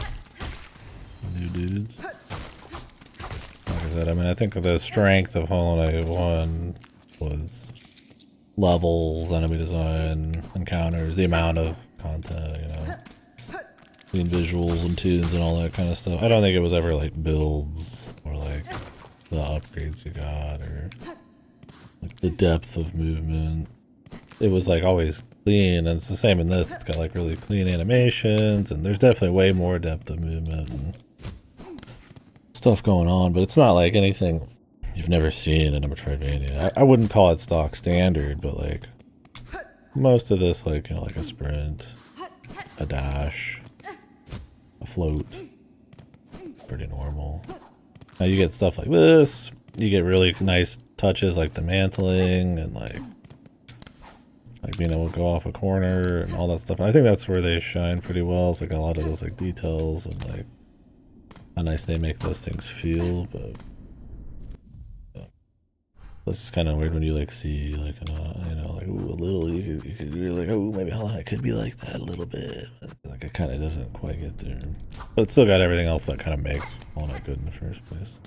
New dudes. Like I said, I mean, I think the strength of Hollow Knight 1 was levels, enemy design, encounters, the amount of content, you know, between visuals and tunes and all that kind of stuff. I don't think it was ever like builds or like the upgrades you got or like the depth of movement. It was like always clean, and it's the same in this. It's got like really clean animations, and there's definitely way more depth of movement and stuff going on, but it's not like anything you've never seen in a Metroidvania. I wouldn't call it stock standard, but like most of this, like, you know, like a sprint, a dash, a float, pretty normal. Now you get stuff like this, you get really nice touches like the mantling and like like being able to go off a corner and all that stuff. And I think that's where they shine pretty well. It's like a lot of those like details and like how nice they make those things feel. But it's just kind of weird when you like see like you know, like ooh, a little you're like, oh, maybe hold on, it could be like that a little bit. Like it kind of doesn't quite get there, but it's still got everything else that kind of makes Hollow Knight good in the first place.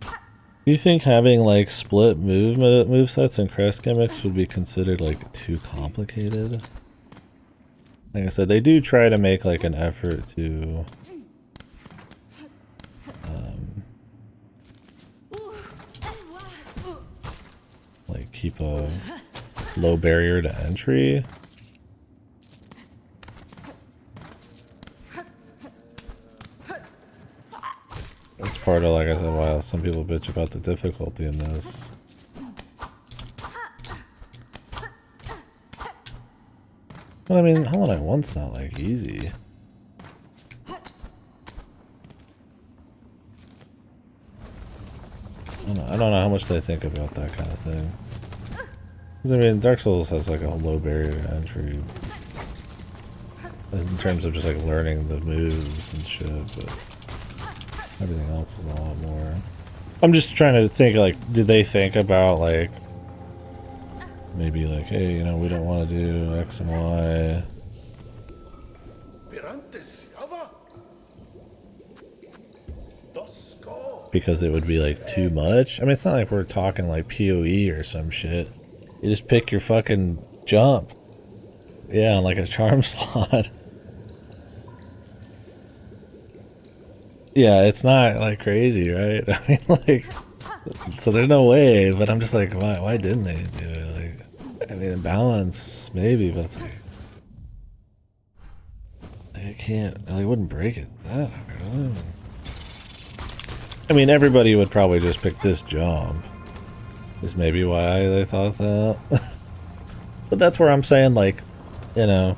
Do you think having like split move sets and crest gimmicks would be considered like too complicated? Like I said, they do try to make like an effort to like keep a low barrier to entry. That's part of, like I said, why some people bitch about the difficulty in this. But I mean, Hollow Knight 1's not like easy. I don't know how much they think about that kind of thing. Because I mean, Dark Souls has like a low barrier to entry in terms of just like learning the moves and shit, but everything else is a lot more. I'm just trying to think, like, did they think about like maybe like, hey, you know, we don't want to do X and Y. Because it would be like too much. I mean, it's not like we're talking like PoE or some shit. You just pick your fucking jump. Yeah, on like a charm slot. Yeah, it's not like crazy, right? I mean, like, so there's no way. But I'm just like, why didn't they do it? Like, I mean, balance maybe, but it's like I can't. I wouldn't break it that hard. I mean, everybody would probably just pick this jump. Is maybe why they thought that. But that's where I'm saying, like, you know,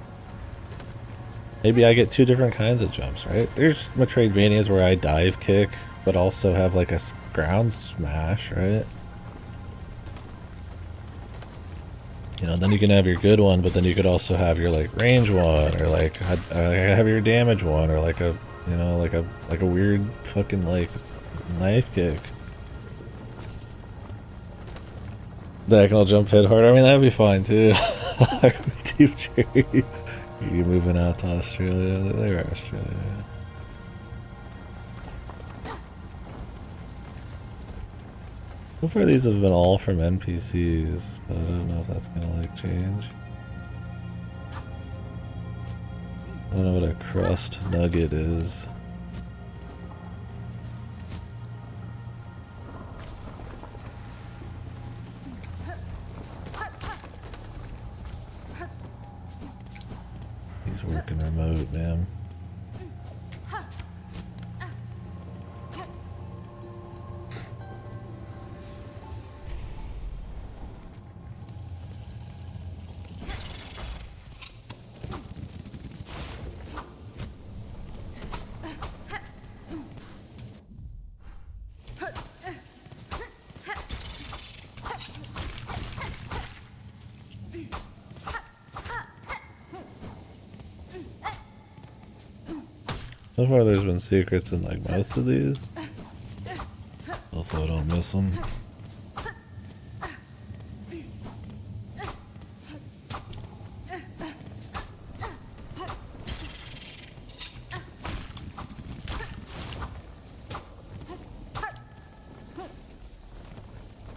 maybe I get two different kinds of jumps, right? There's Metroidvanias where I dive kick, but also have like a ground smash, right? You know, then you can have your good one, but then you could also have your like range one, or like have your damage one, or like a, you know, like a weird fucking like knife kick. Diagonal jump hit hard. I mean, that'd be fine too. Too cherry. You're moving out to Australia. They're Australia. So far, these have been all from NPCs, but I don't know if that's gonna like change. I don't know what a crust nugget is. He's working remote, man. So far there's been secrets in like most of these. Hopefully I don't miss them.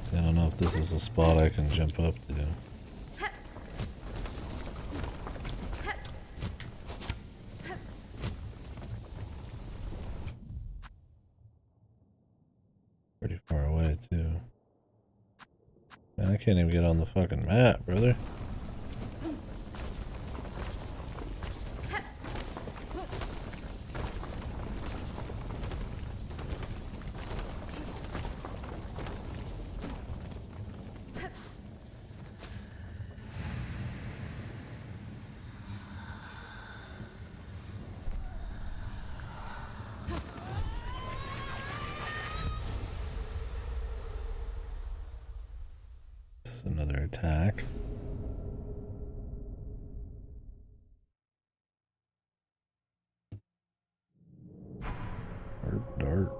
See, I don't know if this is a spot I can jump up to. Pretty far away too. Man, I can't even get on the fucking map, brother. Another attack. Dart.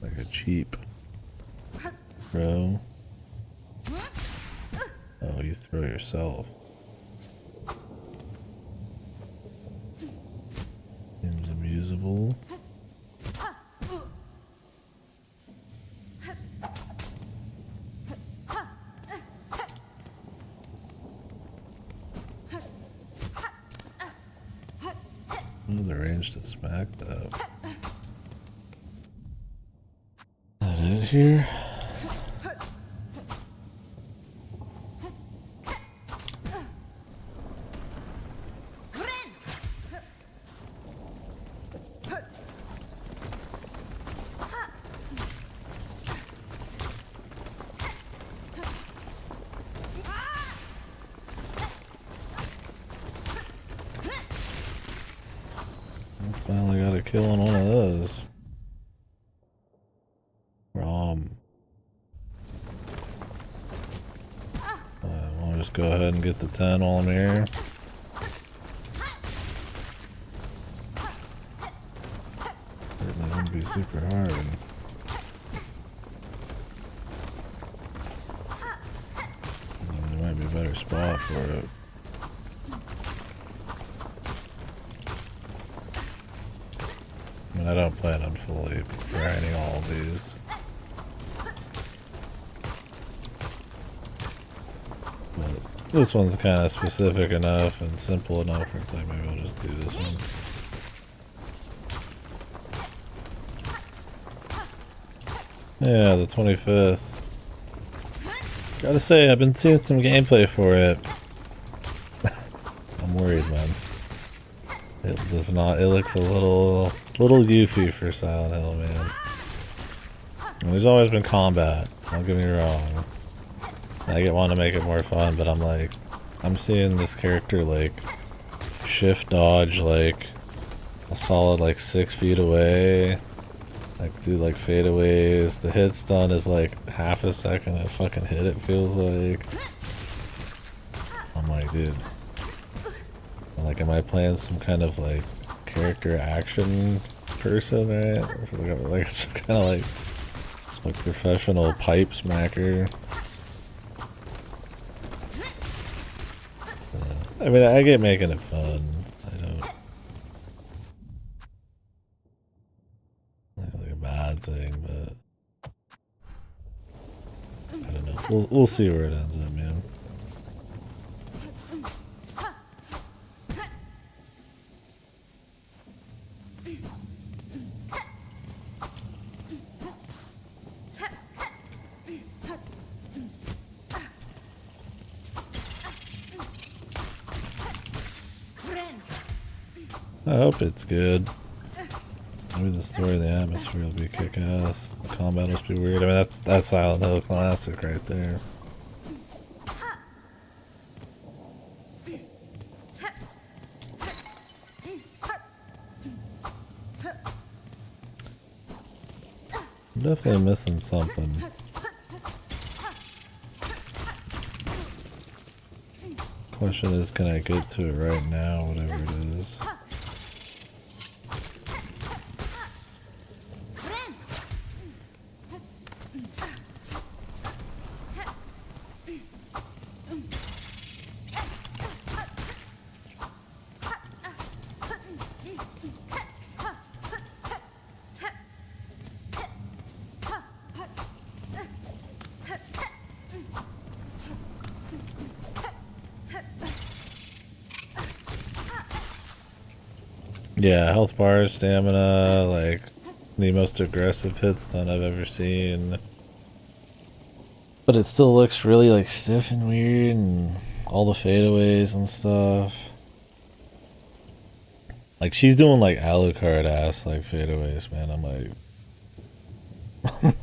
Like a cheap throw. Oh, you throw yourself. Seems amusable. Oh, the range to smack though. That it here? Finally got a kill on one of those. I'll just go ahead and get the 10 while I'm here. Certainly wouldn't be super hard. There might be a better spot for it. I mean, I don't plan on fully grinding all of these. But this one's kind of specific enough and simple enough where it's like, maybe I'll just do this one. Yeah, the 25th. Gotta say, I've been seeing some gameplay for it. I'm worried, man. It does not, it looks a little goofy for Silent Hill, man. And there's always been combat, don't get me wrong. I want to make it more fun, but I'm like, I'm seeing this character like shift dodge like a solid like 6 feet away. Like do like fadeaways. The hit stun is like half a second a fucking hit, it feels like. I'm like, dude. I'm like, am I playing some kind of like character action person, right? Like some kind of like it's like professional pipe smacker. I mean, I get making it fun. I don't like a bad thing, but I don't know. We'll see where it ends up, man. I hope it's good. Maybe the story and the atmosphere will be kick-ass. The combat must be weird. I mean, that's Silent Hill classic right there. I'm definitely missing something. Question is, can I get to it right now, whatever it is? Yeah, health bar, stamina, like the most aggressive hit stun I've ever seen. But it still looks really like stiff and weird, and all the fadeaways and stuff. Like she's doing like Alucard ass like fadeaways, man. I'm like,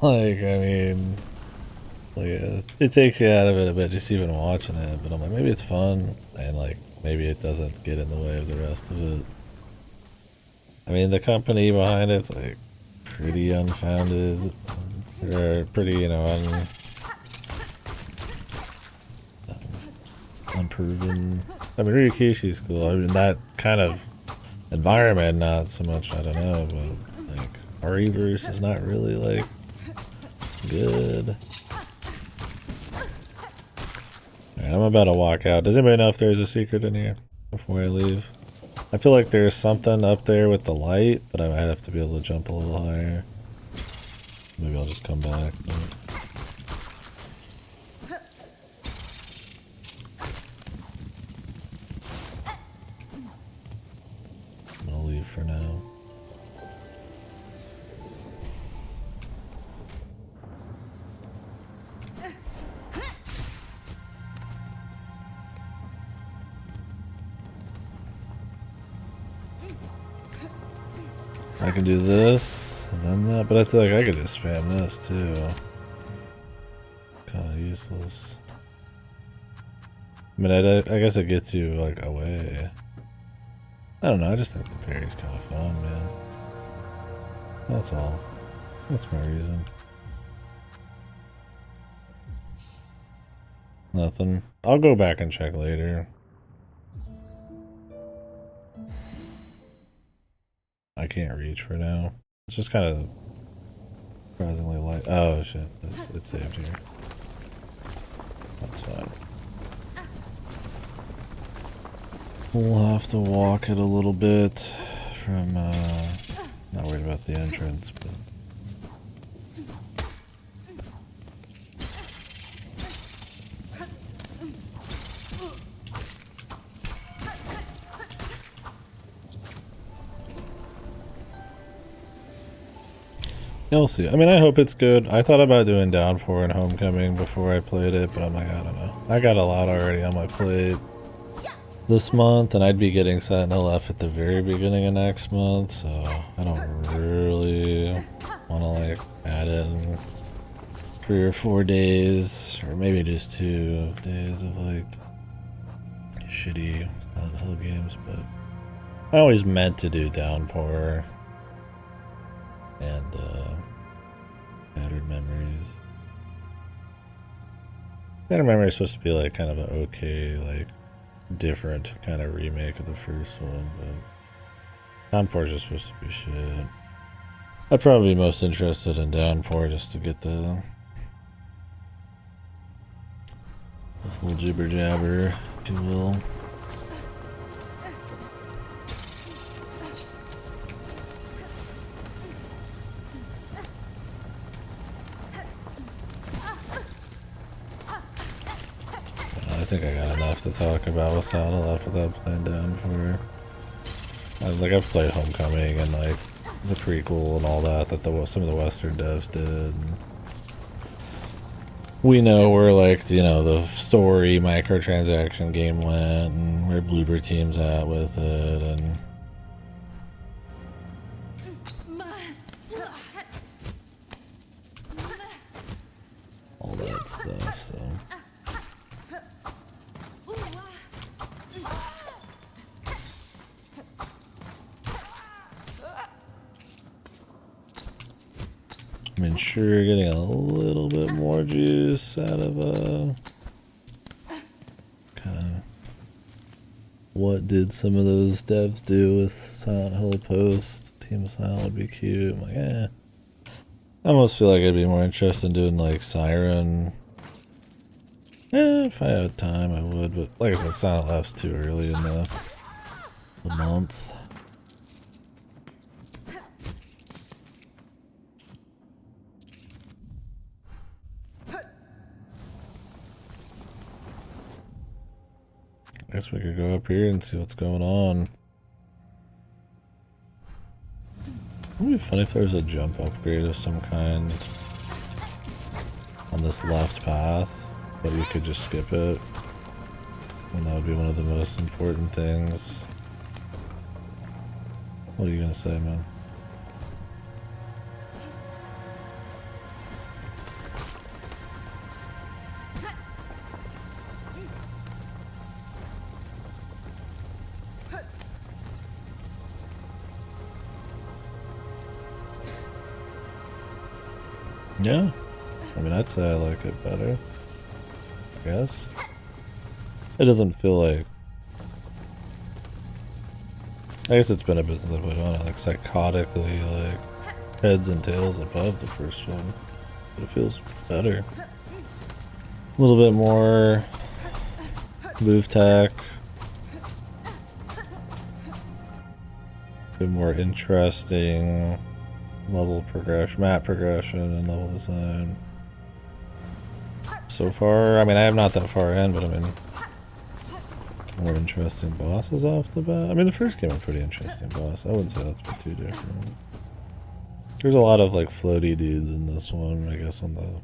like I mean, like it takes you out of it a bit just even watching it. But I'm like, maybe it's fun, and like maybe it doesn't get in the way of the rest of it. I mean, the company behind it's like pretty unfounded. They're pretty, you know, unproven. I mean, Ryukishi's cool. I mean, that kind of environment, not so much, I don't know, but like, Reverse is not really like good. Alright, I'm about to walk out. Does anybody know if there's a secret in here before I leave? I feel like there's something up there with the light, but I might have to be able to jump a little higher. Maybe I'll just come back. I'm gonna leave for now. I can do this, and then that, but I feel like I could just spam this too. Kind of useless. I mean, I guess it gets you, like, away. I don't know, I just think the parry's kind of fun, man. That's all. That's my reason. Nothing. I'll go back and check later. I can't reach for now. It's just kind of surprisingly light. Oh shit, it's saved here. That's fine. We'll have to walk it a little bit from, not worried about the entrance, but... You'll see. I mean, I hope it's good. I thought about doing Downpour and Homecoming before I played it, but I'm like, I don't know. I got a lot already on my plate this month, and I'd be getting Sentinel F at the very beginning of next month, so I don't really want to, like, add in 3 or 4 days, or maybe just 2 days of, like, shitty Silent Hill games, but I always meant to do Downpour and Battered Memories. Battered Memories is supposed to be like kind of an okay, like different kind of remake of the first one, but Downpour is just supposed to be shit. I'd probably be most interested in Downpour just to get the full jibber jabber, if you will. I think I got enough to talk about with Silent Left without playing Downpour. I've played Homecoming and like the prequel and all that some of the Western devs did. We know where, like, you know, the story microtransaction game went and where Bloober Team's at with it and all that stuff, so. I mean, sure, getting a little bit more juice out of kind of what did some of those devs do with Silent Hill Post. Team of Silent would be cute. I'm like, eh. I almost feel like I'd be more interested in doing like Siren. If I had time, I would. But like I said, Silent Left's too early in the month. I guess we could go up here and see what's going on. It would be funny if there was a jump upgrade of some kind on this left path, but you could just skip it. And that would be one of the most important things. What are you gonna say, man? Yeah. I mean, I'd say I like it better. I guess. It doesn't feel like... I guess it's been a bit since I put on it, like psychotically, like heads and tails above the first one. But it feels better. A little bit more move tack. A bit more interesting level progression, map progression, and level design. So far, I mean, I am not that far in, but I mean, more interesting bosses off the bat. I mean, the first game was pretty interesting boss. I wouldn't say that's been too different. There's a lot of like floaty dudes in this one, I guess, on the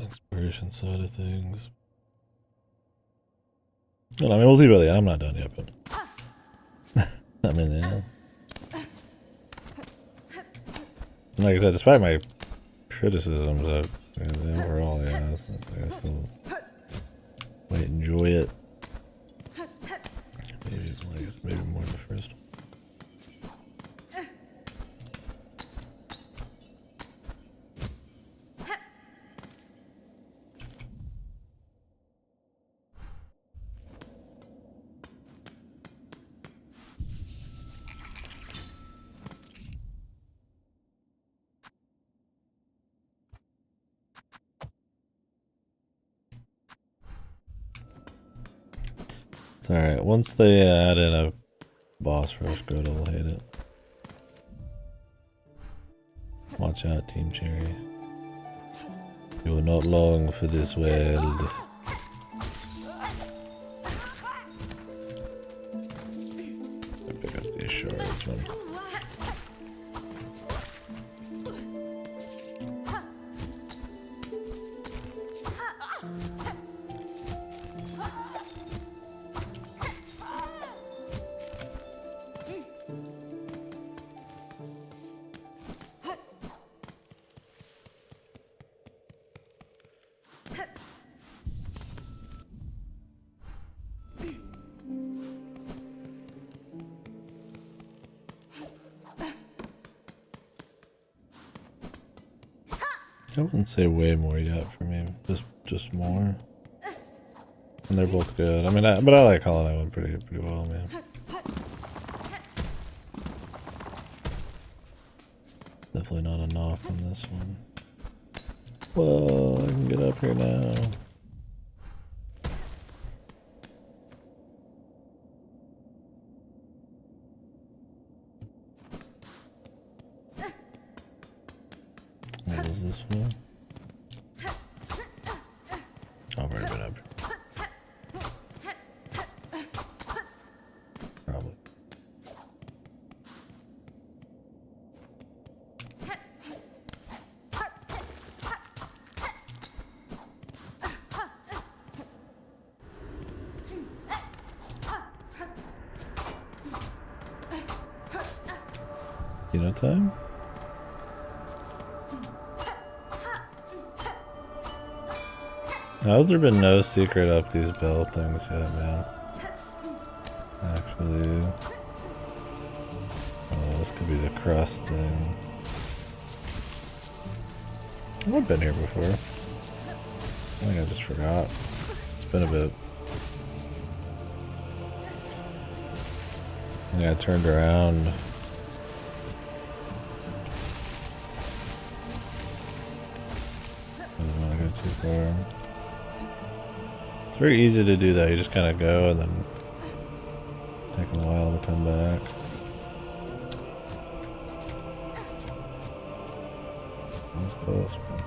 exploration side of things. And I mean, we'll see by the end. I'm not done yet, but I mean, yeah. And like I said, despite my criticisms, overall, yeah, it's like I still might enjoy it. Maybe, like I said, maybe more than the first one. It's alright. Once they add in a boss rush, Goda will hate it. Watch out, Team Cherry. You are not long for this world. I pick up these shards, man. I wouldn't say way more yet for me, just more. And they're both good. I mean, but I like Hollow Knight one pretty well, man. Definitely not a knock on this one. Whoa, I can get up here now. What is this one? I've already been up here. Probably. You know time? How's there been no secret up these bell things yet, man? Actually, oh, this could be the crust thing. I've been here before. I think I just forgot. It's been a bit. Yeah, I turned around. I don't want to go too far. It's very easy to do that. You just kind of go and then take a while to come back. That's close, man.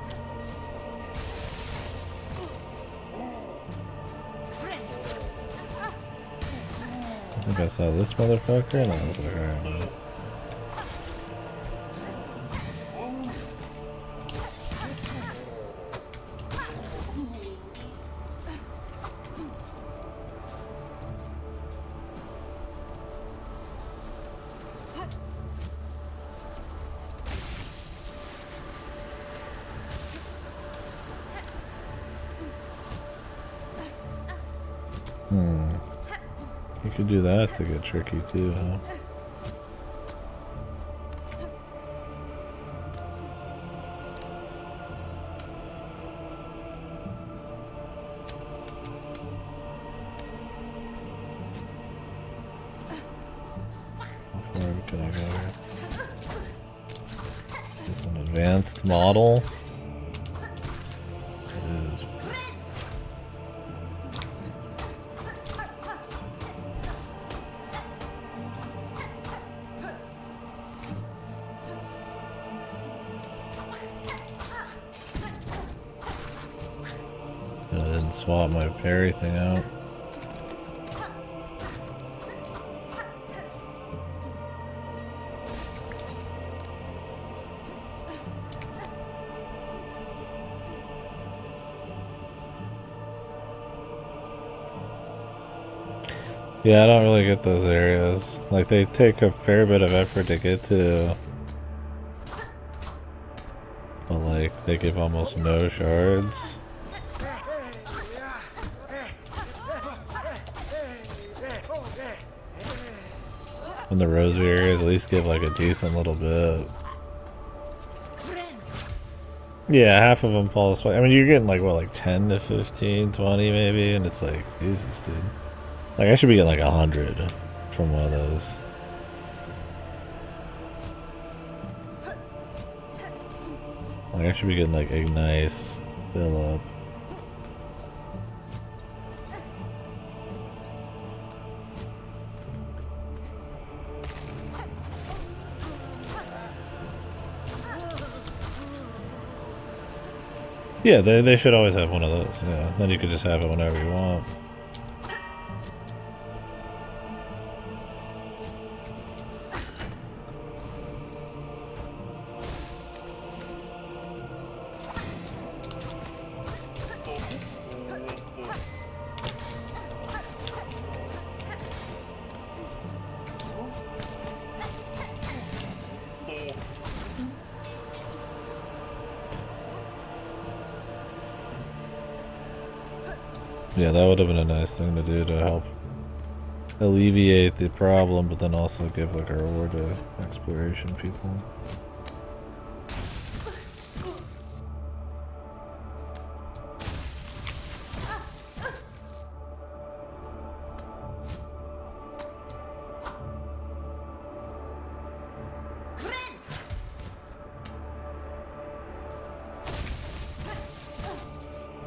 I think I saw this motherfucker and I was like, alright, man. You could do that to get tricky too, huh? advanced model. It is. I didn't swap my parry thing out. Yeah, I don't really get those areas. Like, they take a fair bit of effort to get to. But, like, they give almost no shards. And the rosary areas at least give, like, a decent little bit. Yeah, half of them fall asleep. I mean, you're getting, like, what, like 10 to 15, 20 maybe? And it's like, Jesus, dude. Like, I should be getting like 100 from one of those. Like, I should be getting like a nice fill up. Yeah, they should always have one of those. Yeah, then you could just have it whenever you want. Yeah, that would have been a nice thing to do to help alleviate the problem, but then also give like a reward to exploration people.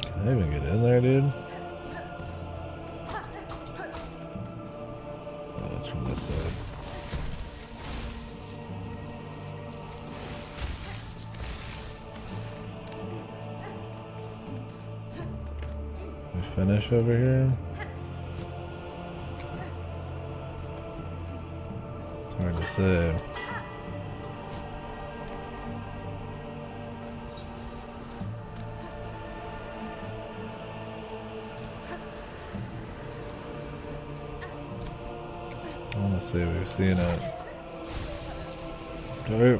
Can I even get in there, dude? From this side. We finish over here? It's hard to say. I want to say we've seen it. Oh.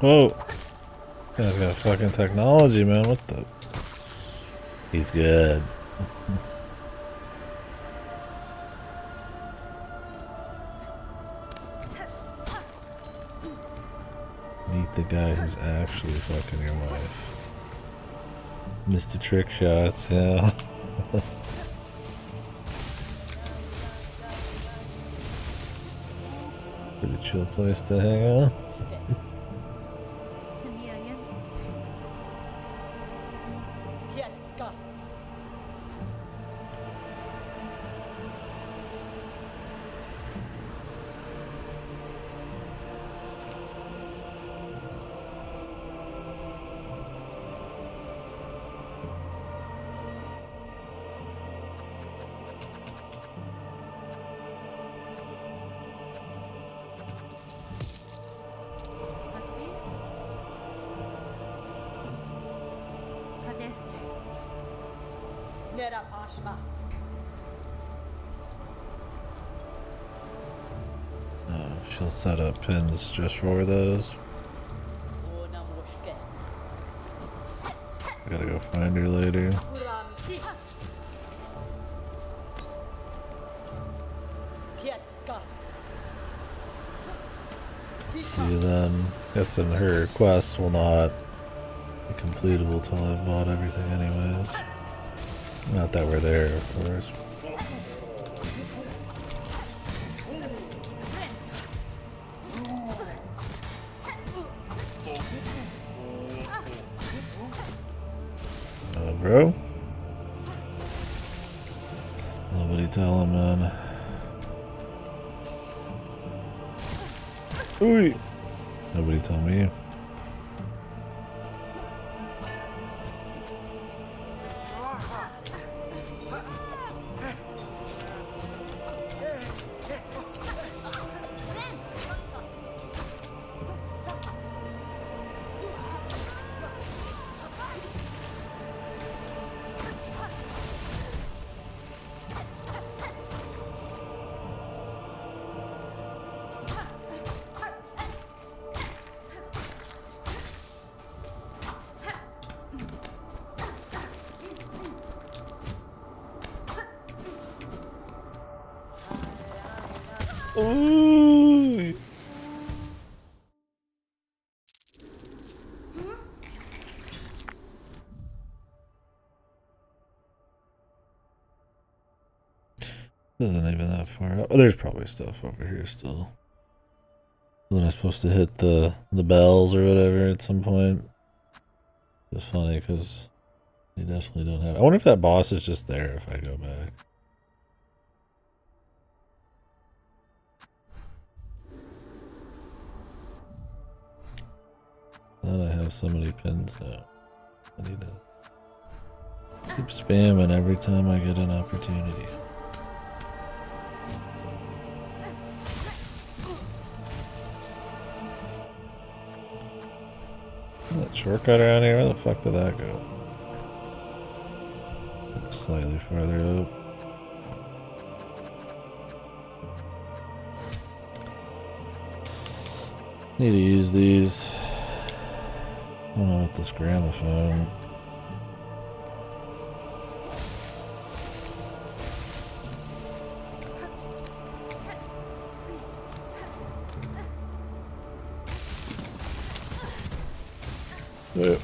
Whoa. Guy's got fucking technology, man. What the? He's good. Meet the guy who's actually fucking your wife. Mr. Trick Shots, yeah. Pretty chill place to hang out. she'll set up pins just for those. I gotta go find her later. See then. Guessing her quest will not be completable till I've bought everything anyways. Not that we're there, of course. Bro? Nobody tell him, man. Ooh. Nobody tell me. Ooh. Isn't even that far out. Oh, there's probably stuff over here still. Then I'm supposed to hit the bells or whatever at some point. It's funny because they definitely don't have. I wonder if that boss is just there if I go back. Thought I have so many pins now. I need to keep spamming every time I get an opportunity. That shortcut around here, where the fuck did that go? Slightly farther up. Need to use these. I don't know what this gramophone. Yeah.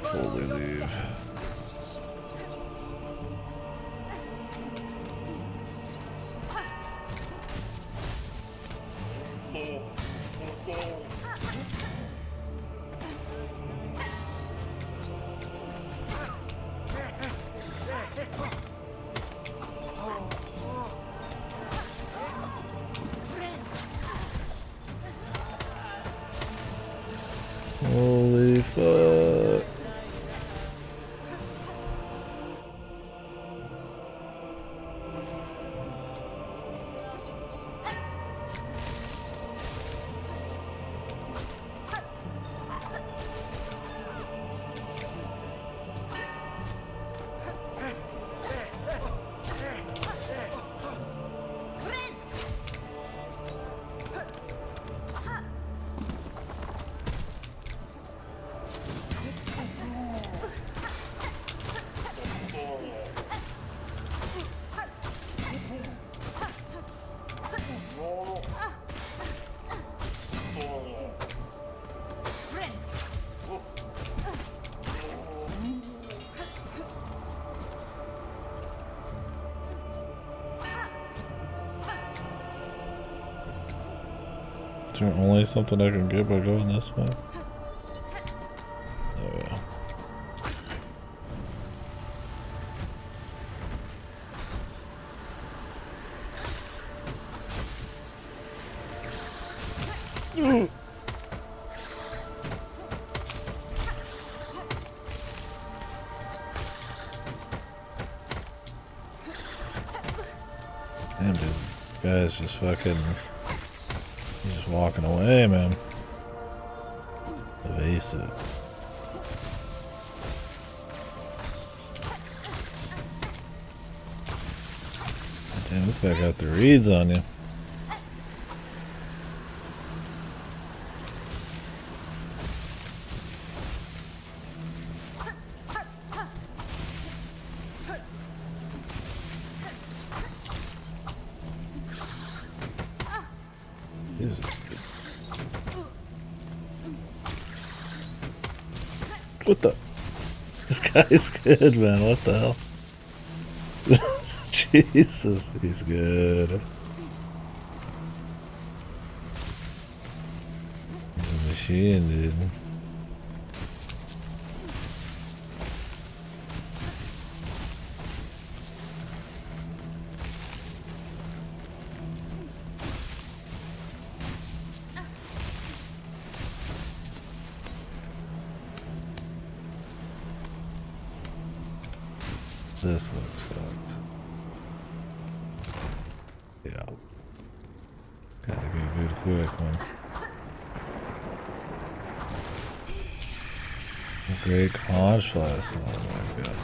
Fully leave. Holy fuck. Is there only something I can get by going this way? Oh yeah. Damn, dude. This guy's just fucking... He's just walking away, man. Evasive. Damn, this guy got the reads on you. Jesus, dude. What the? This guy's good, man. What the hell? Jesus, he's good. He's a machine, dude. This looks fucked. Yeah. Gotta be a good quick one. Great conch flash. Oh my god.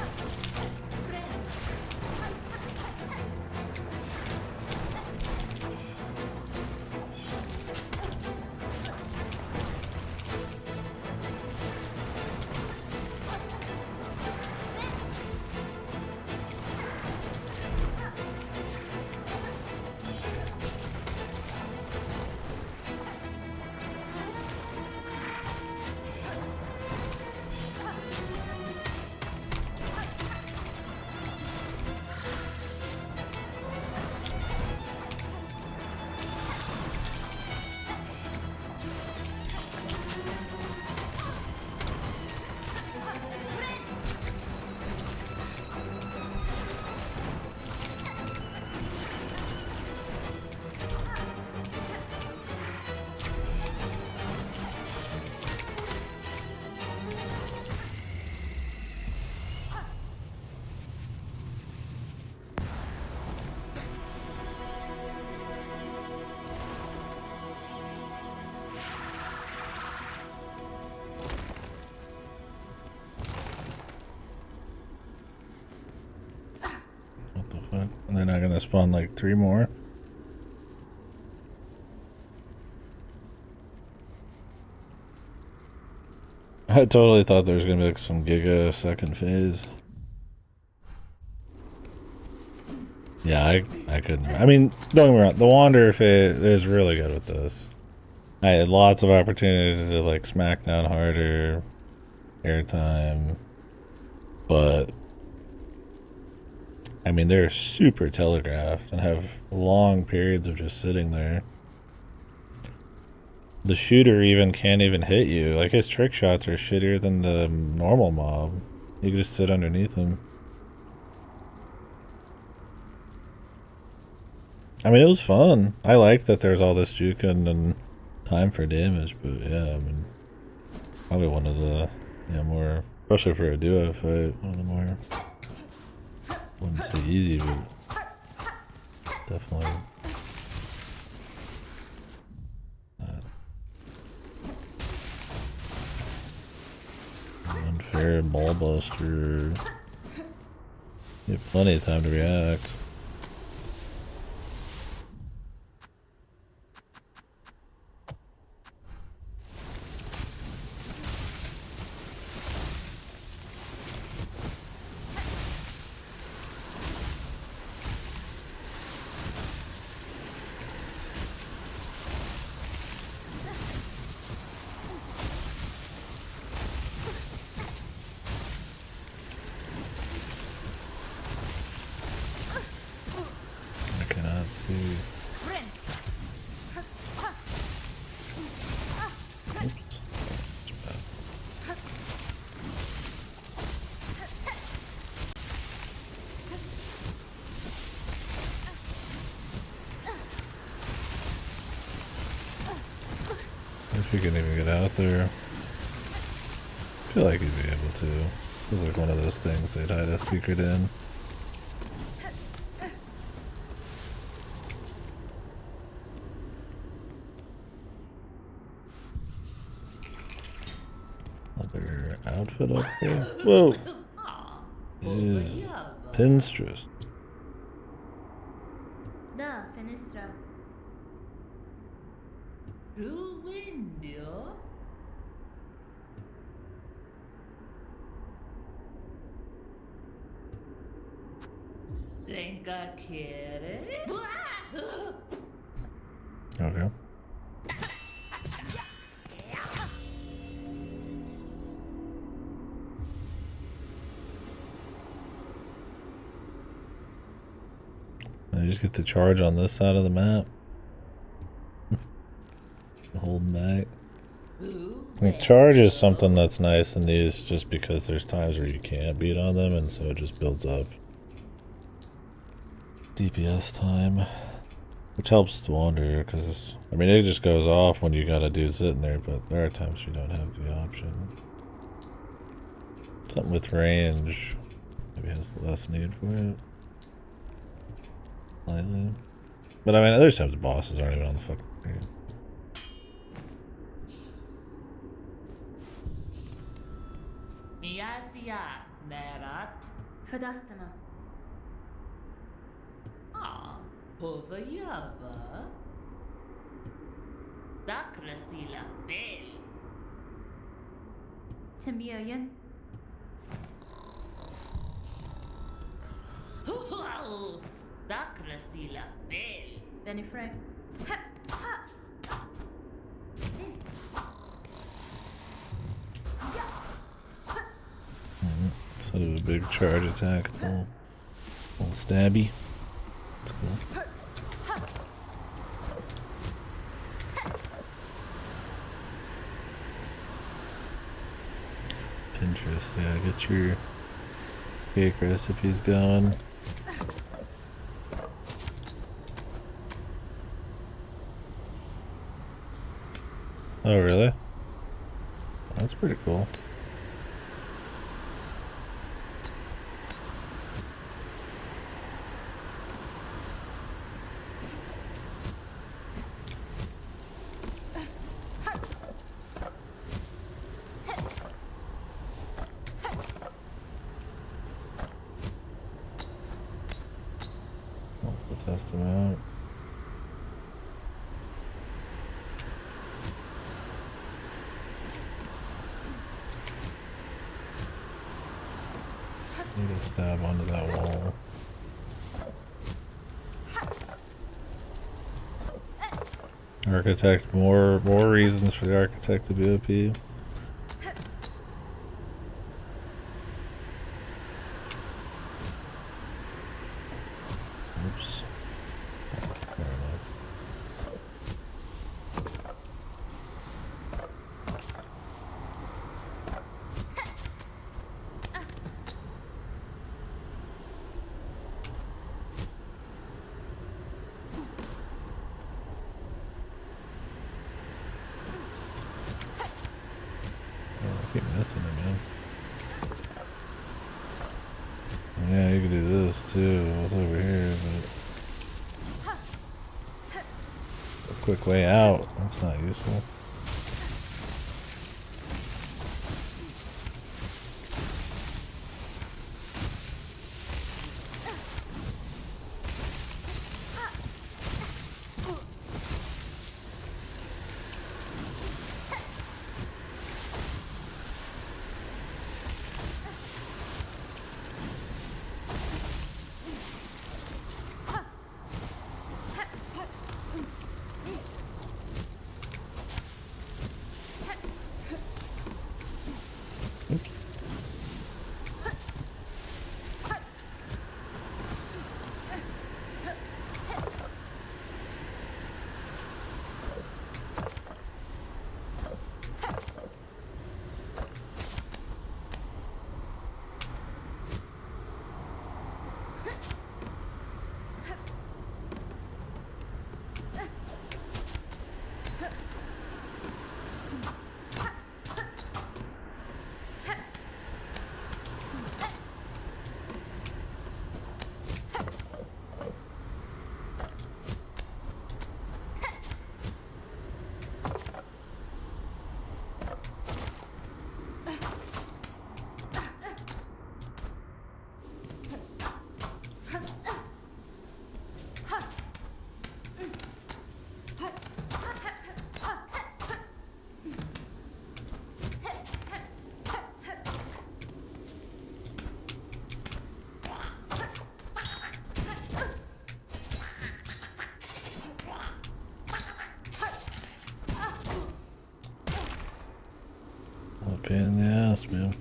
What the fuck? And they're not gonna spawn like 3 more? I totally thought there was gonna be like some giga second phase. Yeah, I couldn't. I mean, don't get me wrong, the Wander phase is really good with this. I had lots of opportunities to like smack down harder, airtime, but I mean, they're super telegraphed and have long periods of just sitting there. The shooter even can't even hit you. Like, his trick shots are shittier than the normal mob. You can just sit underneath him. I mean, it was fun. I like that there's all this juking and time for damage, but yeah, I mean, probably one of the, yeah, more, especially for a duo fight, one of the more, wouldn't say easy, but definitely unfair ball buster. You have plenty of time to react. See. Oops. If you can even get out there. I feel like you'd be able to. Feels like one of those things they'd hide a secret in. Other outfit upgrade. Whoa! Is Pinstress. Da, fenestra. Ruindio. Lenka quiere. Okay. I just get to charge on this side of the map. Holding back. The charge is something that's nice in these just because there's times where you can't beat on them, and so it just builds up DPS time, which helps to wander because, I mean, it just goes off when you got a dude sitting there, but there are times you don't have the option. Something with range maybe has less need for it. Slightly. But I mean, other times bosses aren't even on the fucking screen. Miasia Nerat. Verdastema. Ah, Povayava. Dakrasila Bel. Timbiayan. Dakrasila Bel. Benny Frank. Instead of a big charge attack, it's all stabby. It's cool. Pinterest, yeah, get your cake recipes going. Oh, really? That's pretty cool. I'll test them out. Need to stab onto that wall. Architect, more reasons for the architect to be OP. Oops. Fair enough. I keep missing it, man. Yeah, you can do this too. What's over here? But a quick way out. That's not useful. A pain in the ass, man.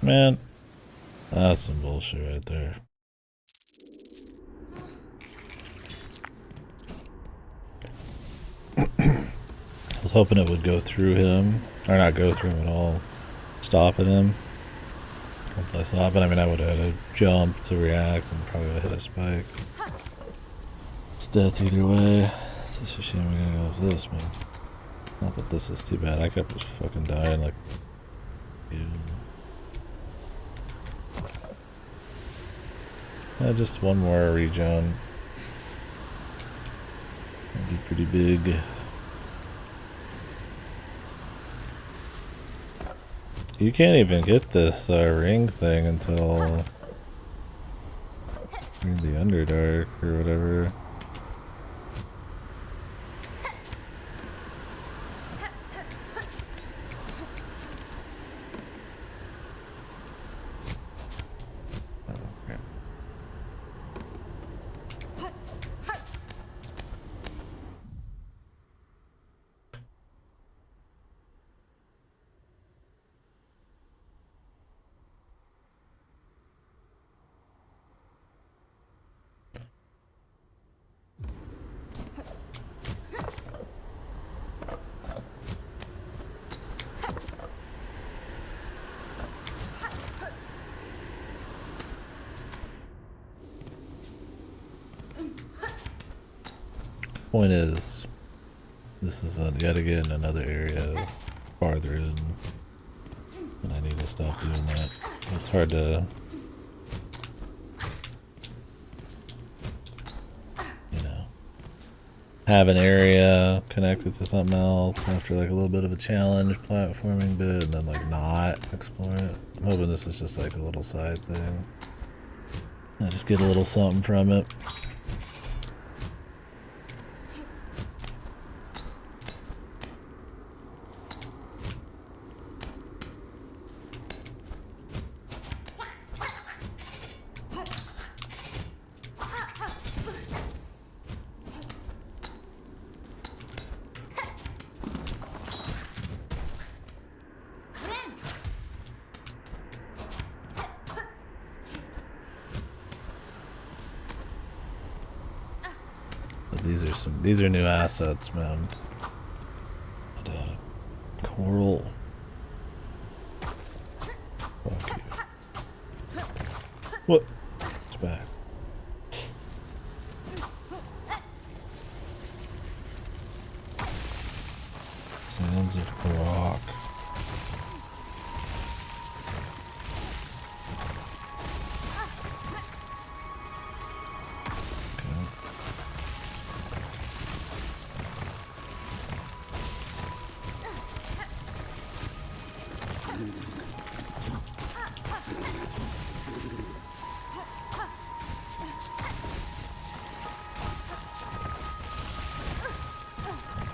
Man, that's some bullshit right there. I was hoping it would go through him, or not go through him at all, stopping him. Once I saw it, but I mean, I would have had to jump to react and probably would have hit a spike. It's death either way. It's just a shame we gotta go with this, man. Not that this is too bad. I kept just fucking dying like. Ew. Yeah, just one more regen. That'd be pretty big. You can't even get this ring thing until you're in the Underdark or whatever. Point is, this is yet again another area farther in, and I need to stop doing that. It's hard to, you know, have an area connected to something else after like a little bit of a challenge platforming bit, and then like not explore it. I'm hoping this is just like a little side thing. I just get a little something from it. These are new assets, man. Coral. Fuck you. What? It's back. Sands of Karak.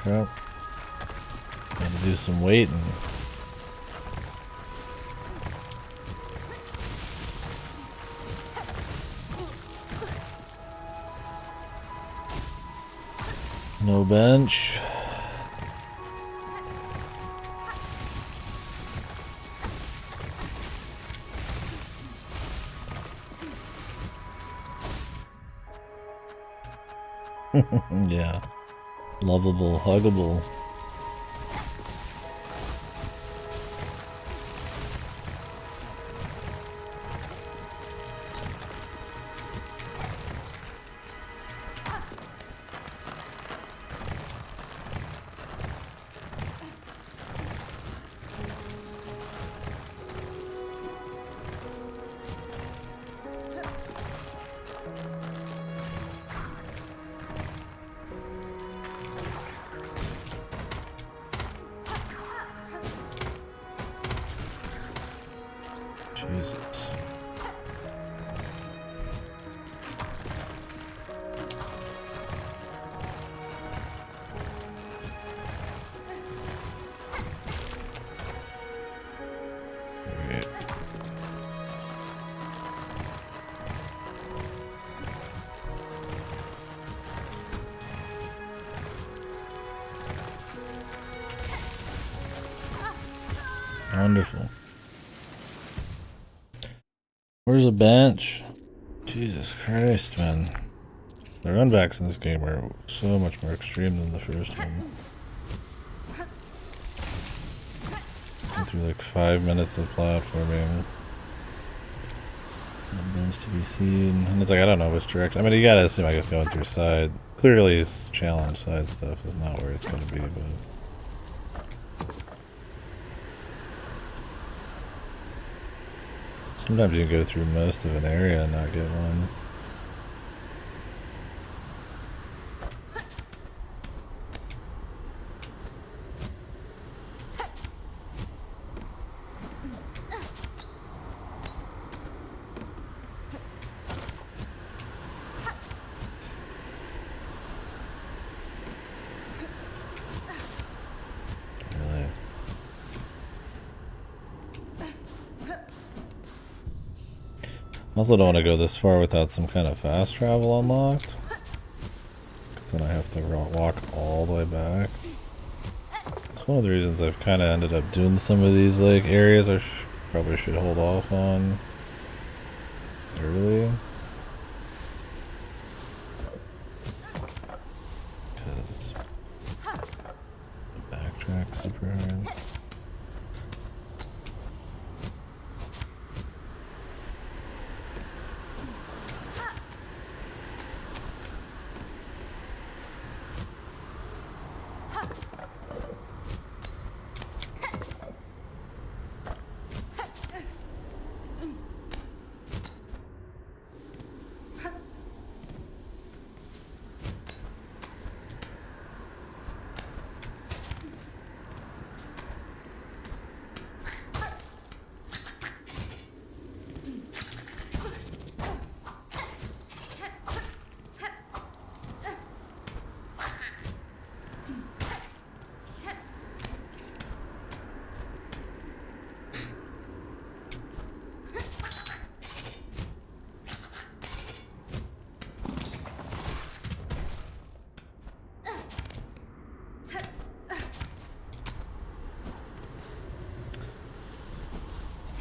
Crap. Gotta do some waiting. No bench. Yeah. Lovable, huggable. Wonderful. Where's the bench? Jesus Christ, man. The runbacks in this game are so much more extreme than the first one. Went through like 5 minutes of platforming. No bench to be seen. And it's like, I don't know which direction. I mean, you gotta assume, I guess, going through side. Clearly, his challenge side stuff is not where it's gonna be, but. Sometimes you can go through most of an area and not get one. Really. I also don't want to go this far without some kind of fast travel unlocked. Because then I have to walk all the way back. It's one of the reasons I've kind of ended up doing some of these like areas I probably should hold off on early. Because the backtrack's super hard.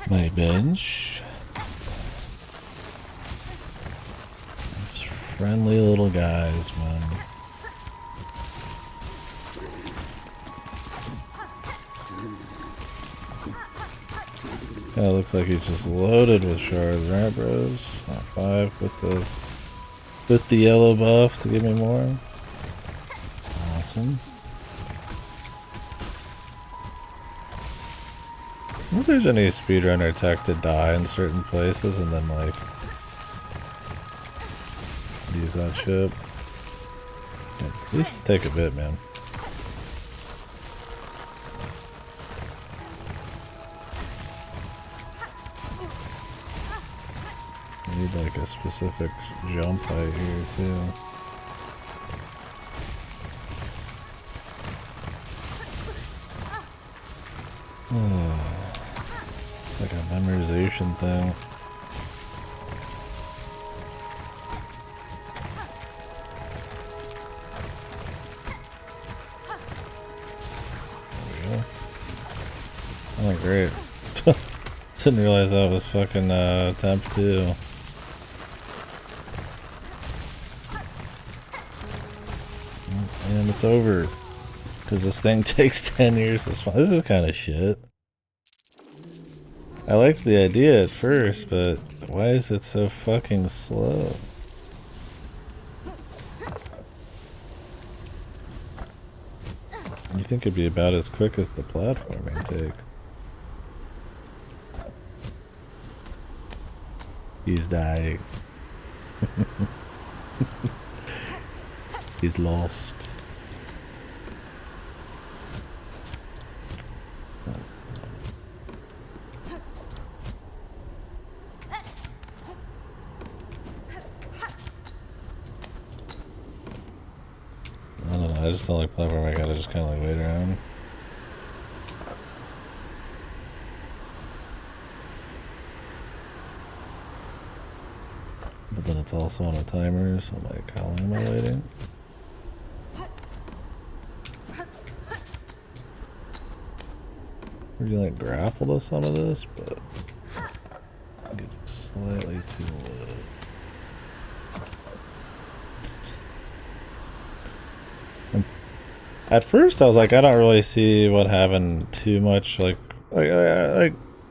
My bench. Just friendly little guys, man. Kinda looks like he's just loaded with shards, right, bros? Not 5 with the yellow buff to give me more. Awesome. I wonder if there's any speedrunner tech to die in certain places and then like use that shit. Yeah, these take a bit, man. I need like a specific jump height here too. Like a memorization thing. There we go. Oh, great. Didn't realize that was fucking temp 2. And it's over. Because this thing takes 10 years to spawn. This is kind of shit. I liked the idea at first, but why is it so fucking slow? You think it'd be about as quick as the platforming take. He's dying. He's lost. I don't know, I just don't like platform. I gotta just kind of like wait around. But then it's also on a timer, so I'm like, how long am I waiting? We're gonna grapple to some of this, but I get slightly too low. At first, I was like, I don't really see what having too much like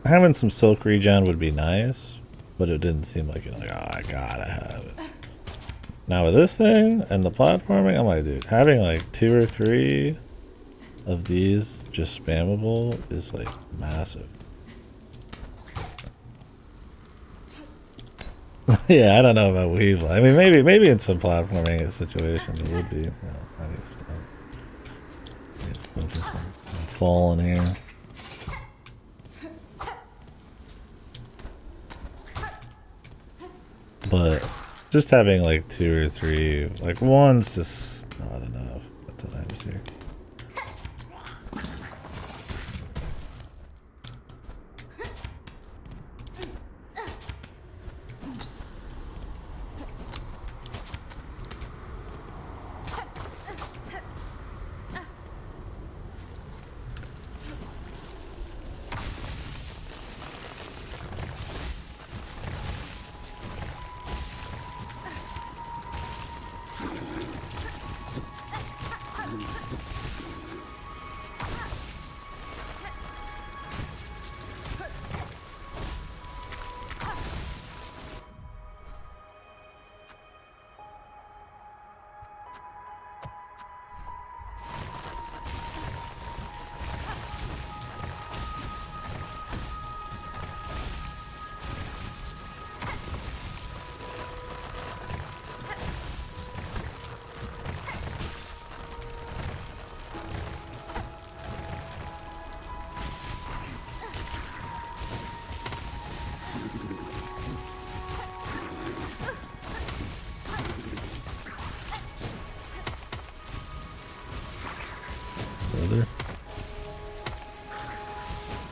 having some silk regen would be nice, but it didn't seem like it. Like, oh, I gotta have it. Now with this thing and the platforming, I'm like, dude, having like 2 or 3 of these just spammable is like massive. Yeah, I don't know about Weevil. I mean, maybe in some platforming situations it would be. You know, I need to stop. Focus on falling here. But just having like 2 or 3, like one's just not enough at times here.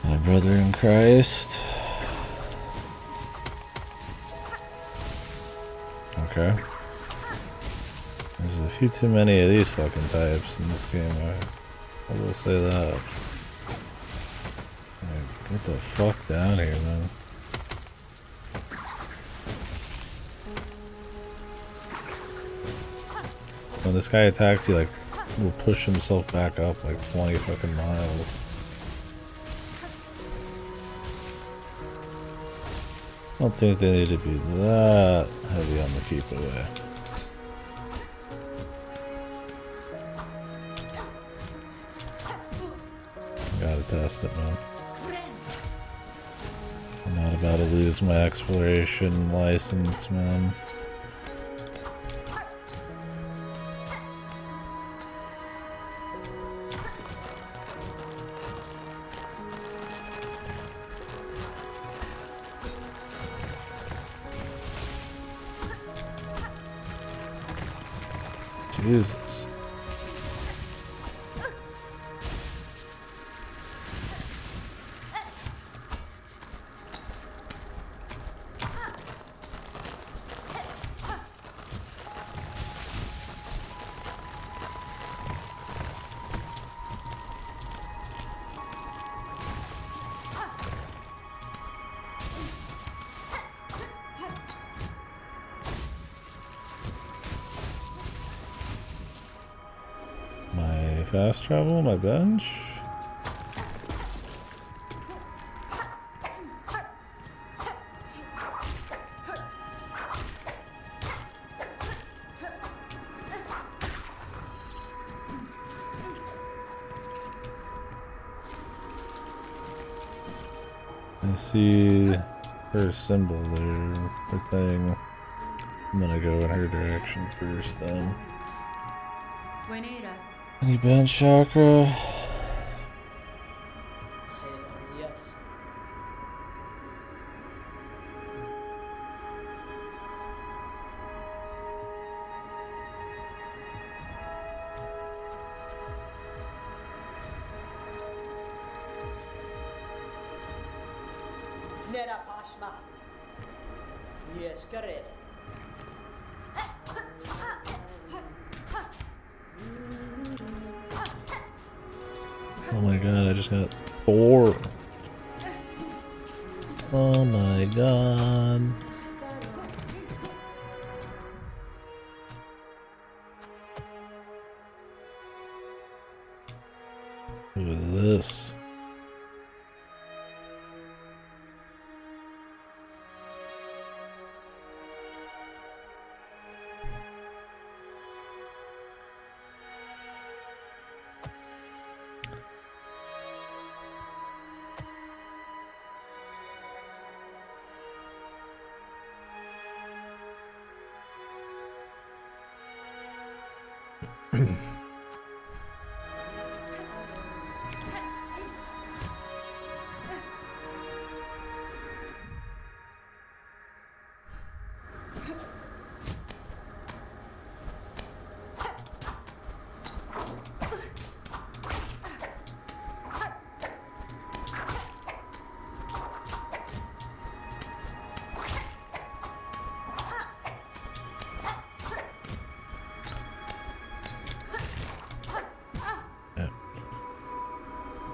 My brother in Christ. Okay. There's a few too many of these fucking types in this game. I will say that. Like, get the fuck down here, man. When this guy attacks, he like will push himself back up like 20 fucking miles. I don't think they need to be that heavy on the keep away. Gotta test it, man. I'm not about to lose my exploration license, man. Jesus. Fast travel, my bench. I see her symbol there, her thing. I'm gonna go in her direction first then. Any bench chakra? Yes. Nera Pashma. Yes, Kares. Oh my god, I just got 4. Oh my god. Who is this?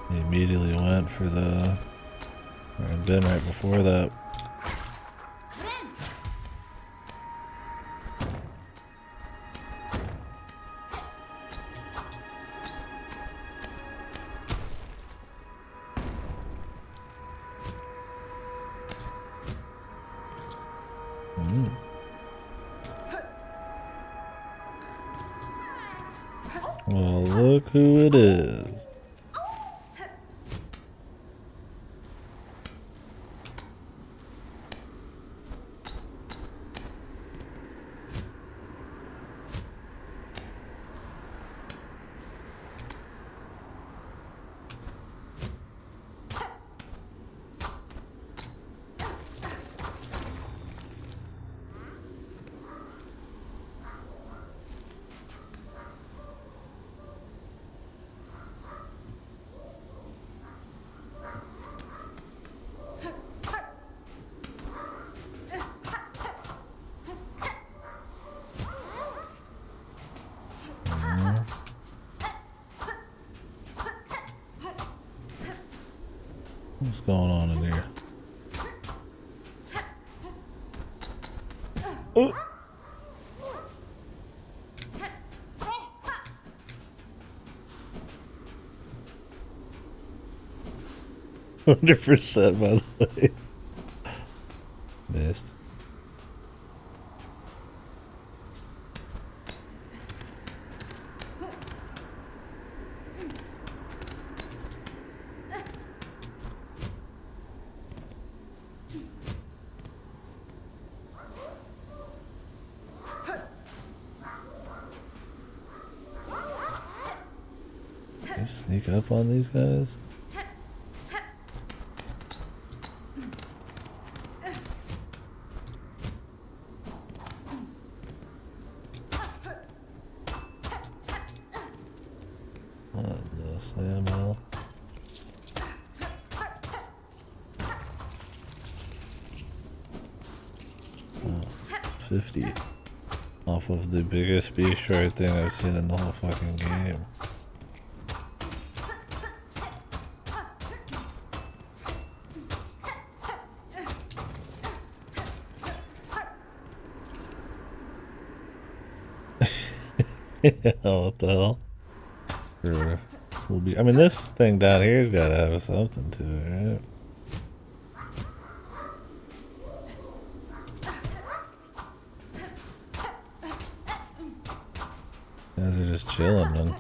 He immediately went for the... Or had been right before that. Well, look who it is. What's going on in here? Oh. 100% by the way. Missed. Can you sneak up on these guys? This ammo. 50 off of the biggest beast shark thing I've seen in the whole fucking game. Yeah, what the hell? Sure. Will be. I mean, this thing down here's got to have something to it, right? Guys are just chilling, then.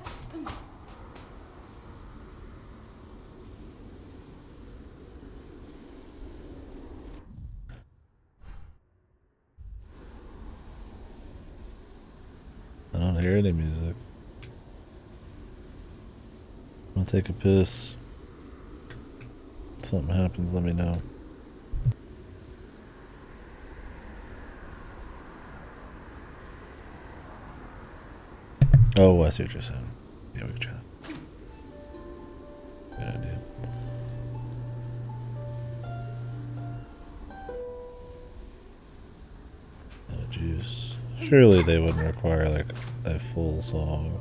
I don't hear any music. I'm gonna take a piss. If something happens, let me know. Oh, I see what you're saying. Yeah, we can chat. Good idea. And a juice. Surely they wouldn't require like a full song.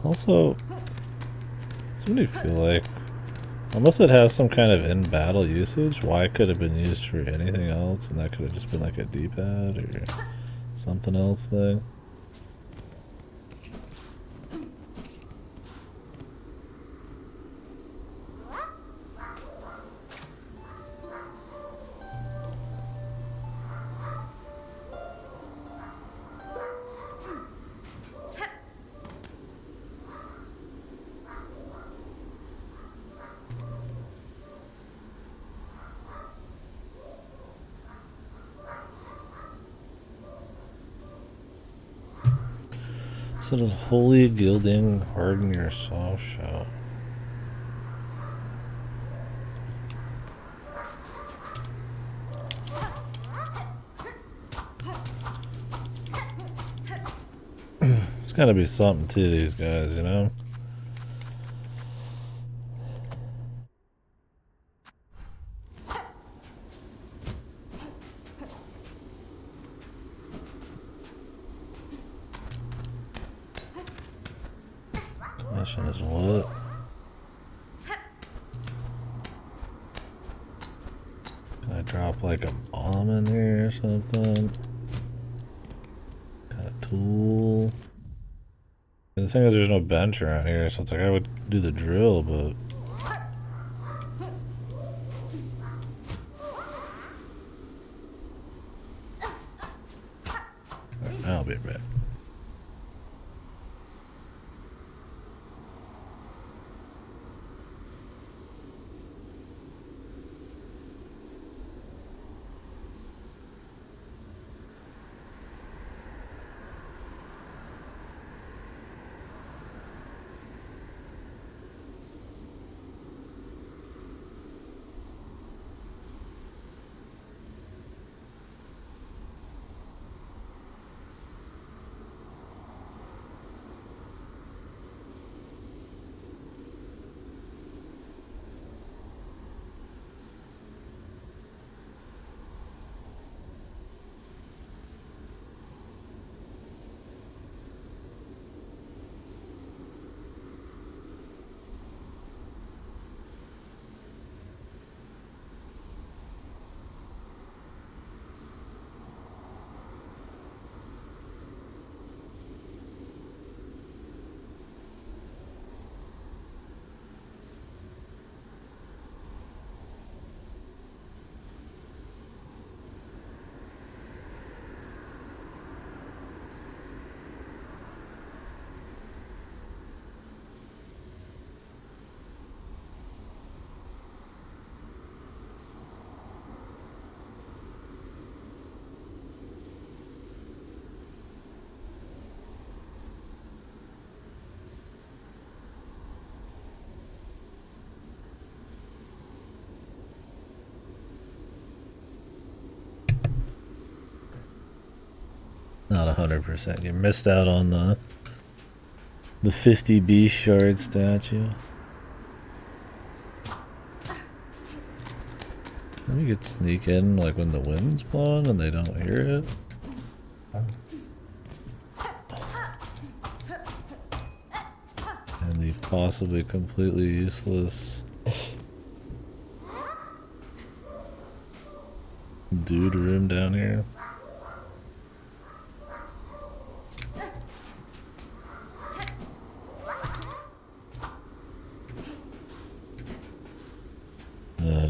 Also, somebody feel like, unless it has some kind of in-battle usage, why could it have been used for anything else, and that could have just been like a D-pad or something else thing? So does holy gilding harden your soft shell? It's gotta be something to these guys, you know? Question is what? Can I drop like a bomb in here or something? Kind of tool. And the thing is, there's no bench around here, so it's like I would do the drill, but. Alright, I'll be back. Not 100%. You missed out on the 50B shard statue. Maybe you could sneak in like when the wind's blowing and they don't hear it. And the possibly completely useless dude room down here.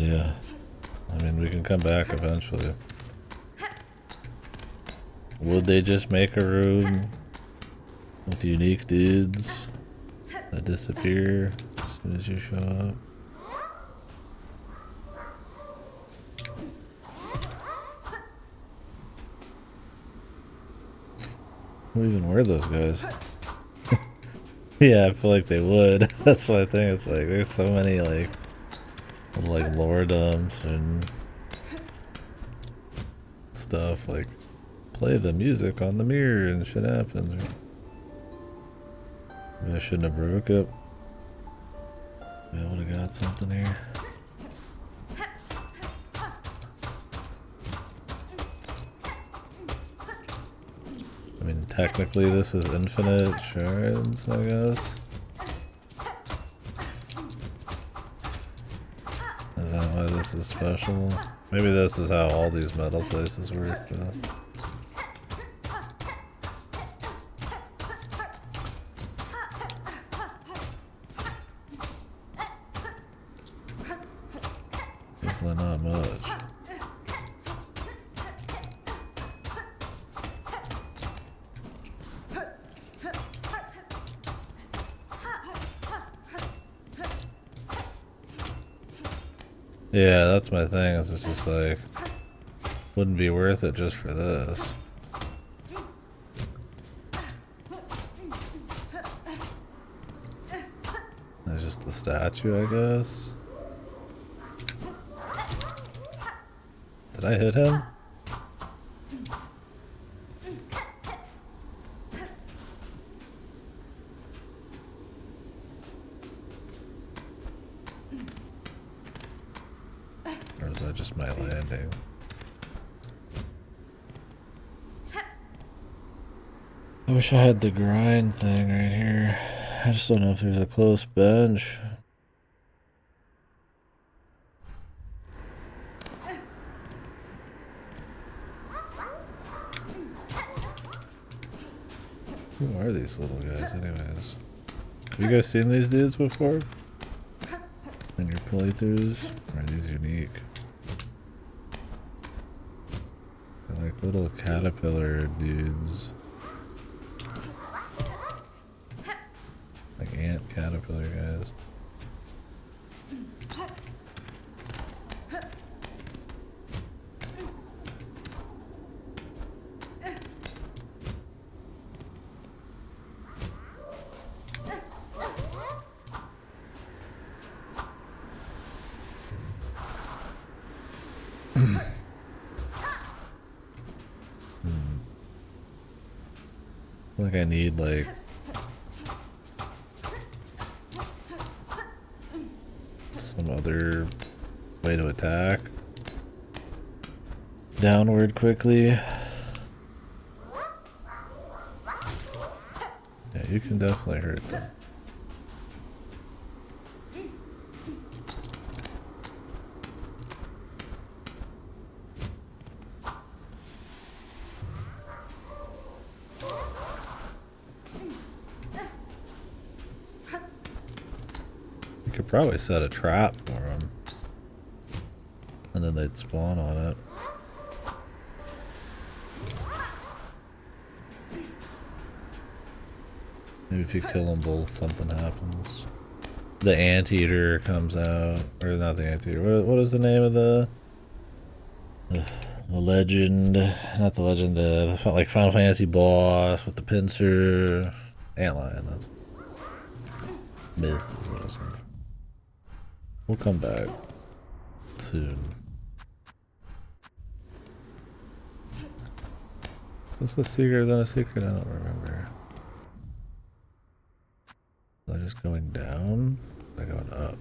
Yeah. I mean, we can come back eventually. Would they just make a room with unique dudes that disappear as soon as you show up? Who even were those guys? Yeah, I feel like they would. That's my thing. It's like there's so many like lore dumps and stuff, like play the music on the mirror and shit happens. Maybe I shouldn't have broke it. Maybe I would have got something here. I mean, technically this is infinite shards, I guess. Is that why this is special? Maybe this is how all these metal places work, though. Definitely not much. Yeah, that's my thing, is it's just like, wouldn't be worth it just for this. There's just the statue, I guess. Did I hit him? Or is that just my landing? I wish I had the grind thing right here. I just don't know if there's a close bench. Who are these little guys anyways? Have you guys seen these dudes before? In your playthroughs? Or are these unique? They're like little caterpillar dudes. Like ant caterpillar guys. I think I need like some other way to attack. Downward quickly. Yeah, you can definitely hurt them. You could probably set a trap for them, and then they'd spawn on it. Maybe if you kill them both, something happens. The anteater comes out, or not the anteater. What is the name of the legend? Not the legend. Like Final Fantasy boss with the pincer, antlion. That's myth is what I was going for. We'll come back soon. Is this a secret? Is that a secret? I don't remember. Am I just going down? Am I going up?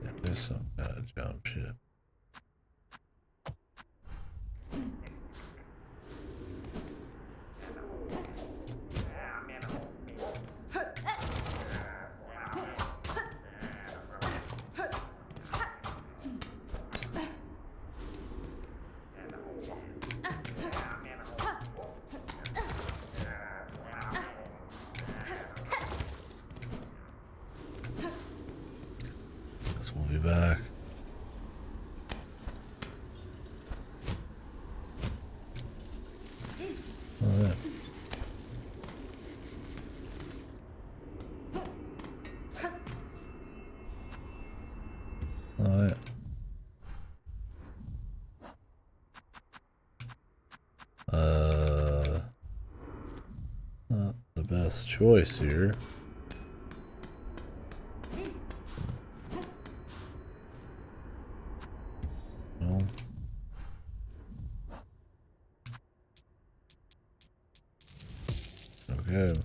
Yeah, there's some kind of jump shit. Guess we'll be back. Alright. Alright. Not the best choice here. Good.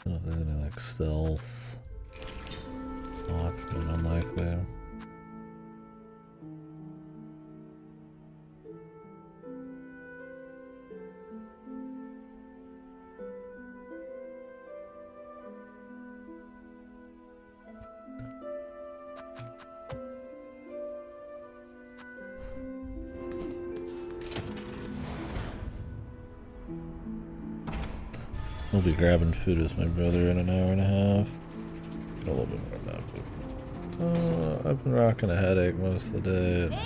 I don't know if there's any like stealth. Option unlikely. I'll be grabbing food with my brother in an hour and a half. A little bit more than that, but I've been rocking a headache most of the day. I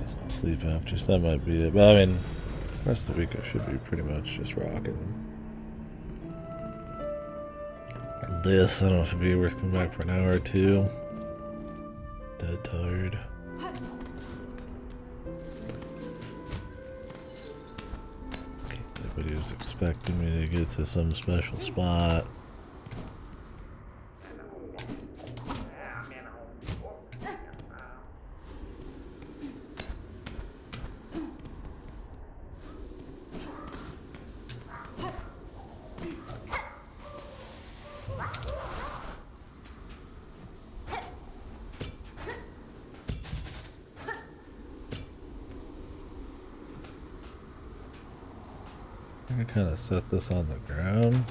guess I'll sleep after, so that might be it. But I mean, the rest of the week I should be pretty much just rocking. This, I don't know if it'd be worth coming back for an hour or two. Dead tired. Everybody was expecting me to get to some special spot. I can kind of set this on the ground.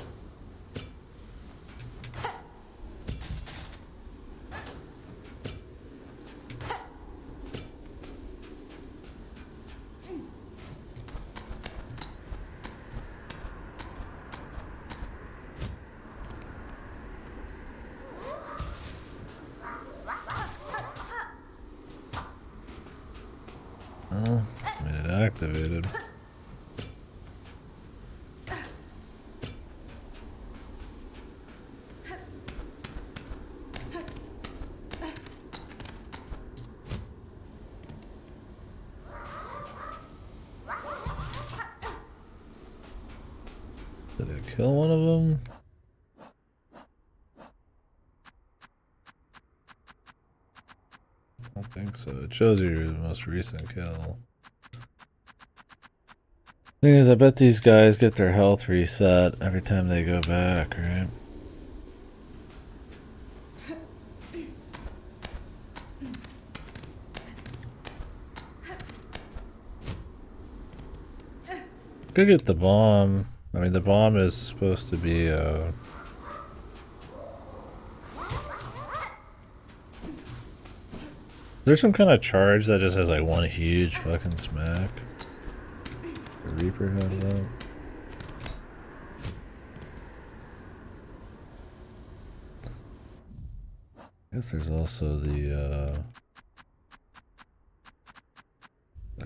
Oh, I mean, it activated. Did it kill one of them? I don't think so. It shows you your most recent kill. Thing is, I bet these guys get their health reset every time they go back, right? Go get the bomb. I mean, the bomb is supposed to be, there's some kind of charge that just has like one huge fucking smack. The Reaper had that. I guess there's also the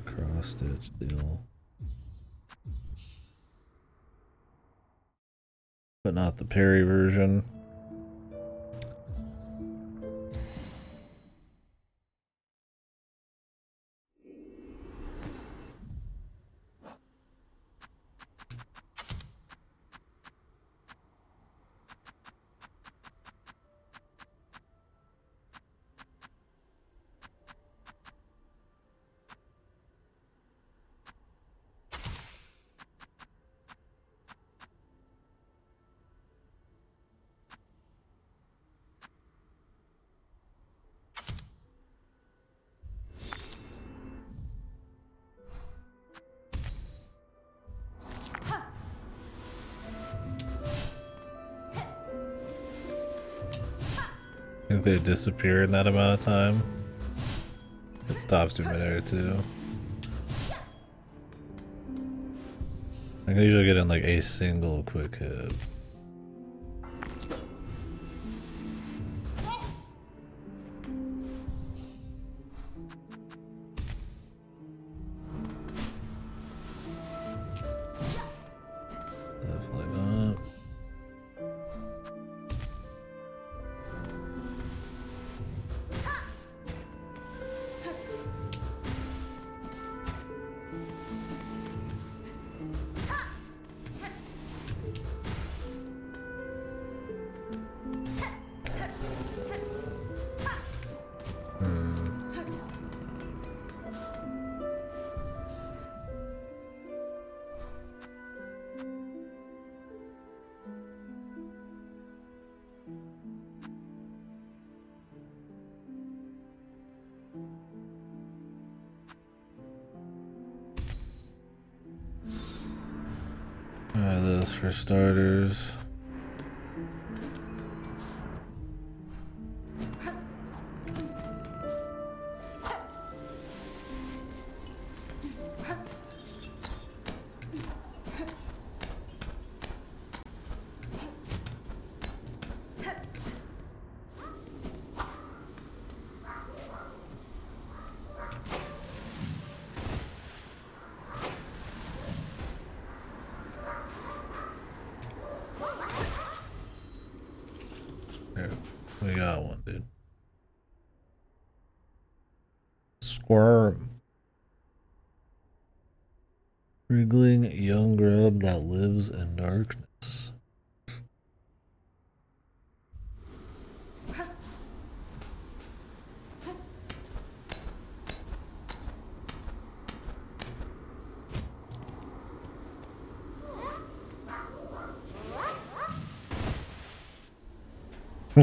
cross stitch deal. But not the parry version. I think they disappear in that amount of time. It stops to a minute or two. I can usually get in like a single quick hit. Definitely not. this for starters. There, we got one, dude. Squirm. Wriggling young grub that lives in darkness.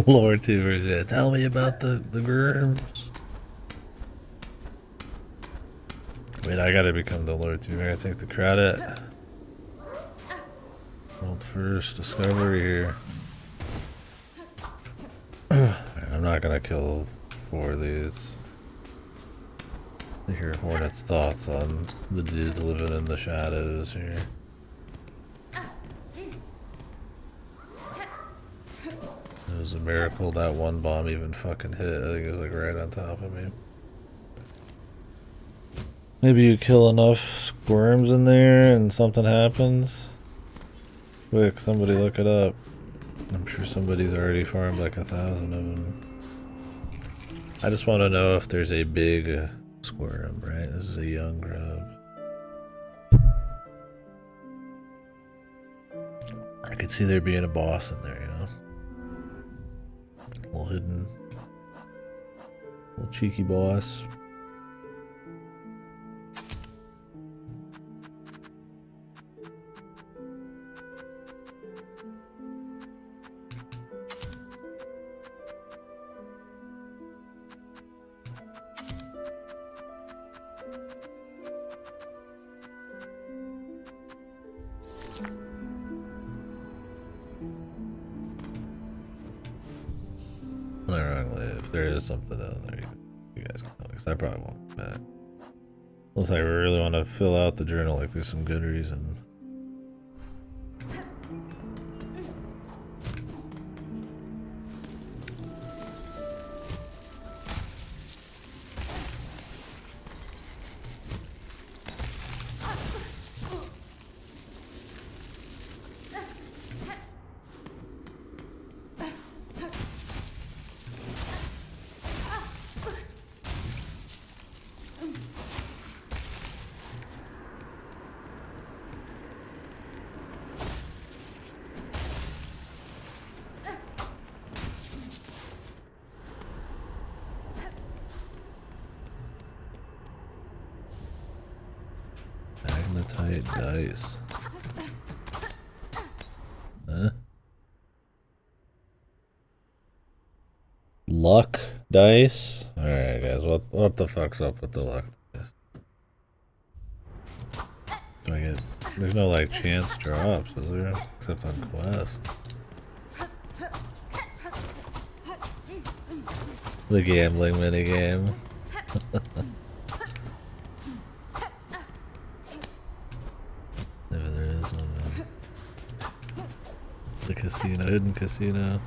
Lore tubers, yeah. Tell me about the germs. Wait, I gotta become the lore tuber. I gotta take the credit. World first discovery here. I'm not gonna kill 4 of these. I hear Hornet's thoughts on the dudes living in the shadows here. It was a miracle that one bomb even fucking hit. I think it was like right on top of me. Maybe you kill enough squirms in there and something happens. Quick, somebody look it up. I'm sure somebody's already farmed like 1,000 of them. I just want to know if there's a big squirm, right? This is a young grub. I could see there being a boss in there, you know? A little hidden, little cheeky boss. If there is something down there, you guys can tell me, because I probably won't be back. Unless I really want to fill out the journal, like there's some good reason. Magnetite dice. Huh? Luck dice? Alright guys, what the fuck's up with the luck dice? Do I get... There's no like chance drops, is there? Except on quest. The gambling minigame. Maybe there is one. The casino, hidden casino.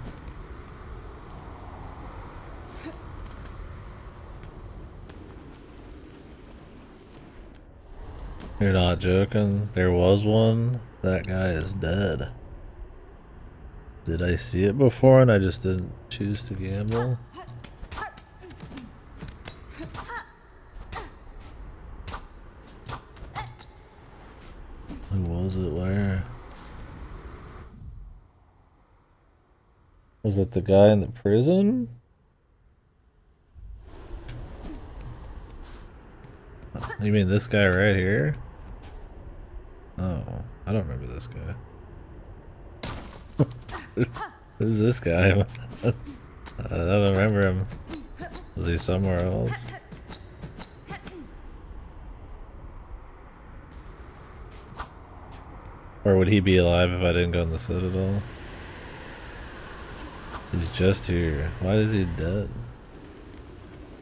You're not joking? There was one? That guy is dead. Did I see it before and I just didn't choose to gamble? Who was it? Where? Was it the guy in the prison? You mean this guy right here? Oh, I don't remember this guy. Who's this guy? I don't remember him. Was he somewhere else? Or would he be alive if I didn't go in the Citadel? He's just here. Why is he dead?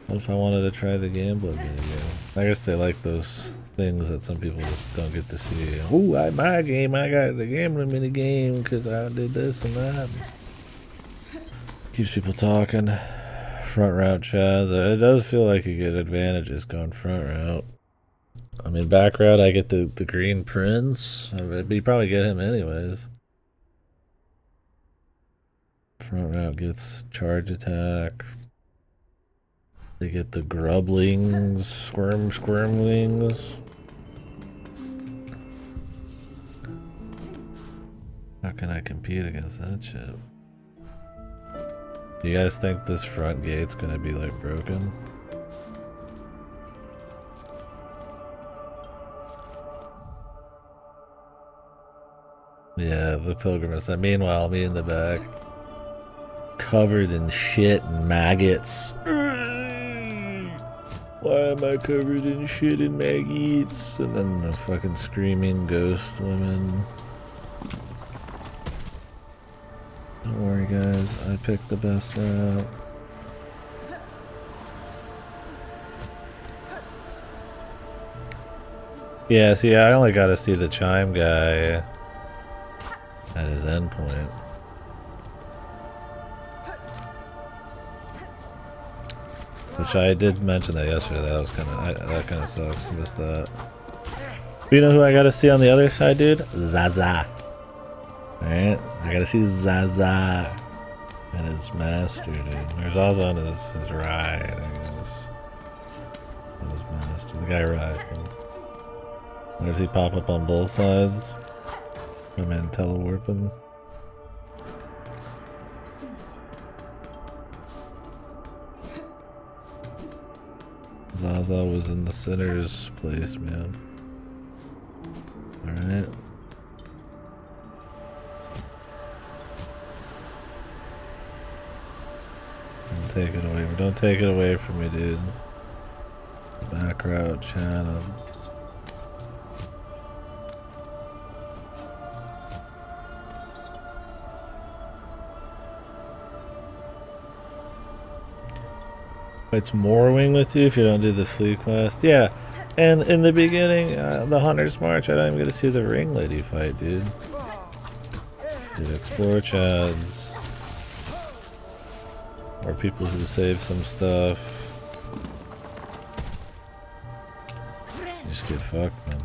What if I wanted to try the gambling minigame? I guess they like those things that some people just don't get to see. Ooh, my game, I got the gambling minigame because I did this and that. Keeps people talking. Front route chads. It does feel like you get advantages going front route. I mean, back route, I get the green prince. But you probably get him anyways. Front route gets charge attack. They get the grublings, squirmlings. How can I compete against that shit? Do you guys think this front gate's gonna be like broken? Yeah, the pilgrims. Meanwhile, me in the back, covered in shit and maggots. Why am I covered in shit and maggots? And then the fucking screaming ghost women. Don't worry, guys. I picked the best route. Yeah, see, I only got to see the chime guy at his endpoint. Which I did mention that yesterday. That was that kind of sucks. Missed that. But you know who I got to see on the other side, dude? Zaza. Alright, I gotta see Zaza and his master, dude. There's Zaza on his ride, I guess. On his master. The guy riding. Where does he pop up on both sides? My man telewarping. Zaza was in the center's place, man. Alright. Don't take it away. Don't take it away from me, dude. Back route, channel. It's Morwing with you if you don't do the fleet quest. Yeah, and in the beginning, the Hunter's March, I don't even get to see the ring lady fight, dude. Dude, explore chads. Or people who save some stuff. You just get fucked, man.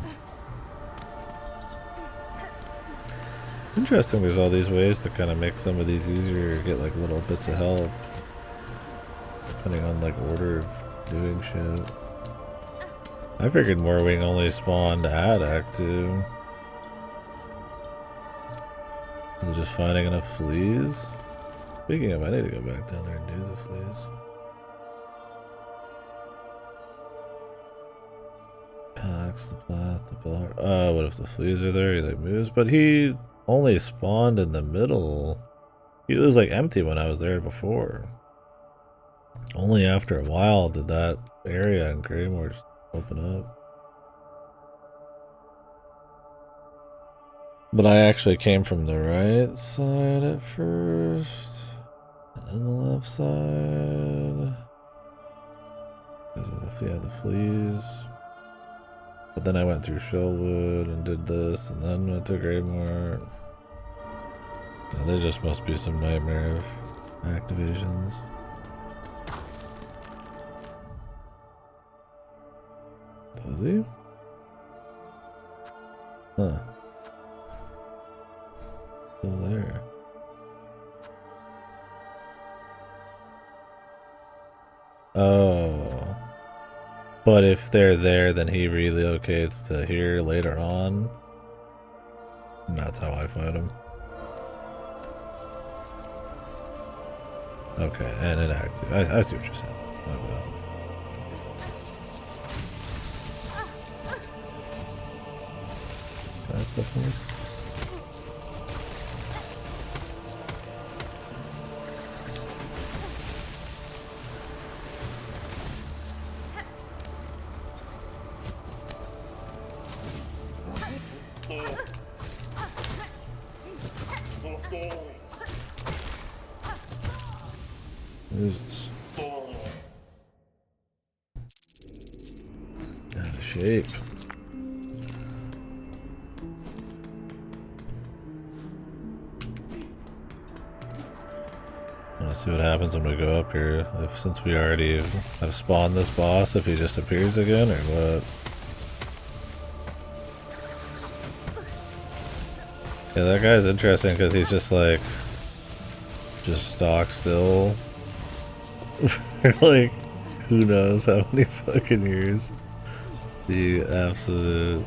It's interesting there's all these ways to kind of make some of these easier, get like little bits of help. Depending on like order of doing shit. I figured Morwing only spawned at Act 2. Is it just finding enough fleas? Speaking of, I need to go back down there and do the fleas. Packs, the path, the bar. What if the fleas are there? He like moves, but he only spawned in the middle. He was like empty when I was there before. Only after a while did that area in Greymore just open up. But I actually came from the right side at first. And the left side. Because of the fleas. But then I went through Shellwood and did this, and then went to Greymore. Yeah, there just must be some nightmare of activations. Does he? Huh. Still there. Oh. But if they're there, then he relocates to here later on. And that's how I fight him. Okay, and it active. I see what you're saying. My bad. Can I stuff in this? Jesus. Out of shape. Let's see what happens when we go up here. If since we already have spawned this boss, if he just appears again or what? Yeah, that guy's interesting because he's just like stock still. For like who knows how many fucking years. The absolute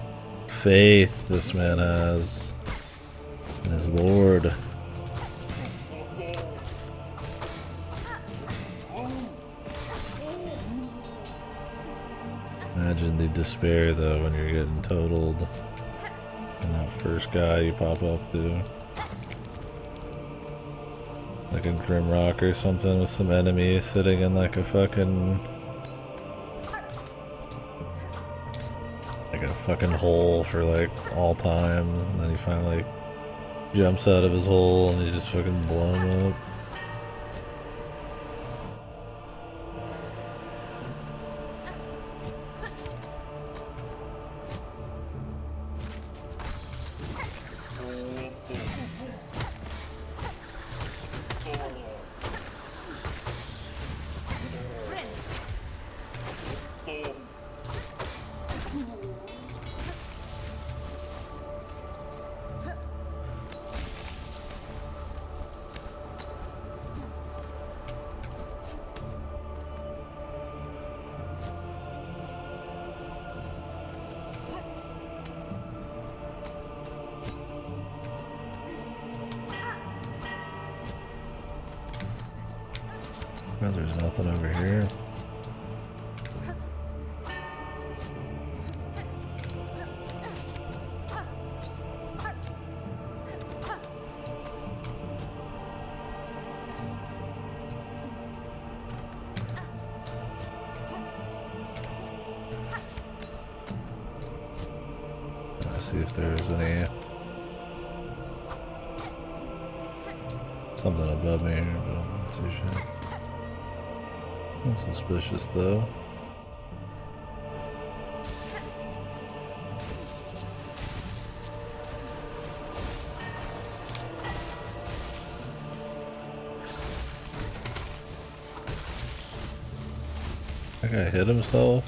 faith this man has in his lord. Imagine the despair though when you're getting totaled and that first guy you pop up to. Like a Grimrock or something with some enemies sitting in like a fucking hole for like all time, and then he finally jumps out of his hole and you just fucking blow him up. Well, there's nothing over here. Let's see if there's any something above me here, but I'm not too sure. That's suspicious though. That guy hit himself?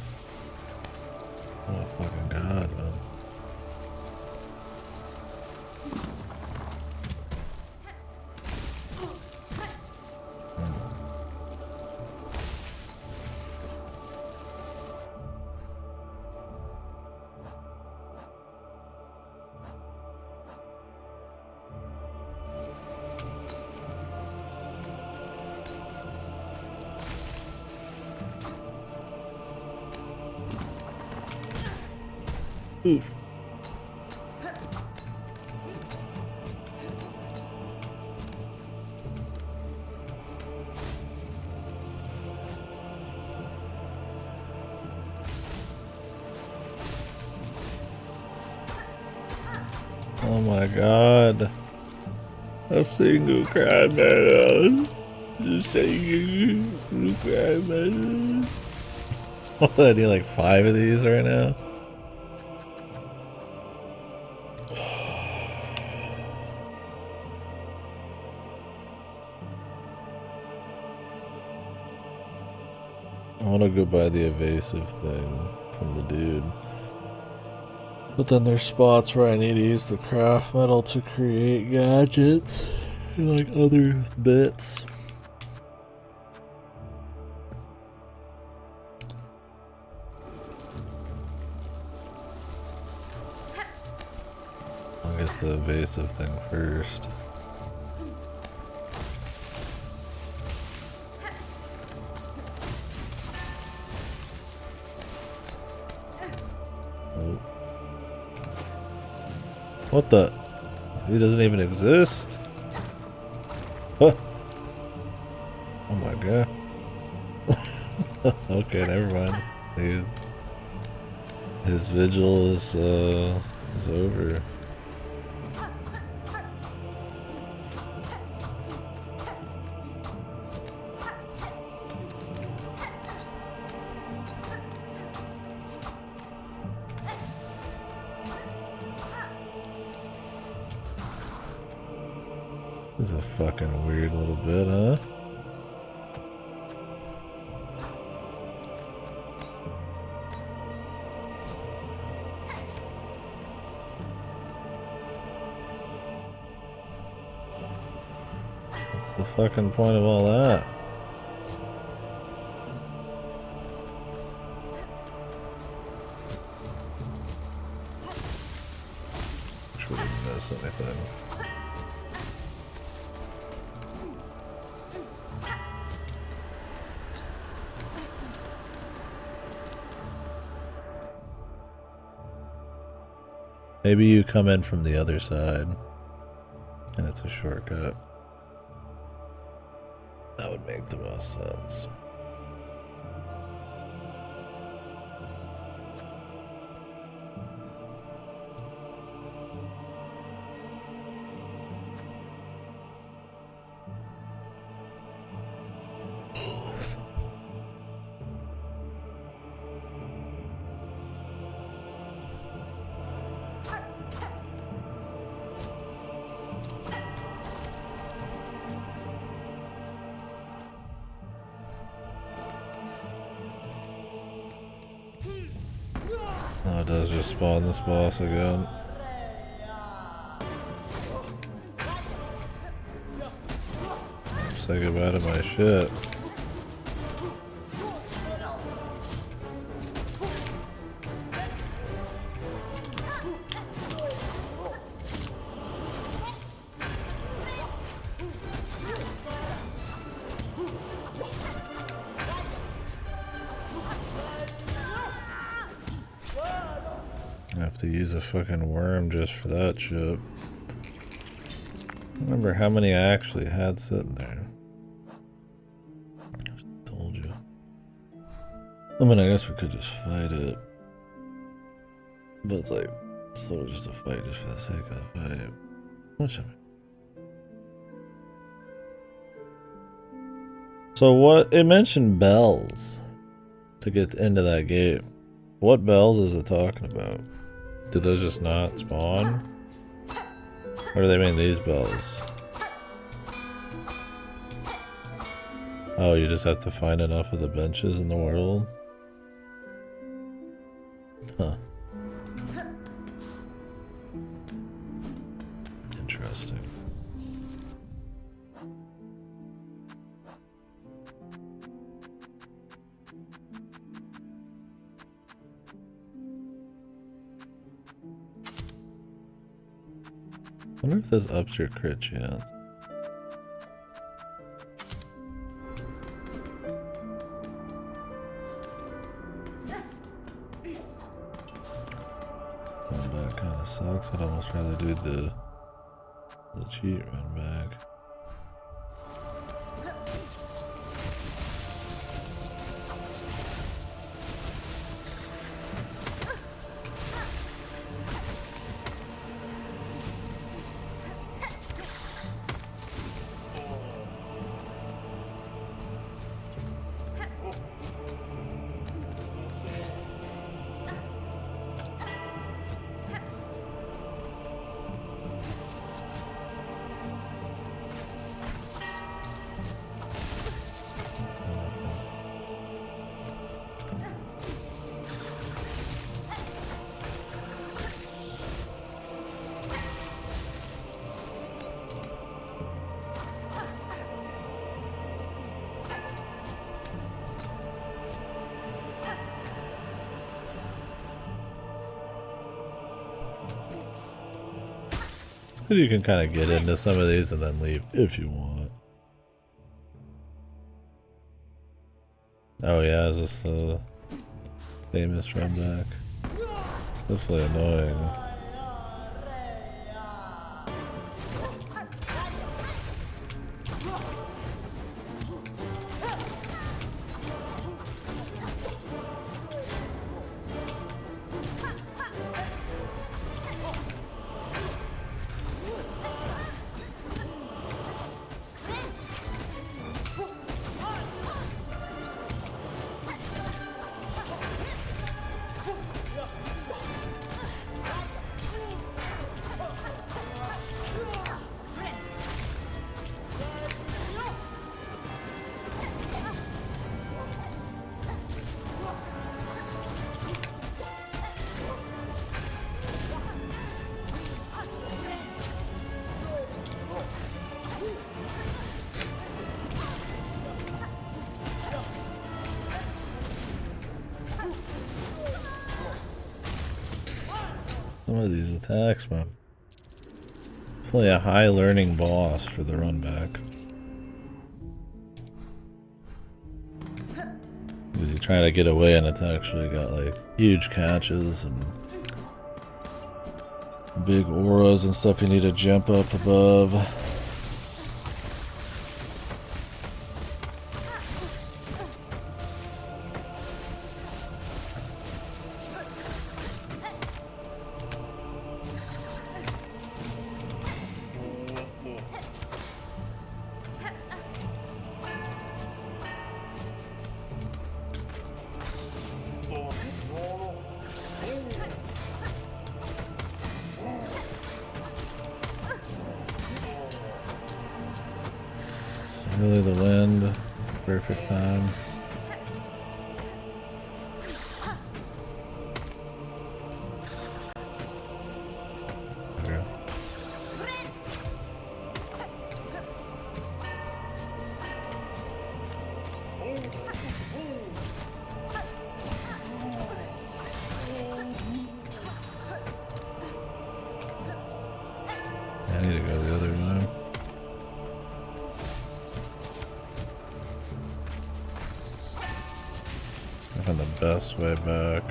Oh fucking god, man. Oof. Oh my god. A single crime man. Just saying you crime man. What, I need like 5 of these right now? I want to go buy the evasive thing from the dude. But then there's spots where I need to use the craft metal to create gadgets and like other bits. I'll get the evasive thing first. What the? He doesn't even exist? Huh. Oh my god. Okay, never mind. Dude. His vigil is over. This is a fucking weird little bit, huh? What's the fucking point of all that? Sure didn't miss anything. Maybe you come in from the other side, and it's a shortcut. That would make the most sense. Oh, it does just spawn this boss again. Say goodbye to my shit. I have to use a fucking worm just for that shit. I don't remember how many I actually had sitting there. I just told you. I mean, I guess we could just fight it. But it's like, sort of just a fight just for the sake of the fight. Which I mean. So what, it mentioned bells to get into that gate. What bells is it talking about? Do those just not spawn? Or do they mean these bells? Oh, you just have to find enough of the benches in the world? Huh. Interesting. I wonder if this ups your crit chance. Going back kind of sucks. I'd almost rather do the cheat run back. You can kind of get into some of these and then leave if you want. Oh yeah, is this the famous run back? It's definitely annoying. Some of these attacks, man. Definitely a high learning boss for the run back. Because you try to get away and it's actually got like huge catches and big auras and stuff you need to jump up above. Really the wind, perfect time. Okay. I need to go the other way. I found the best way back.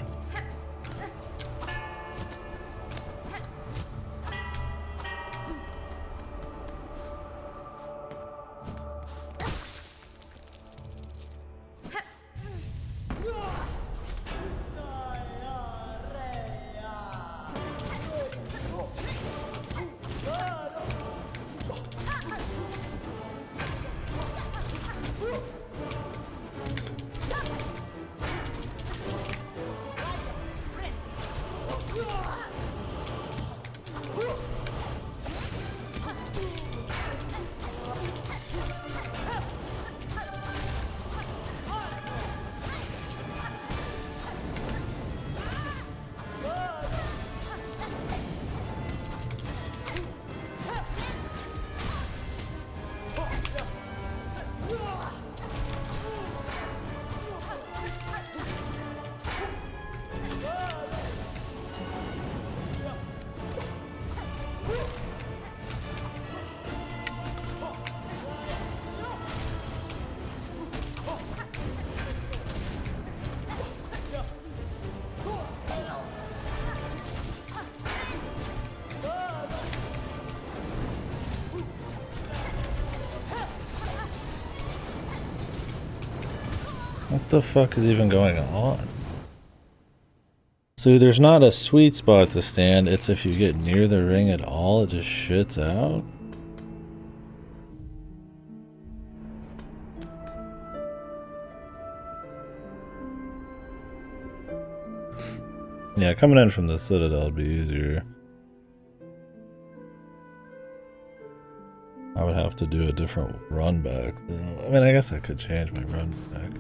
What the fuck is even going on? So there's not a sweet spot to stand, it's if you get near the ring at all, it just shits out? Yeah, coming in from the Citadel would be easier. I would have to do a different run back though. I mean, I guess I could change my run back.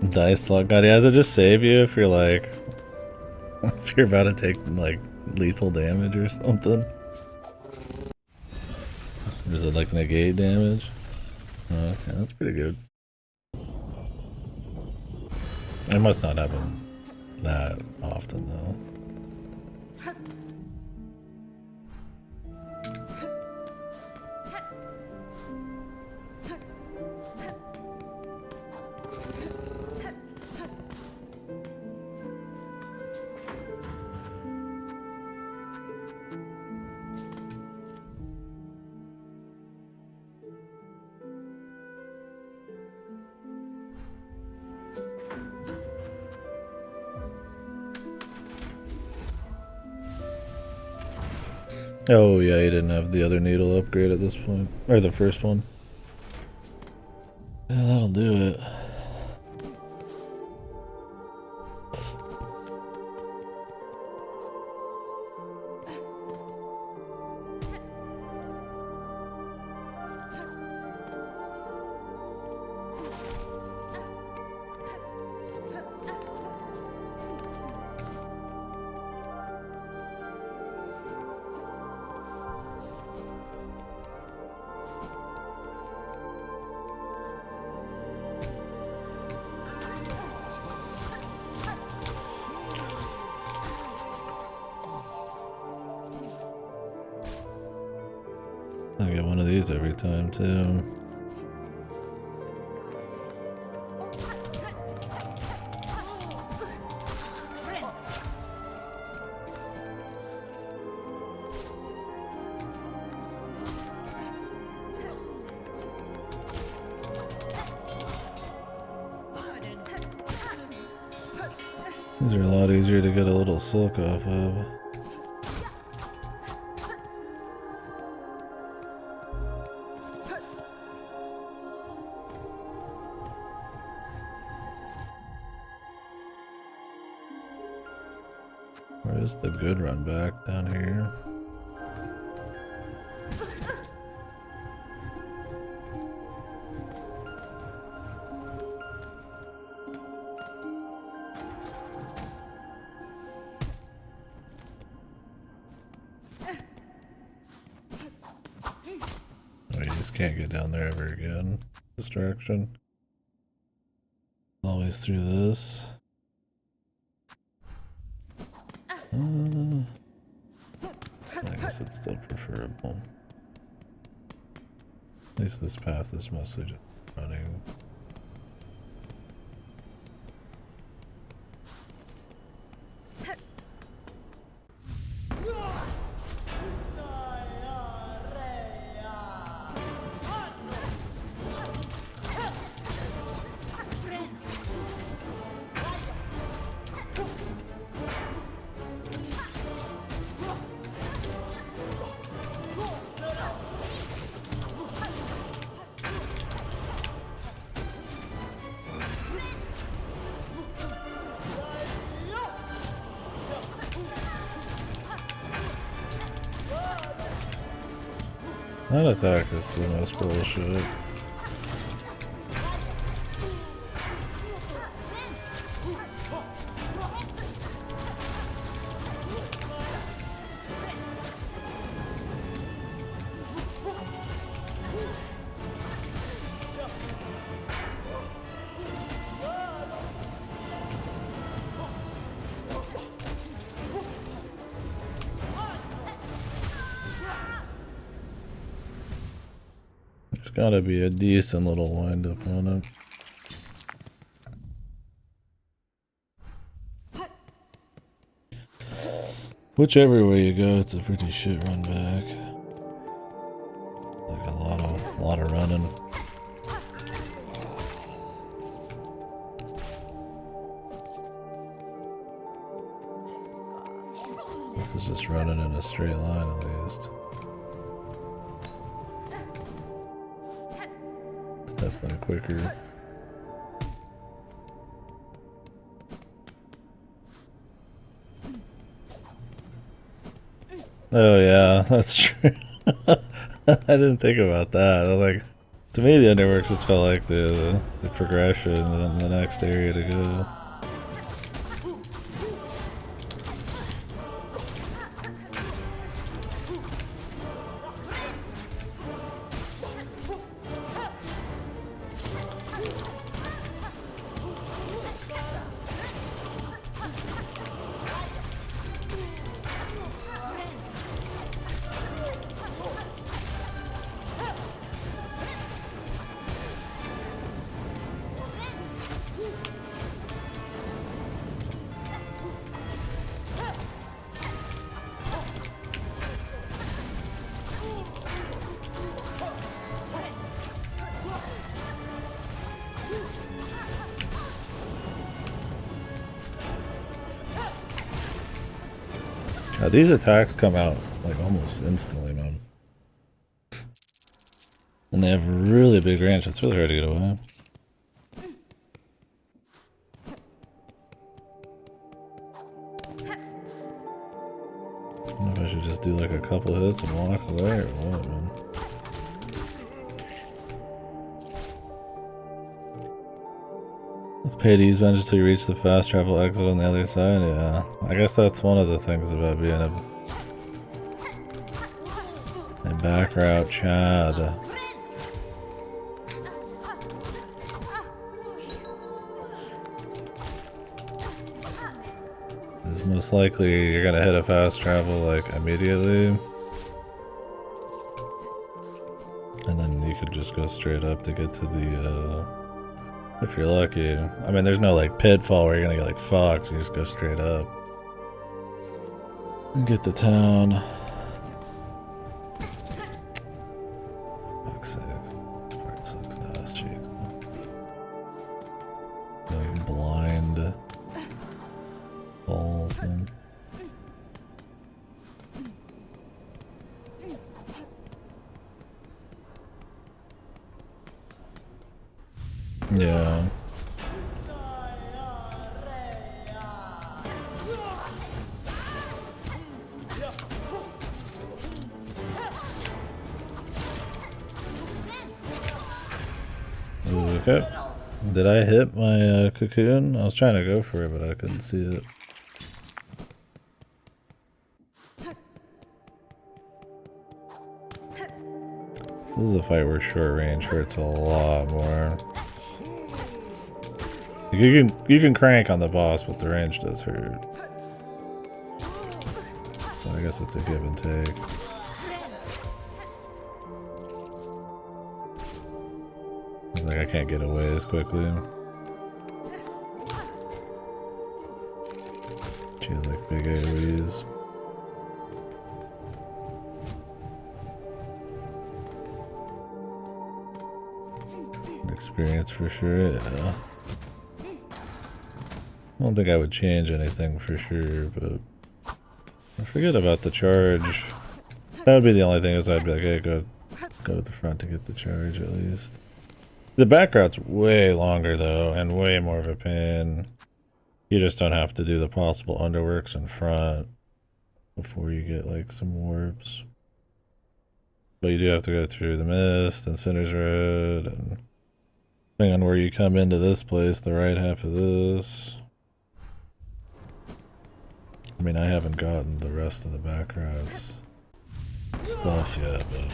Dice luck god, yeah, does it just save you if you're like if you're about to take like lethal damage or something? Or is it like negate damage? Oh, okay, that's pretty good. It must not happen that often though. Oh yeah, you didn't have the other needle upgrade at this point. Or the first one. Yeah, that'll do it. I get one of these every time too. These are a lot easier to get a little silk off of. Where's the good run back down here? Oh, you just can't get down there ever again. This direction. Always through this. I guess it's still preferable. At least this path is mostly just running. That attack is the most bullshit. There's gotta be a decent little wind up on it. Whichever way you go, it's a pretty shit run back. Like a lot of running. This is just running in a straight line at least. It's definitely quicker. Oh yeah, that's true. I didn't think about that. I was like, to me the underworks just felt like the progression and the next area to go. These attacks come out like almost instantly, man. And they have really big range. It's really hard to get away. I don't know if I should just do like a couple hits and walk away or what, man. Let's pay to use bench until you reach the fast travel exit on the other side. Yeah, I guess that's one of the things about being a back route Chad. Is most likely you're gonna hit a fast travel like immediately. just go straight up to get to the, if you're lucky. I mean, there's no like pitfall where you're gonna get like fucked. You just go straight up and get the town. Fuck's sake. This part sucks ass cheeks. Like blind balls, man. Yeah. Okay. Did I hit my cocoon? I was trying to go for it, but I couldn't see it. This is a fight where short range hurts a lot more. You can crank on the boss, but the range does hurt. So I guess it's a give and take. It's like I can't get away as quickly. She has like big AoEs. Experience for sure, yeah. I don't think I would change anything for sure, but I forget about the charge. That would be the only thing, is I'd be like, hey, go to the front to get the charge at least. The back route's way longer though, and way more of a pain. You just don't have to do the possible underworks in front before you get like some warps. But you do have to go through the mist and Sinner's Road, and depending on where you come into this place, the right half of this. I mean, I haven't gotten the rest of the back routes stuff yet, but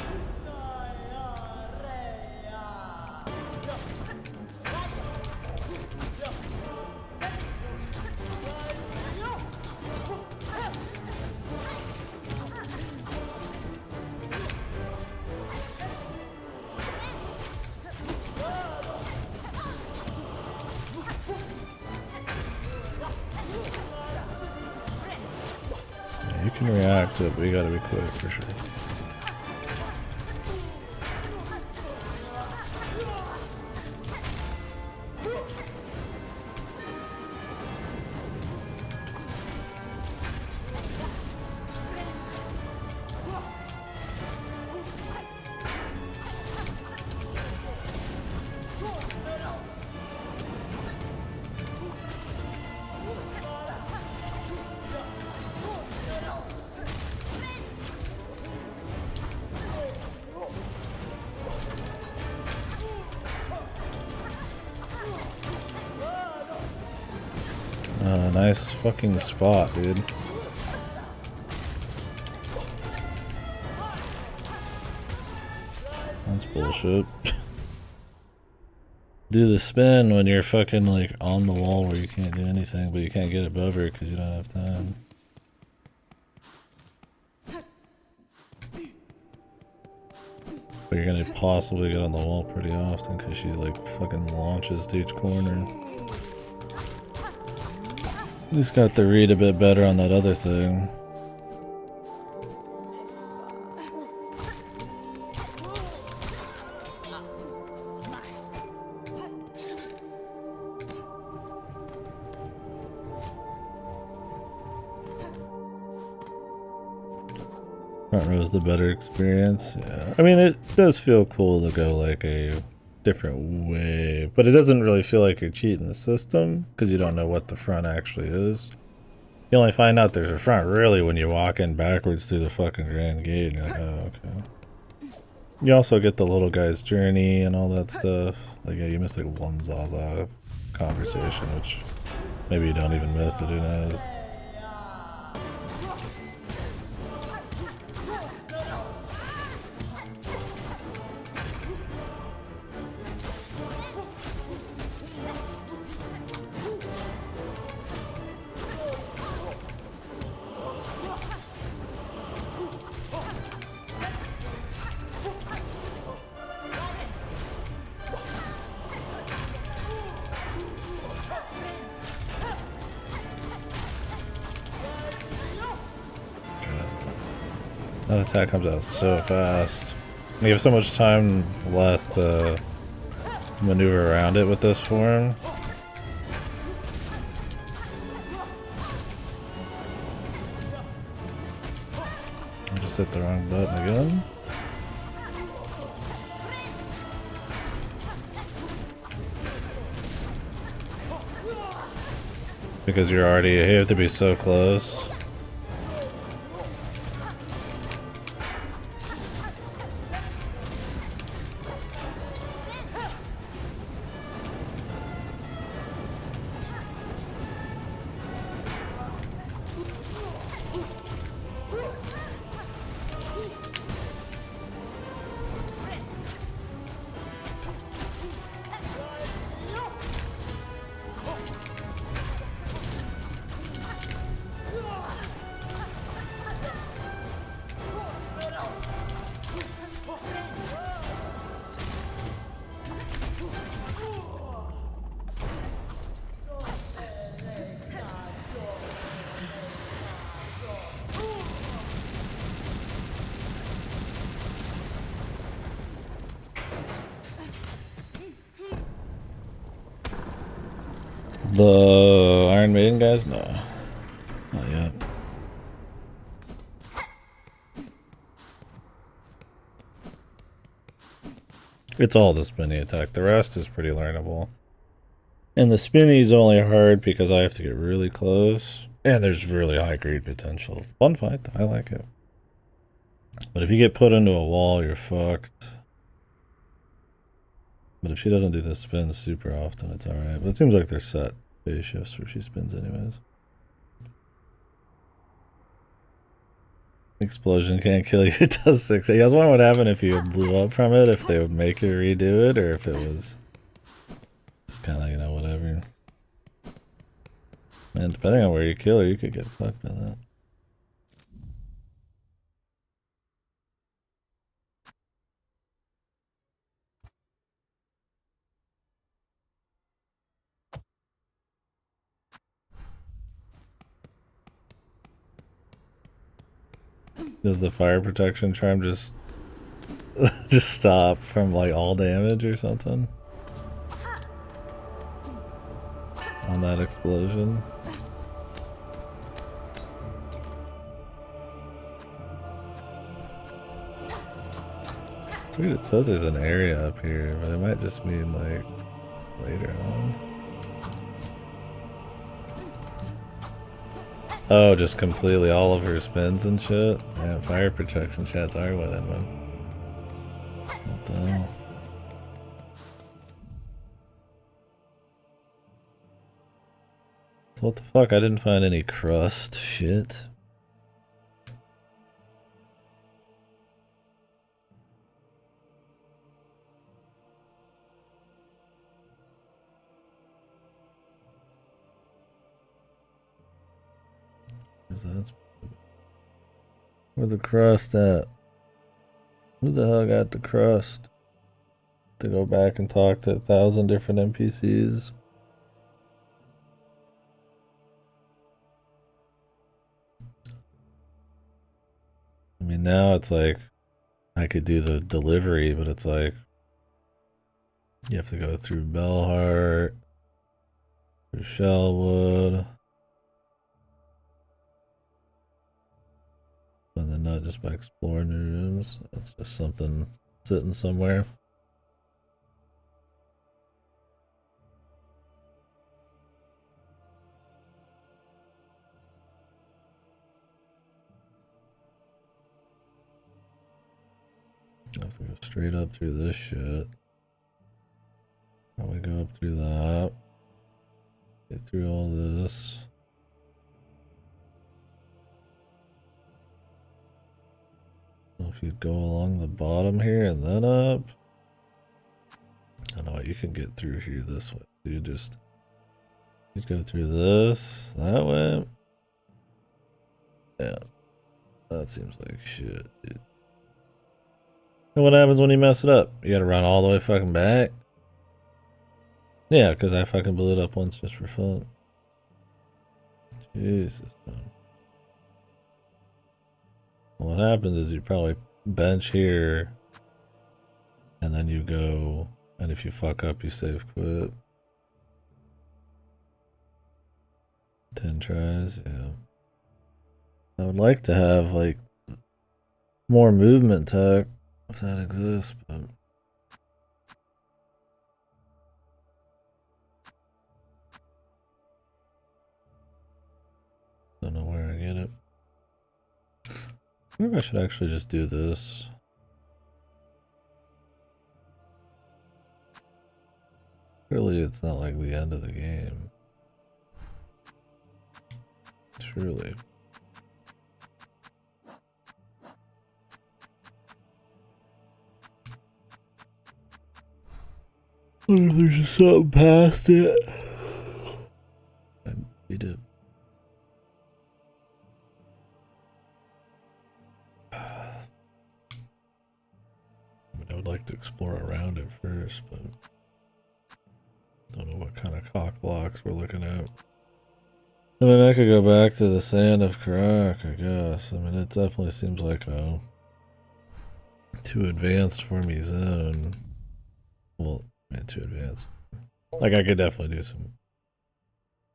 you can react to it, but you gotta be quick for sure. Nice fucking spot, dude. That's bullshit. Do the spin when you're fucking like on the wall where you can't do anything, but you can't get above her because you don't have time. But you're gonna possibly get on the wall pretty often because she like fucking launches to each corner. He's got the read a bit better on that other thing. Front row's the better experience. Yeah. I mean, it does feel cool to go like a different way, but it doesn't really feel like you're cheating the system because you don't know what the front actually is. You only find out there's a front really when you walk in backwards through the fucking grand gate and you're like, oh, okay. You also get the little guy's journey and all that stuff. Like, yeah, you missed like one Zaza conversation, which maybe you don't even miss it, who knows. That attack comes out so fast. You have so much time left to maneuver around it with this form. I just hit the wrong button again. Because you have to be so close. The Iron Maiden guys? No. Not yet. It's all the spinny attack. The rest is pretty learnable. And the spinny's only hard because I have to get really close. And there's really high grade potential. Fun fight, I like it. But if you get put into a wall, you're fucked. But if she doesn't do the spin super often, it's alright. But it seems like they're set phase shifts where she spins anyways. Explosion can't kill you. It does 6. I was wondering what happened if you blew up from it, if they would make you redo it, or if it was just kind of, you know, whatever. And depending on where you kill her, you could get fucked by that. Does the fire protection charm just stop from like all damage or something on that explosion? It's weird, it says there's an area up here, but it might just mean like later on. Oh, just completely all of her spins and shit? Yeah, fire protection chats are winning, man. What the hell? So what the fuck? I didn't find any crust shit. Where the crust at? Who the hell got the crust? To go back and talk to 1,000 different NPCs. I mean, now it's like I could do the delivery, but it's like you have to go through Bellheart, through Shellwood. And then not just by exploring the rooms. That's just something sitting somewhere. I have to go straight up through this shit. Probably go up through that. Get through all this. If you go along the bottom here and then up. I know you can get through here this way. You go through this, that way. Yeah. That seems like shit, dude. And what happens when you mess it up? You gotta run all the way fucking back? Yeah, because I fucking blew it up once just for fun. Jesus, man. what happens is you probably bench here, and then you go, and if you fuck up, you save quit. 10 tries, yeah. I would like to have, like, more movement tech, if that exists, but... Don't know where I get it. Maybe I should actually just do this. Surely it's not like the end of the game. Surely. What if there's just something past it? I beat it. I would like to explore around it first, but don't know what kind of cock blocks we're looking at. I mean, I could go back to the Sand of Karak, I guess. I mean, it definitely seems like a too advanced for me zone. Well, man, too advanced. Like, I could definitely do some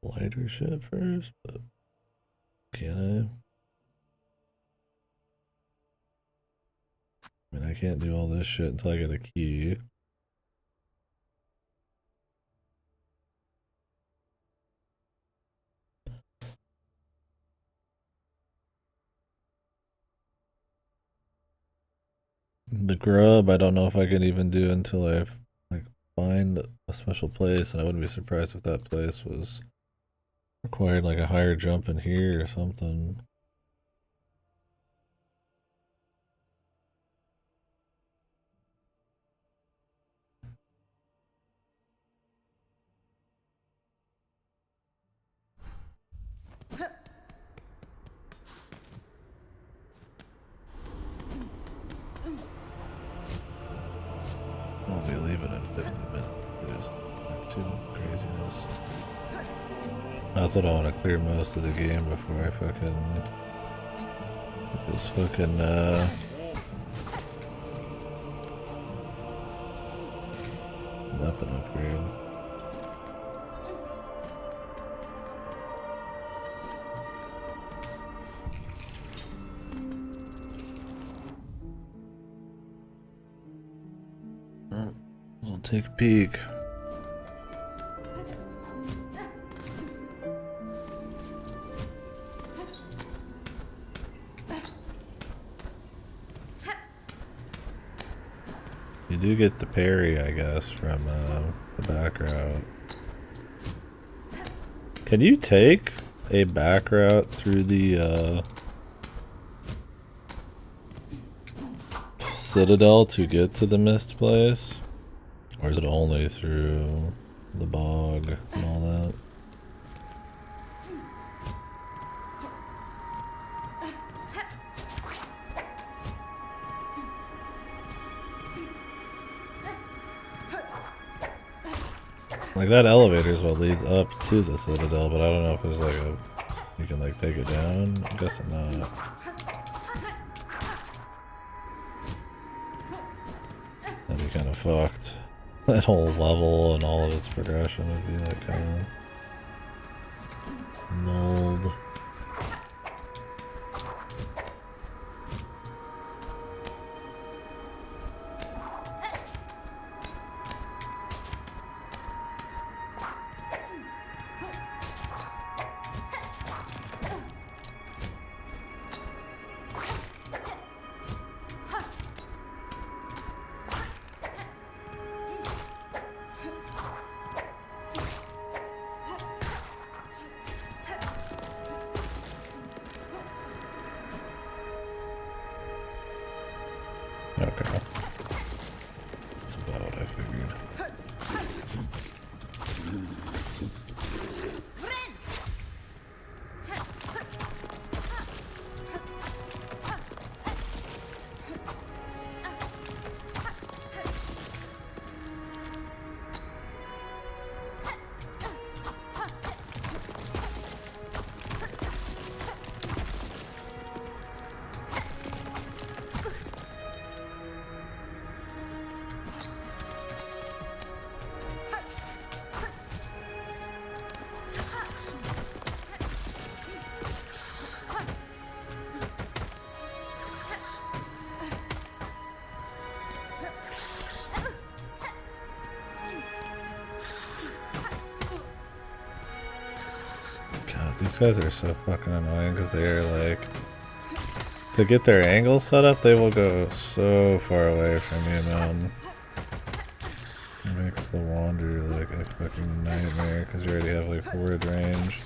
lighter shit first, but can I? I mean, I can't do all this shit until I get a key. The grub, I don't know if I can even do until I like find a special place, and I wouldn't be surprised if that place was required like a higher jump in here or something. I'll be leaving in 50 minutes. There's too craziness. That's what I want to clear most of the game before I fucking get this fucking weapon upgrade. We'll take a peek. You do get the parry, I guess, from the back route. Can you take a back route through the Citadel to get to the mist place? Or is it only through the bog and all that? Like, that elevator is what leads up to the Citadel, but I don't know if there's like a... You can like take it down? I'm guessing not. That'd be kind of fucked. That whole level and all of its progression would be like kind of nulled. Okay. That's about what I figured. These guys are so fucking annoying because they are like, to get their angle set up, they will go so far away from you, man. It makes the wander like a fucking nightmare because you already have like forward range.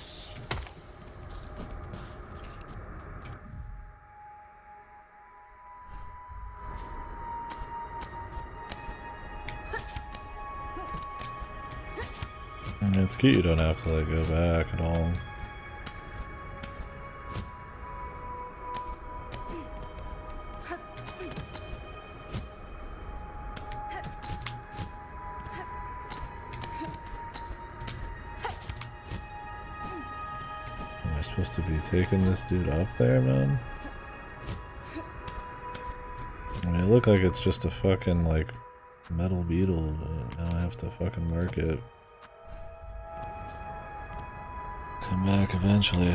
And it's cute you don't have to like go back at all. Am I supposed to be taking this dude up there, man? I mean, it looked like it's just a fucking like metal beetle, but now I have to fucking mark it. Come back eventually.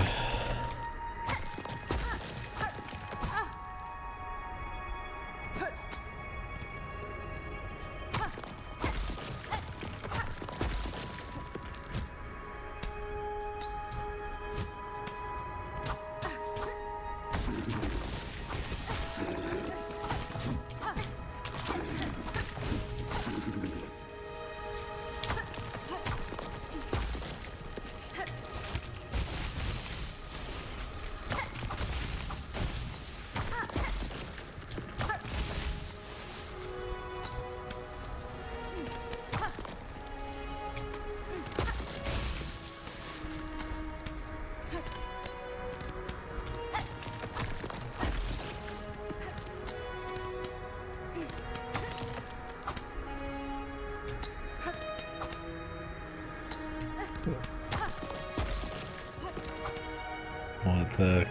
One attack.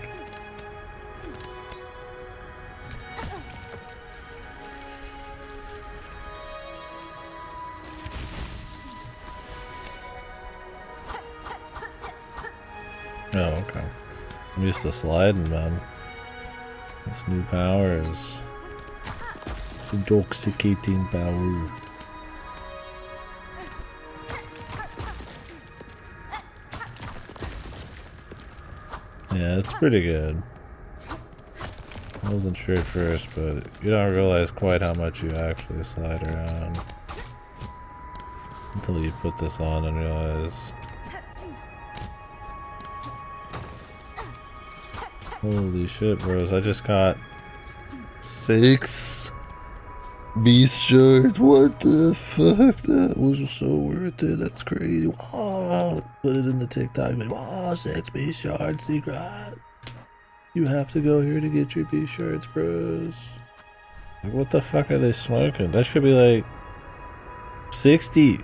Oh, okay. I'm used to sliding, man. This new power is... It's intoxicating power. Yeah, it's pretty good. I wasn't sure at first, but you don't realize quite how much you actually slide around. Until you put this on and realize... Holy shit, bros, I just got 6 beast shards. What the fuck? That was so worth it. That's crazy. Wow. Put it in the TikTok. Wow, 6 beast shards secret. You have to go here to get your beast shards, bros. Like, what the fuck are they smoking? That should be like 60.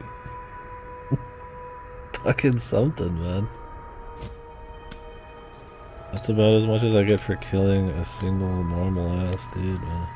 Fucking something, man. That's about as much as I get for killing a single normal ass dude, man.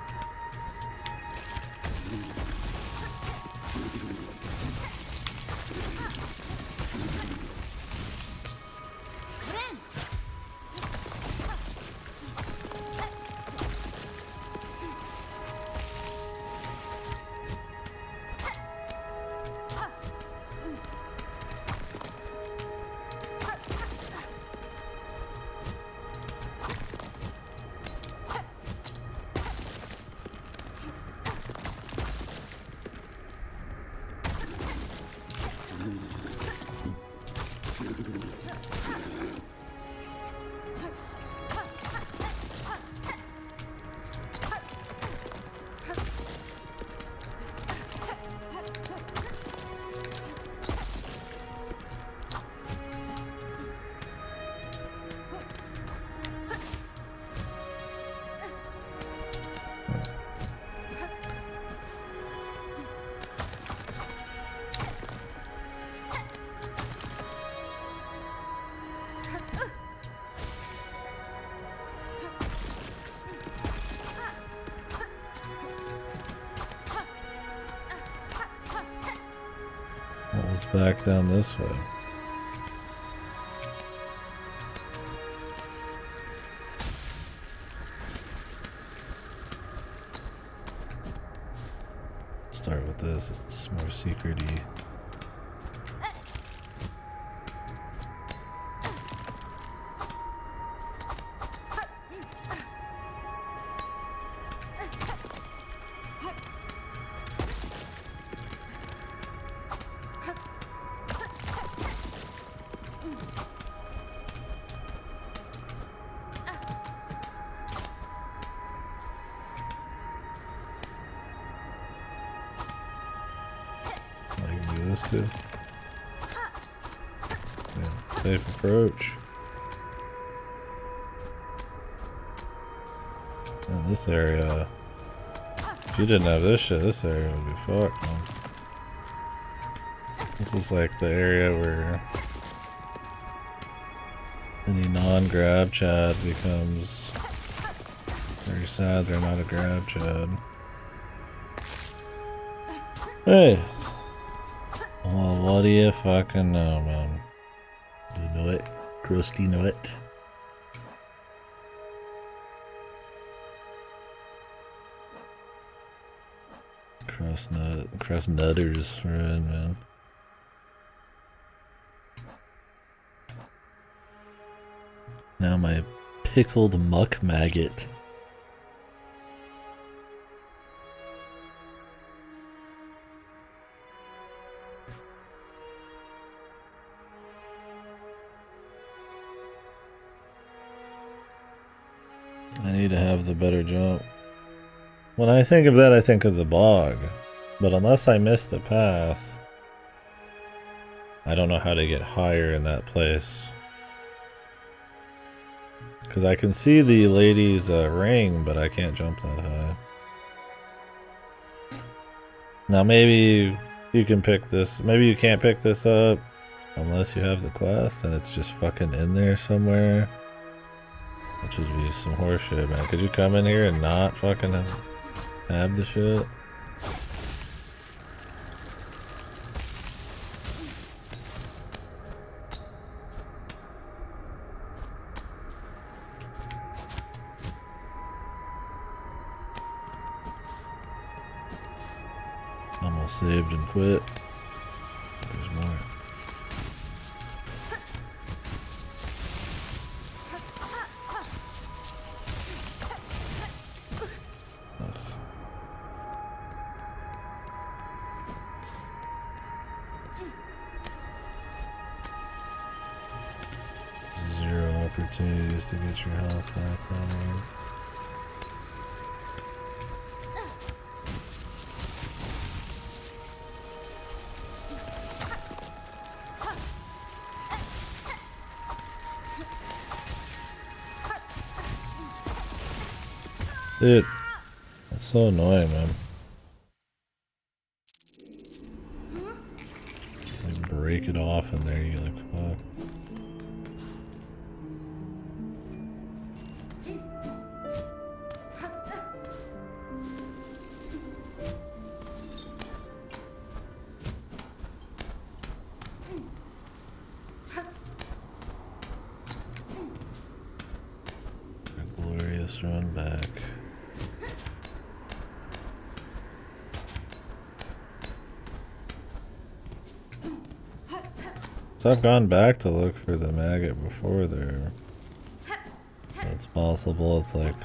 What was back down this way? Start with this, it's more secret-y. supposed to. Yeah, safe approach. In this area, if you didn't have this shit, this area would be fucked, man. This is like the area where any non-grab chad becomes very sad they're not a grab chad. Hey! Well, what do you fucking know, man? You know it? Crusty nut. Crust nutters for it, man. Now my pickled muck maggot. I need to have the better jump. When I think of that, I think of the bog. But unless I missed a path, I don't know how to get higher in that place. Because I can see the lady's ring, but I can't jump that high. Now maybe you can pick this. Maybe you can't pick this up unless you have the quest and it's just fucking in there somewhere. Which would be some horseshit, man. Could you come in here and not fucking have the shit? Almost saved and quit. There's more. Opportunities to get your health back on. Dude, that's so annoying, man. Like break it off in there, you like fuck. Run back. So I've gone back to look for the maggot before there. It's possible it's like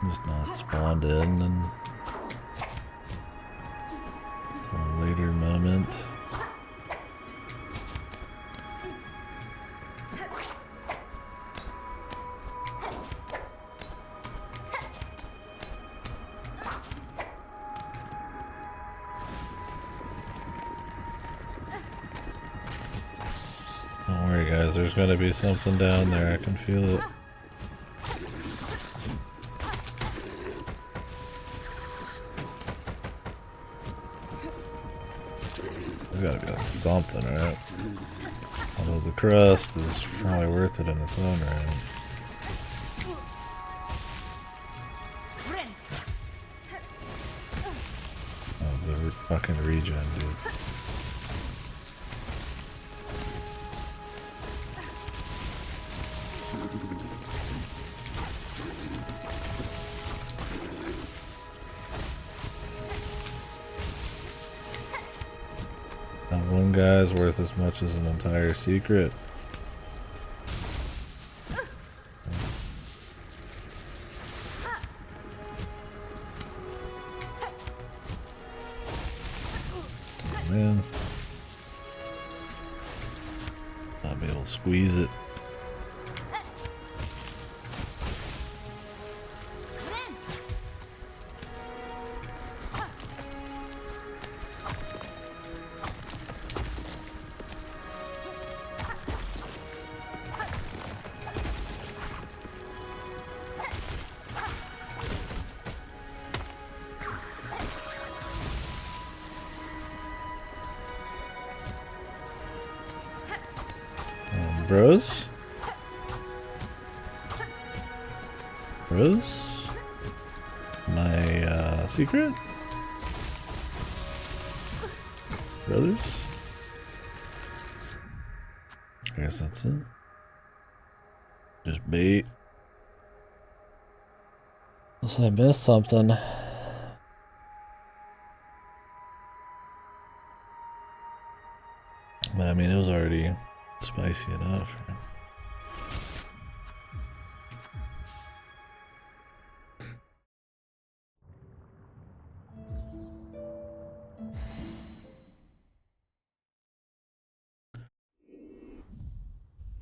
just not spawned in and until a later moment. Don't worry guys, there's gonna be something down there, I can feel it. There's gotta be something, right? Although the crust is probably worth it in its own right. Oh, the fucking regen, dude. One guy's worth as much as an entire secret. Oh, man. Not be able to squeeze it. Rose? Rose? My secret? Brothers? I guess that's it. Just bait. Unless I missed something. But I mean, it was already spicy enough. Right?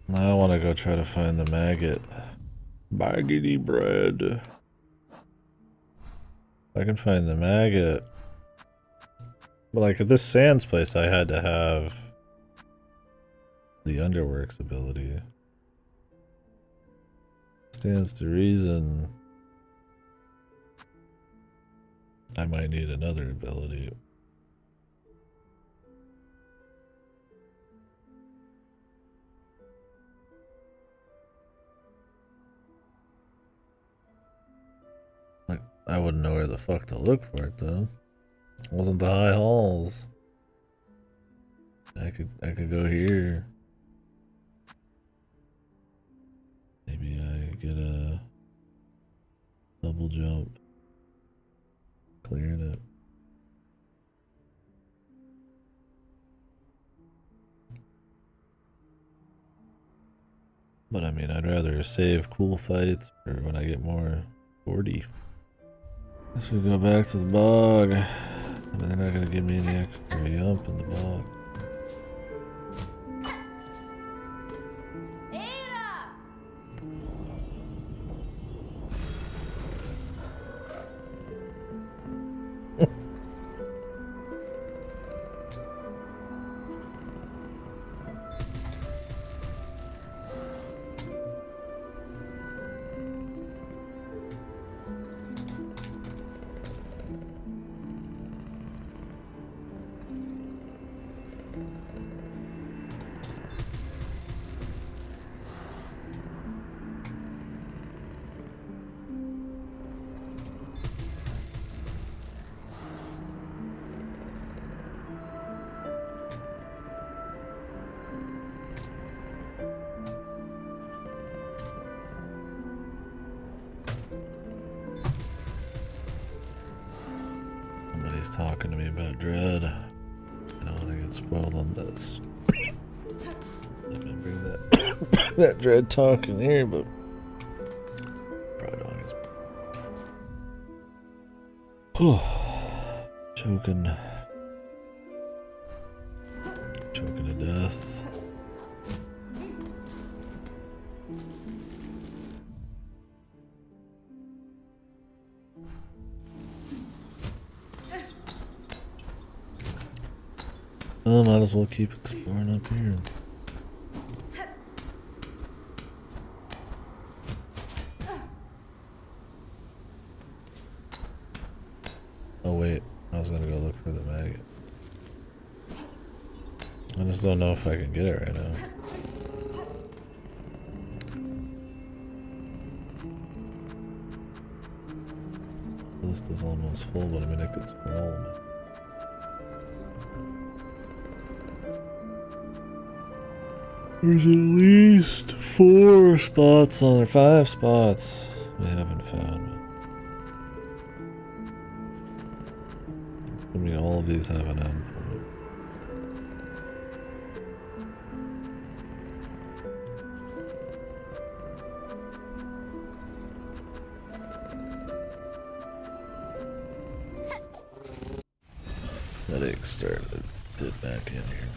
Now I want to go try to find the maggot. Maggoty bread. If I can find the maggot. But like at this Sans place, I had to have the Underworks ability. Stands to reason I might need another ability. Like, I wouldn't know where the fuck to look for it though. It wasn't the high halls. I could go here. Maybe I get a double jump. Clearing it. But I mean, I'd rather save cool fights for when I get more 40. Guess we go back to the bog. I mean, they're not gonna give me any extra yump in the bog. Somebody's talking to me about Dread. I don't want to get spoiled on this. Let me bring that that Dread talk in here, but probably don't get choking to death. Well, might as well keep exploring up here. Oh wait, I was gonna go look for the maggot. I just don't know if I can get it right now. The list is almost full, but I mean I could scroll. Man. There's at least 4 spots on there, 5 spots we haven't found. I mean, all of these have an end from it. That egg started back in here.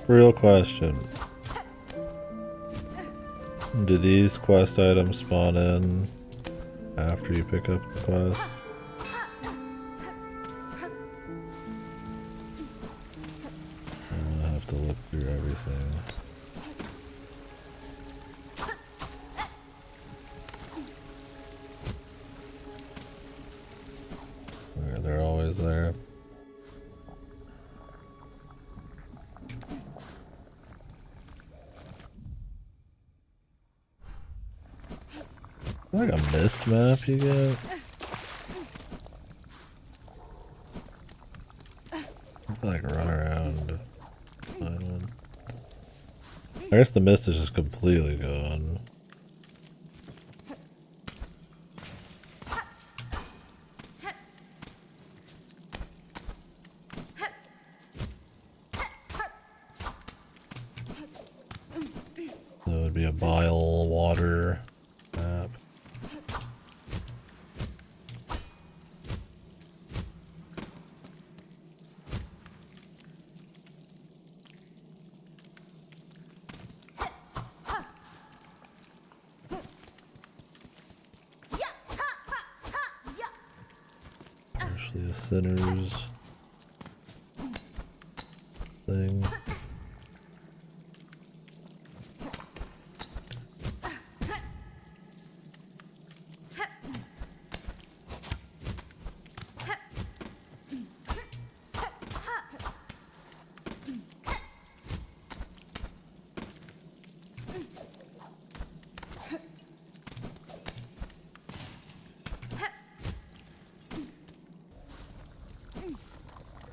Real question. Do these quest items spawn in after you pick up the quest? I'm gonna have to look through everything. guys there. Like a mist map you get? Like run around. Find one. I guess the mist is just completely gone. So it would be a bile water map. Actually a sinner's thing.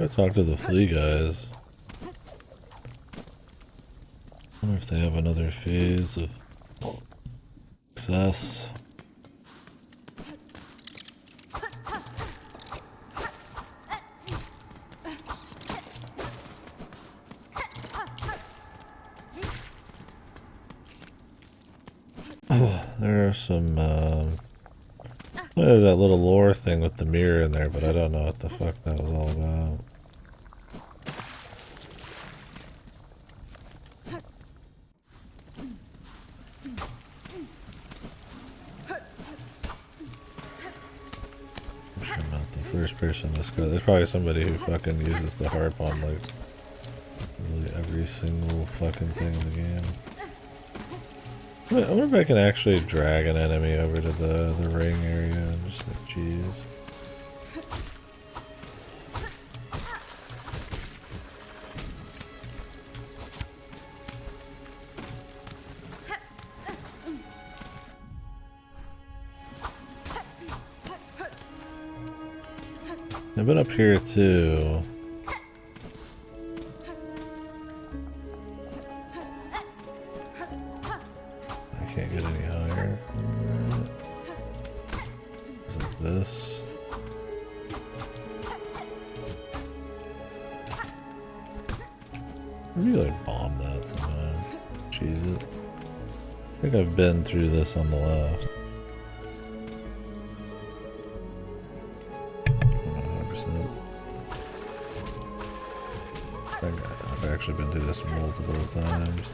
I talked to the flea guys. Wonder if they have another phase of success. There are some, there's that little lore thing with the mirror in there, but I don't know what the fuck that was all about. I'm sure I'm not the first person to discover. There's probably somebody who fucking uses the harp on like really every single fucking thing in the game. I wonder if I can actually drag an enemy over to the ring area and just like, jeez. I've been up here too. I can't get any higher from that. Is it this? Maybe like bomb that somehow. Cheese it. I think I've been through this on the left. I've actually been through this multiple times.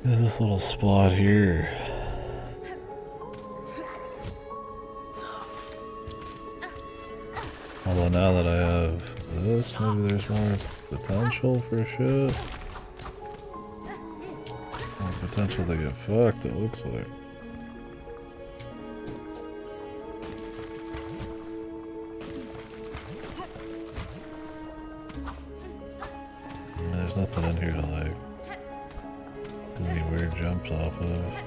There's this little spot here. Although now that I have this, maybe there's more potential for shit. More potential to get fucked, it looks like. there's nothing in here to like do any weird jumps off of.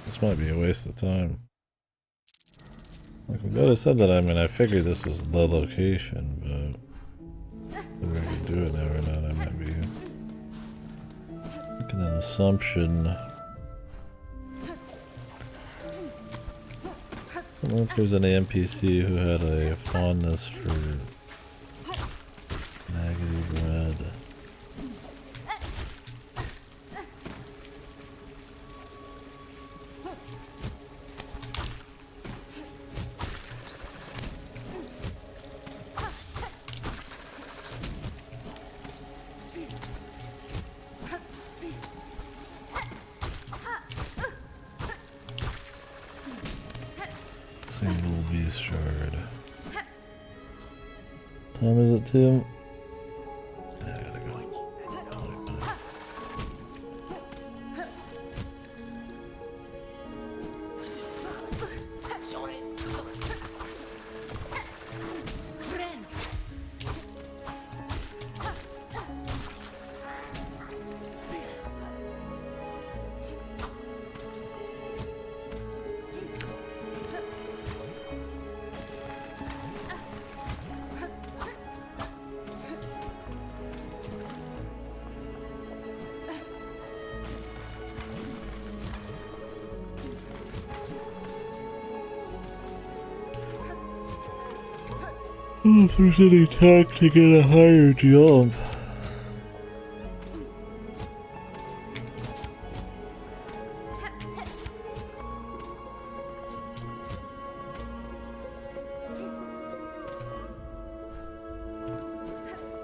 This might be a waste of time. Like, I'm glad I said that. I mean, I figured this was the location, but whether I can do it now or not, I might be making an assumption. I don't know if there's any NPC who had a fondness for maggoty bread. Single beast shard. Time is it, Tim? I gotta go. 25. Oh, if there's any tack to get a higher jump.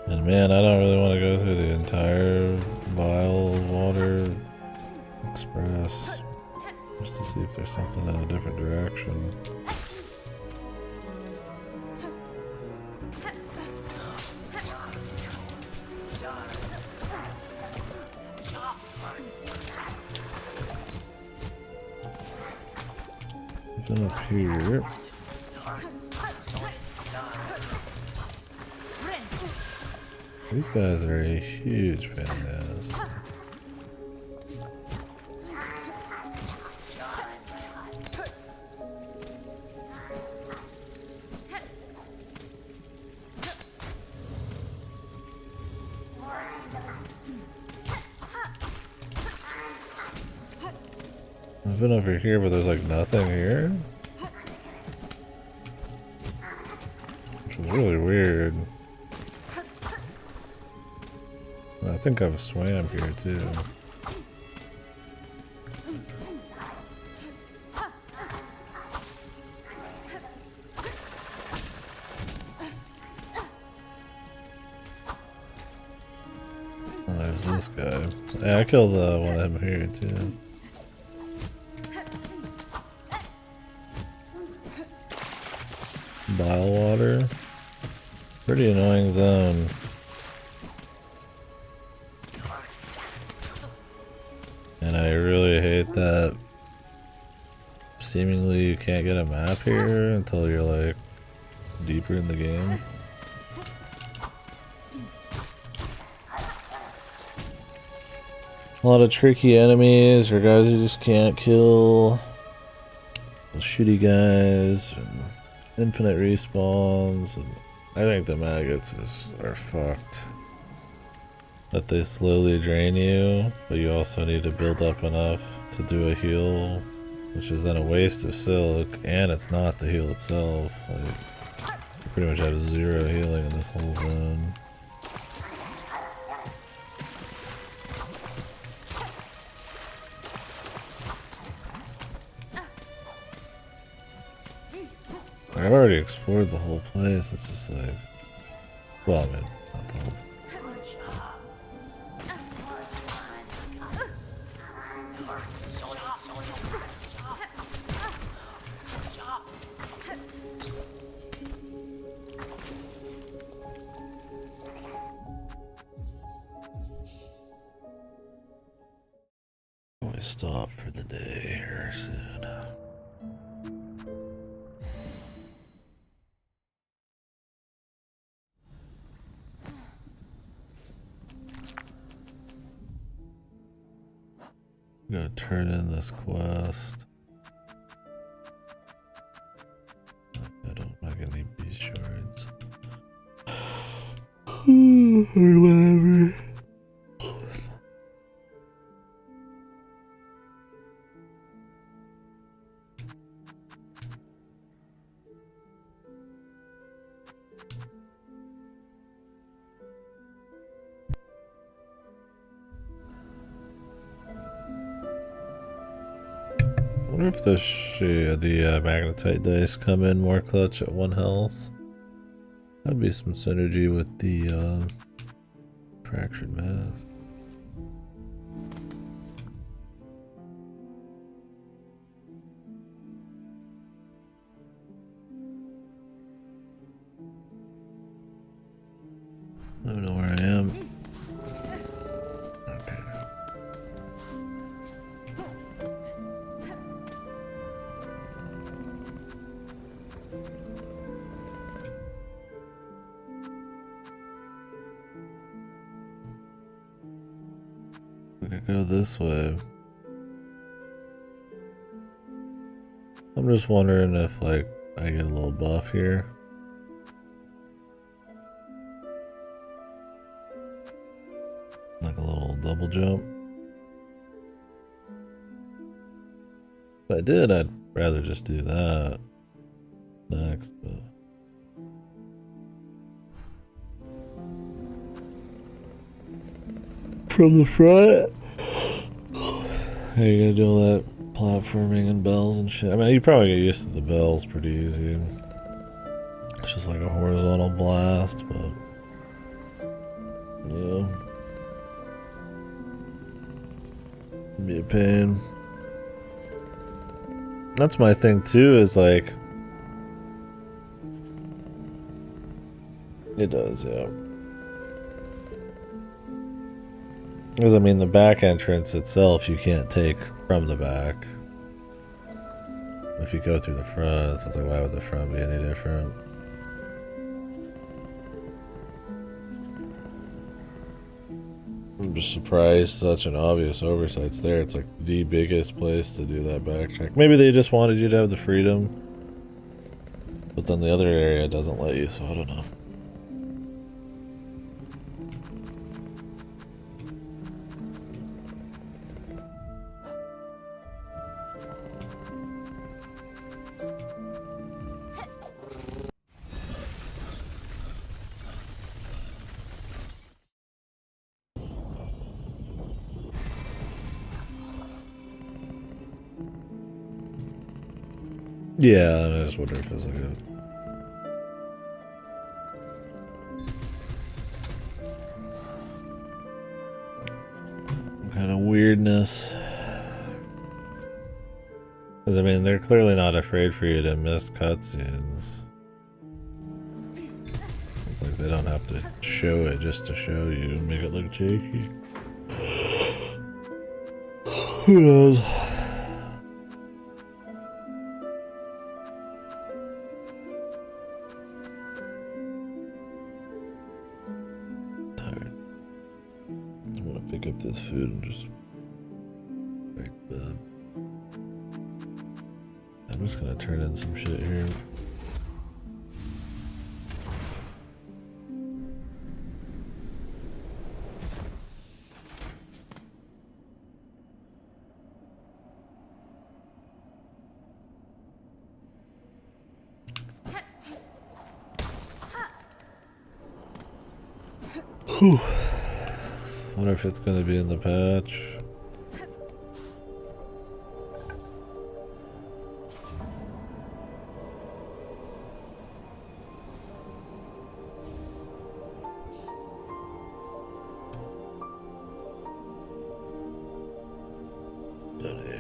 And man, I don't really want to go through the entire Vile Water Express just to see if there's something in a different direction. Then up here. These guys are a huge pain in the ass. I've been over here, but there's like nothing here. Which was really weird. I think I've swam here too. Oh, there's this guy. Yeah, I killed one of them here too. Bile water. Pretty annoying zone. And I really hate that seemingly you can't get a map here until you're like deeper in the game. A lot of tricky enemies or guys you just can't kill. Shitty guys and infinite respawns. And I think the maggots are fucked. That they slowly drain you, but you also need to build up enough to do a heal, which is then a waste of silk, and it's not the heal itself. Like, you pretty much have zero healing in this whole zone. I've already explored the whole place. It's just like, well, I mean, We stop for the day here soon. I'm gonna turn in this quest. I don't need these shards. Or whatever. I wonder if the magnetite dice come in more clutch at 1 health. That'd be some synergy with the fractured mass. I don't know where I am. Okay. We could go this way. I'm just wondering if, like, I get a little buff here. Like a little double jump. If I did, I'd rather just do that next, but... From the front? You gotta do all that platforming and bells and shit. I mean, you probably get used to the bells pretty easy. It's just like a horizontal blast, but... Yeah. Be a pain. That's my thing too, is like... It does, yeah. Because, I mean, the back entrance itself, you can't take from the back. If you go through the front, so it's like, why would the front be any different? I'm just surprised such an obvious oversight's there. It's like the biggest place to do that backtrack. Maybe they just wanted you to have the freedom. But then the other area doesn't let you, so I don't know. Yeah, I just wonder if it's like a... kind of weirdness. Because, I mean, they're clearly not afraid for you to miss cutscenes. It's like they don't have to show it just to show you and make it look cheeky. Who knows? Pick up this food and just right to bed. I'm just gonna turn in some shit here. Whew. Wonder if it's gonna be in the patch.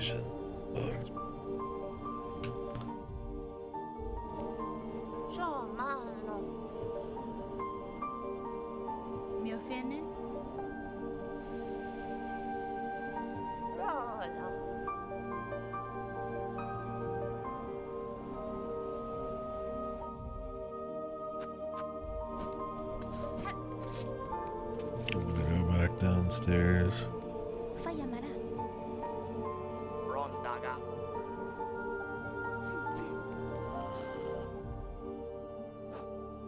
shit's fucked. Mio fene? I'm gonna go back downstairs. Rondaga.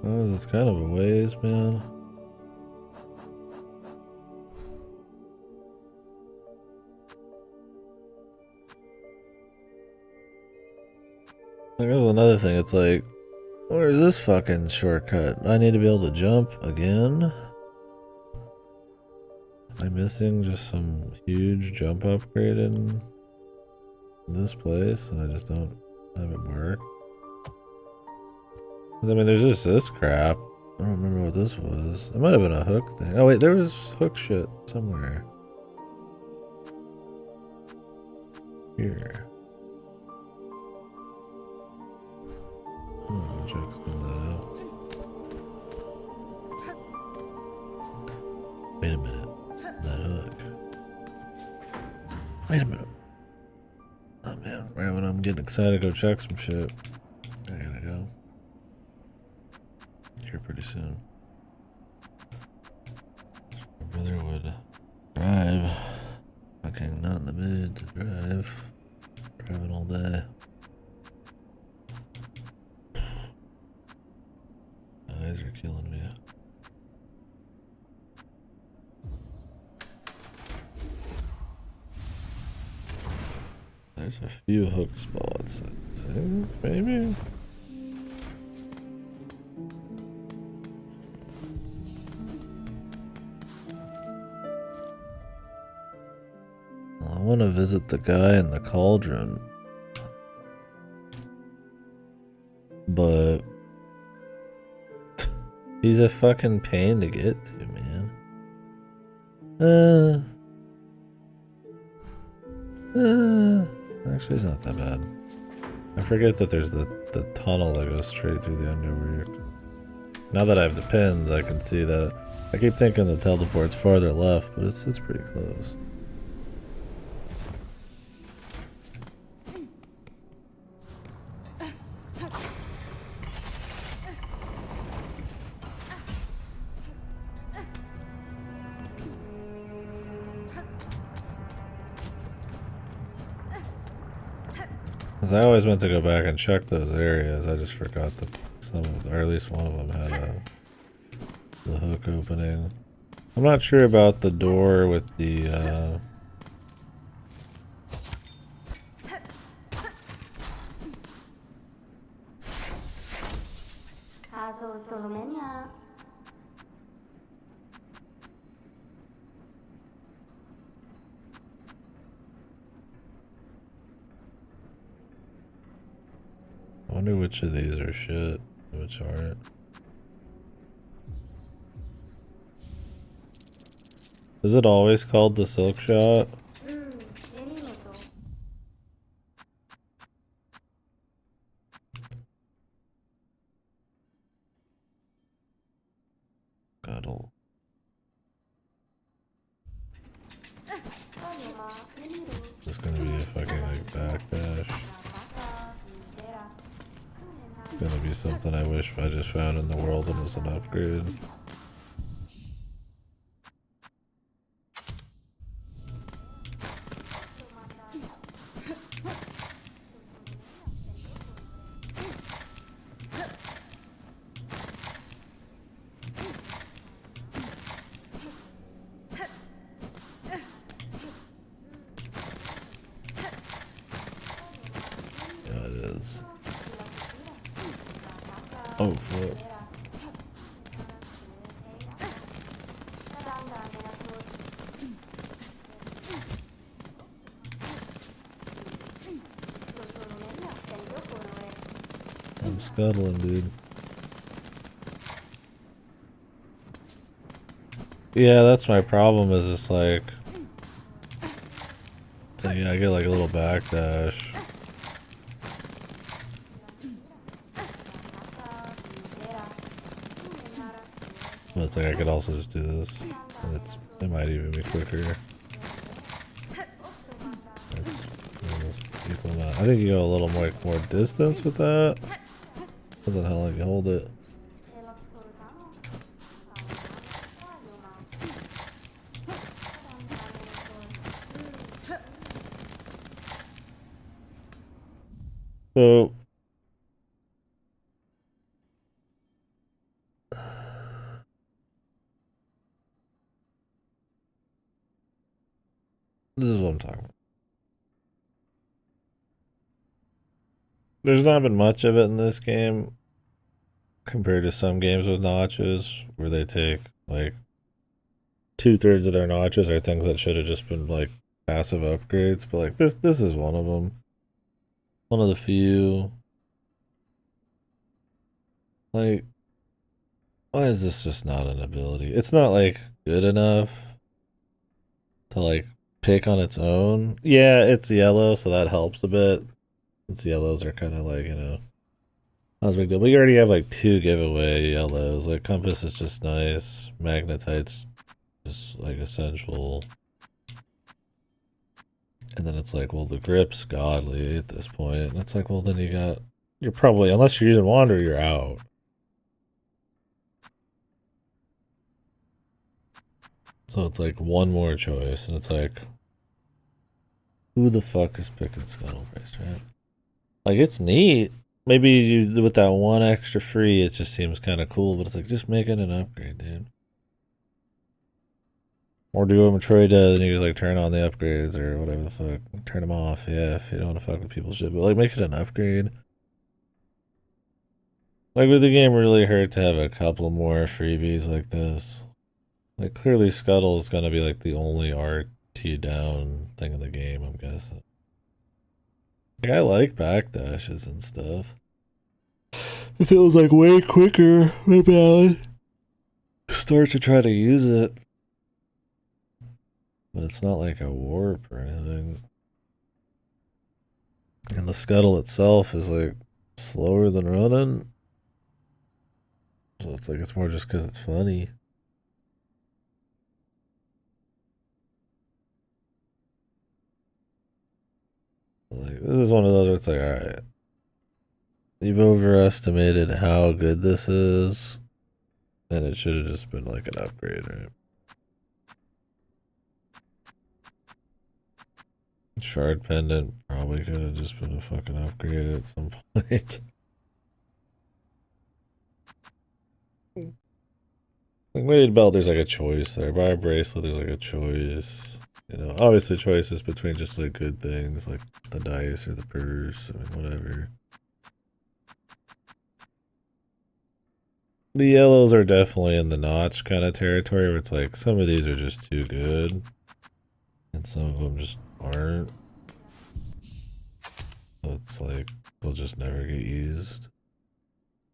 Oh, it's kind of a ways, man. There's another thing, it's like, where is this fucking shortcut? I need to be able to jump again? Am I missing just some huge jump upgrade in this place and I just don't have it work? 'Cause I mean, there's just this crap. I don't remember what this was. It might have been a hook thing. Oh wait, there was hook shit somewhere. Here. Check some of that out. Wait a minute. That hook. Wait a minute. Oh man, right when I'm getting excited to go check some shit. I gotta go. Here pretty soon. My brother would drive. Fucking not in the mood to drive. Driving all day. Eyes are killing me. There's a few hook spots, I think, maybe? I want to visit the guy in the cauldron. But he's a fucking pain to get to, man. Actually, it's not that bad. I forget that there's the tunnel that goes straight through the underworld. Now that I have the pins, I can see that. I keep thinking the teleport's farther left, but it's pretty close. Because I always meant to go back and check those areas. I just forgot that some of, or at least one of them had the hook opening. I'm not sure about the door with the I wonder which of these are shit, which aren't. Is it always called the silk shot? Cuddle. Is this gonna be a fucking like backdash? Gonna be something I wish I just found in the world and was an upgrade. Yeah, it is. Oh, fuck. I'm scuttling, dude. Yeah, that's my problem, is it's like So yeah, I get like a little backdash. But it's like I could also just do this. And it might even be quicker. It's almost equal amount. I think you go a little more distance with that. Depends on how long you hold it. So this is what I'm talking about. There's not been much of it in this game compared to some games with notches where they take like 2/3 of their notches are things that should have just been like passive upgrades, but like this is one of them. One of the few. Like, why is this just not an ability? It's not like good enough to like pick on its own. Yeah, it's yellow, so that helps a bit. Its yellows are kind of like, you know, not as big deal. But you already have like 2 giveaway yellows. Like compass is just nice. Magnetite's just like essential. And then it's like, well, the grip's godly at this point. And it's like, well, then you're probably, unless you're using wander, you're out. So it's like one more choice, and it's like, who the fuck is picking Scuttle Price, right? Like, it's neat. Maybe you with that one extra free, it just seems kind of cool, but it's like, just make it an upgrade, dude. Or do what Troy does, and you just like turn on the upgrades or whatever the fuck. Turn them off, yeah, if you don't want to fuck with people's shit. But like, make it an upgrade. Like, would the game really hurt to have a couple more freebies like this? Like, clearly Scuttle is gonna be like the only RT down thing in the game, I'm guessing. Like, I like backdashes and stuff. If it was like way quicker, maybe I would start to try to use it. But it's not like a warp or anything. And the Scuttle itself is like slower than running. So it's like it's more just because it's funny. Like, this is one of those where it's like, alright. You've overestimated how good this is. And it should have just been like an upgrade, right? Shard Pendant probably could have just been a fucking upgrade at some point. Like, Weighted Belt, there's like a choice there. By a bracelet, there's like a choice. You know, obviously choices between just like good things, like the dice or the purse, I mean, whatever. The yellows are definitely in the notch kind of territory where it's like some of these are just too good. And some of them just aren't. So it's like they'll just never get used.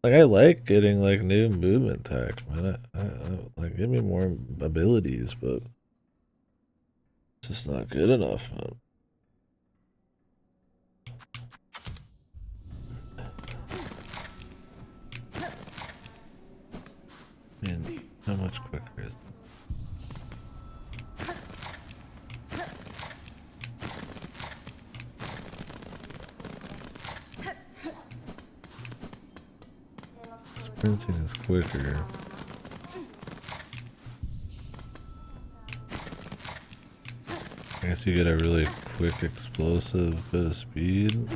Like, I like getting like new movement tech, man. I like, give me more abilities, but it's just not good enough, man. Man, how much quicker is sprinting is quicker. I guess you get a really quick explosive bit of speed.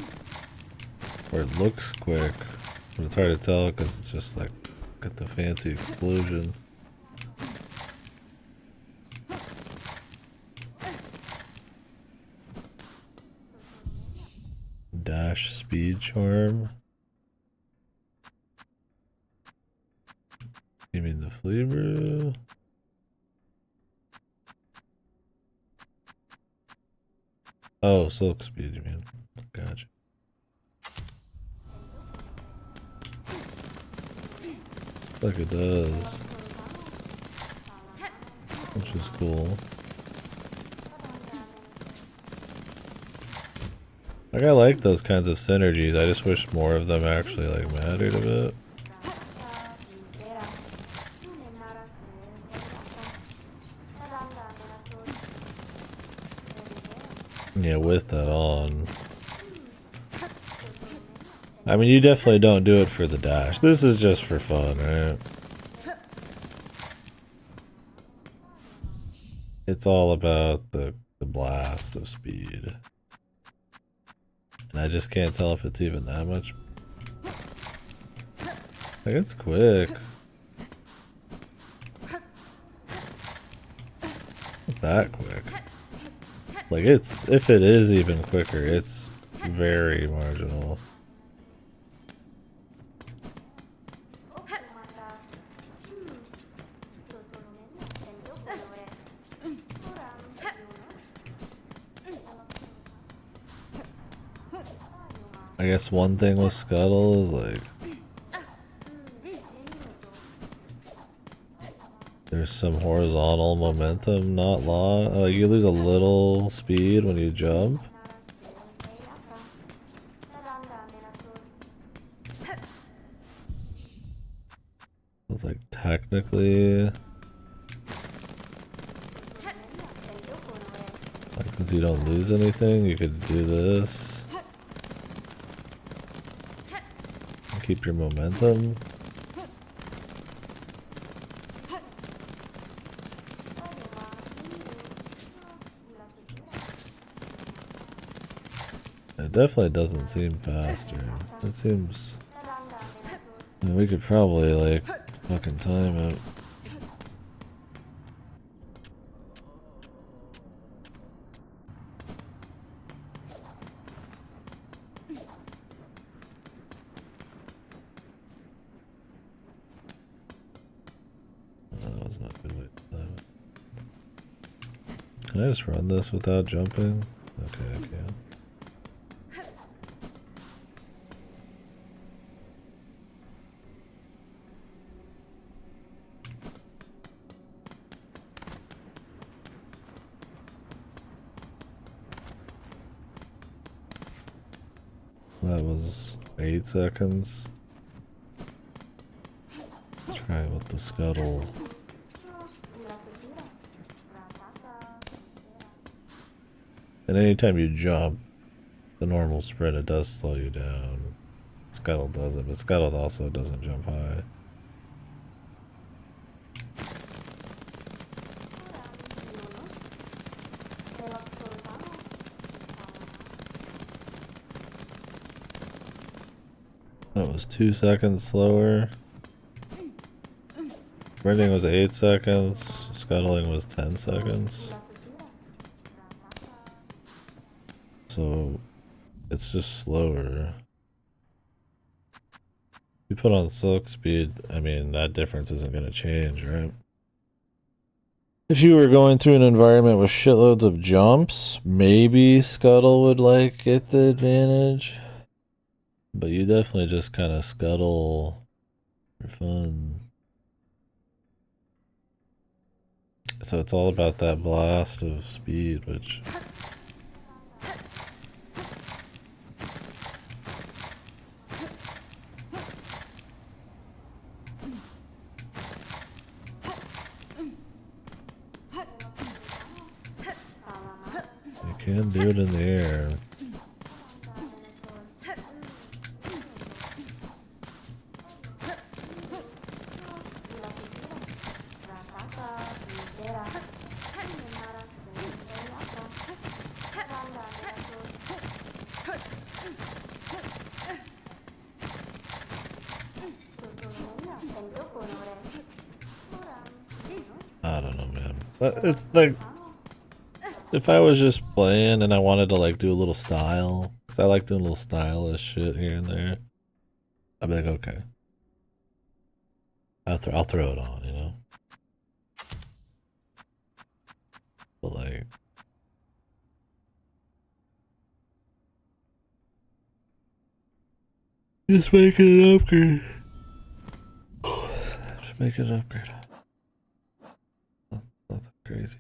Or it looks quick, but it's hard to tell because it's just like got the fancy explosion. Dash speed charm. You mean the flavor? Oh, silk speed, you mean? Gotcha. Like it does. Which is cool. Like, I like those kinds of synergies. I just wish more of them actually like mattered a bit. Yeah, with that on. I mean, you definitely don't do it for the dash. This is just for fun, right? It's all about the blast of speed. And I just can't tell if it's even that much. Like, it's quick. Not that quick. Like, it's, if it is even quicker, it's very marginal. I guess one thing with Scuttle is like there's some horizontal momentum, not long. You lose a little speed when you jump. It's like technically, like since you don't lose anything, you could do this. Keep your momentum. It definitely doesn't seem faster. It seems... I mean, we could probably, like, fucking time it. That was not a good way to time it. Can I just run this without jumping? Okay, I can. That was 8 seconds. Let's try it with the scuttle. And anytime you jump, the normal sprint, it does slow you down. Scuttle doesn't, but Scuttle also doesn't jump high. That was 2 seconds slower. Sprinting was 8 seconds. Scuttling was 10 seconds. So it's just slower. If you put on Silk speed, I mean, that difference isn't going to change, right? If you were going through an environment with shitloads of jumps, maybe Scuttle would like get the advantage. But you definitely just kind of scuttle for fun. So it's all about that blast of speed, which... You can do it in the air. I don't know, man. But it's like, if I was just playing and I wanted to like do a little style, because I like doing a little stylish shit here and there, I'd be like, okay, I'll throw it on, you know. But like, just make it an upgrade. Just make it an upgrade. Not that crazy.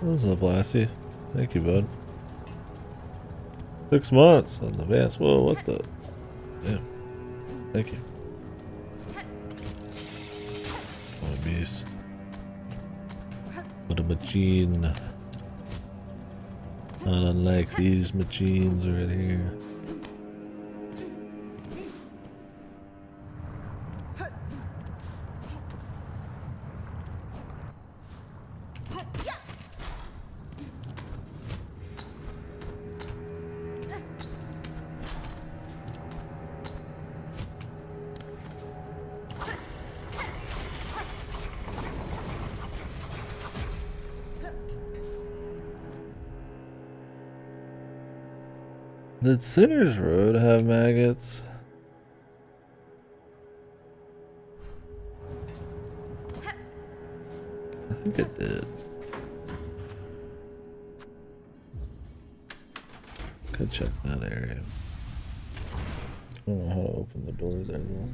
What's up, Lassie? Thank you, bud. 6 months on the advance. Whoa, what the? Yeah. Thank you. What a beast. What a machine. Not unlike these machines right here. Did Sinner's Road have maggots? I think it did. Could check that area. I don't know how to open the door there though.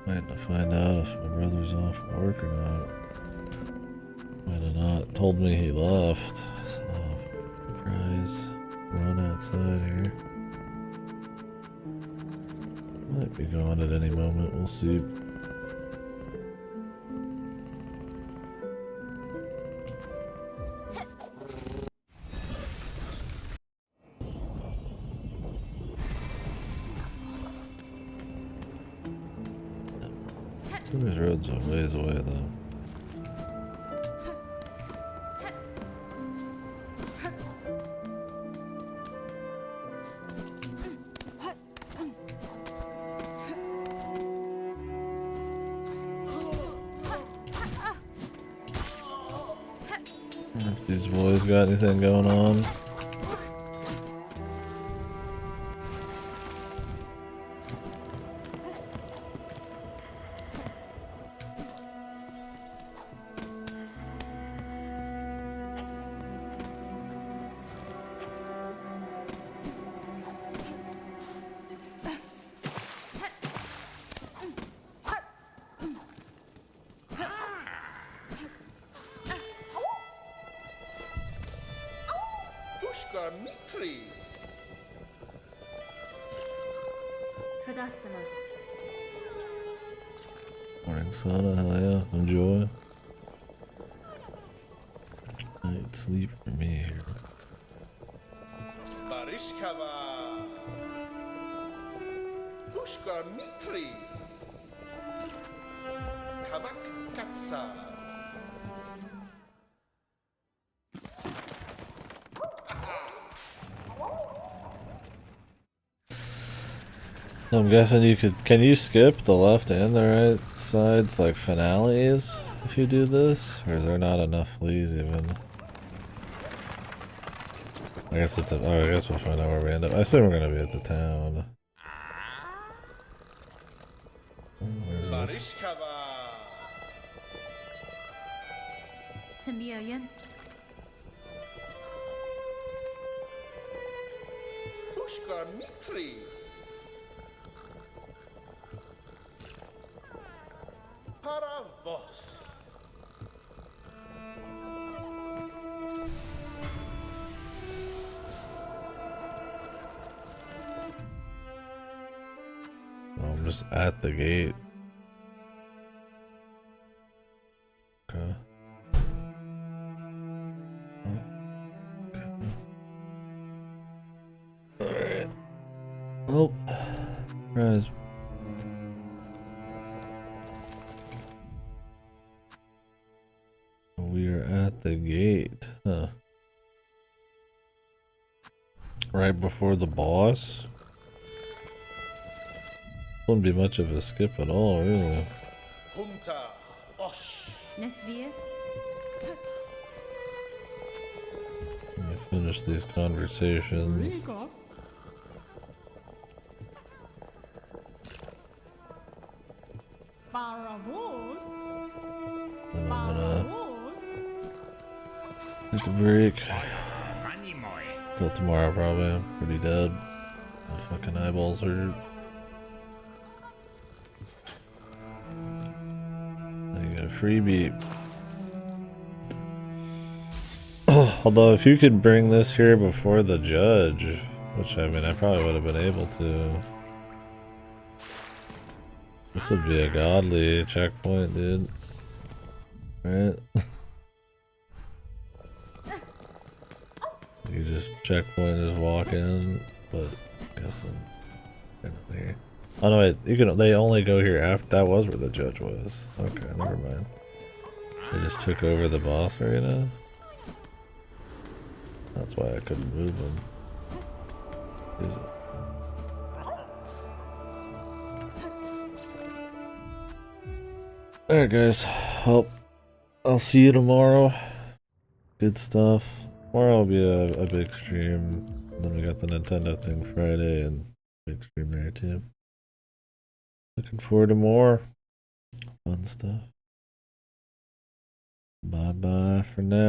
Waiting to find out if my brother's off work or not. Might have not told me he left. So, surprise. Run outside here. Might be gone at any moment. We'll see. Sinner's Road's a ways away though. If these boys got anything going on. Morning sauna, hell yeah, enjoy. Night sleep for me here. Barishkava Pushkar Mikri Kavak Katsa. I'm guessing you can you skip the left and the right sides like finales if you do this? Or is there not enough fleas even? I guess it's I guess we'll find out where we end up. I assume we're gonna be at the town. Where's this? Tamiyan. Pushkar Mikri Paravost. Oh, I'm just at the gate. Okay. Alright. Oh. Surprise. We are at the gate. Huh. Right before the boss? Wouldn't be much of a skip at all, really. Punta Osh. Nesvia. Let me finish these conversations. Then I'm gonna take a break. Till tomorrow, probably. I'm pretty dead. My fucking eyeballs hurt. I got a freebie. Although, if you could bring this here before the judge, which I mean, I probably would have been able to. This would be a godly checkpoint, dude. Right? You just checkpoint, just walk in, but I guess I'm kind of here. Oh no, wait, you can. They only go here after. That was where the judge was. Okay, never mind. They just took over the boss arena. That's why I couldn't move them. Is it? Alright, guys. Well, I'll see you tomorrow. Good stuff. Tomorrow will be a big stream. Then we got the Nintendo thing Friday and big stream there too. Looking forward to more fun stuff. Bye bye for now.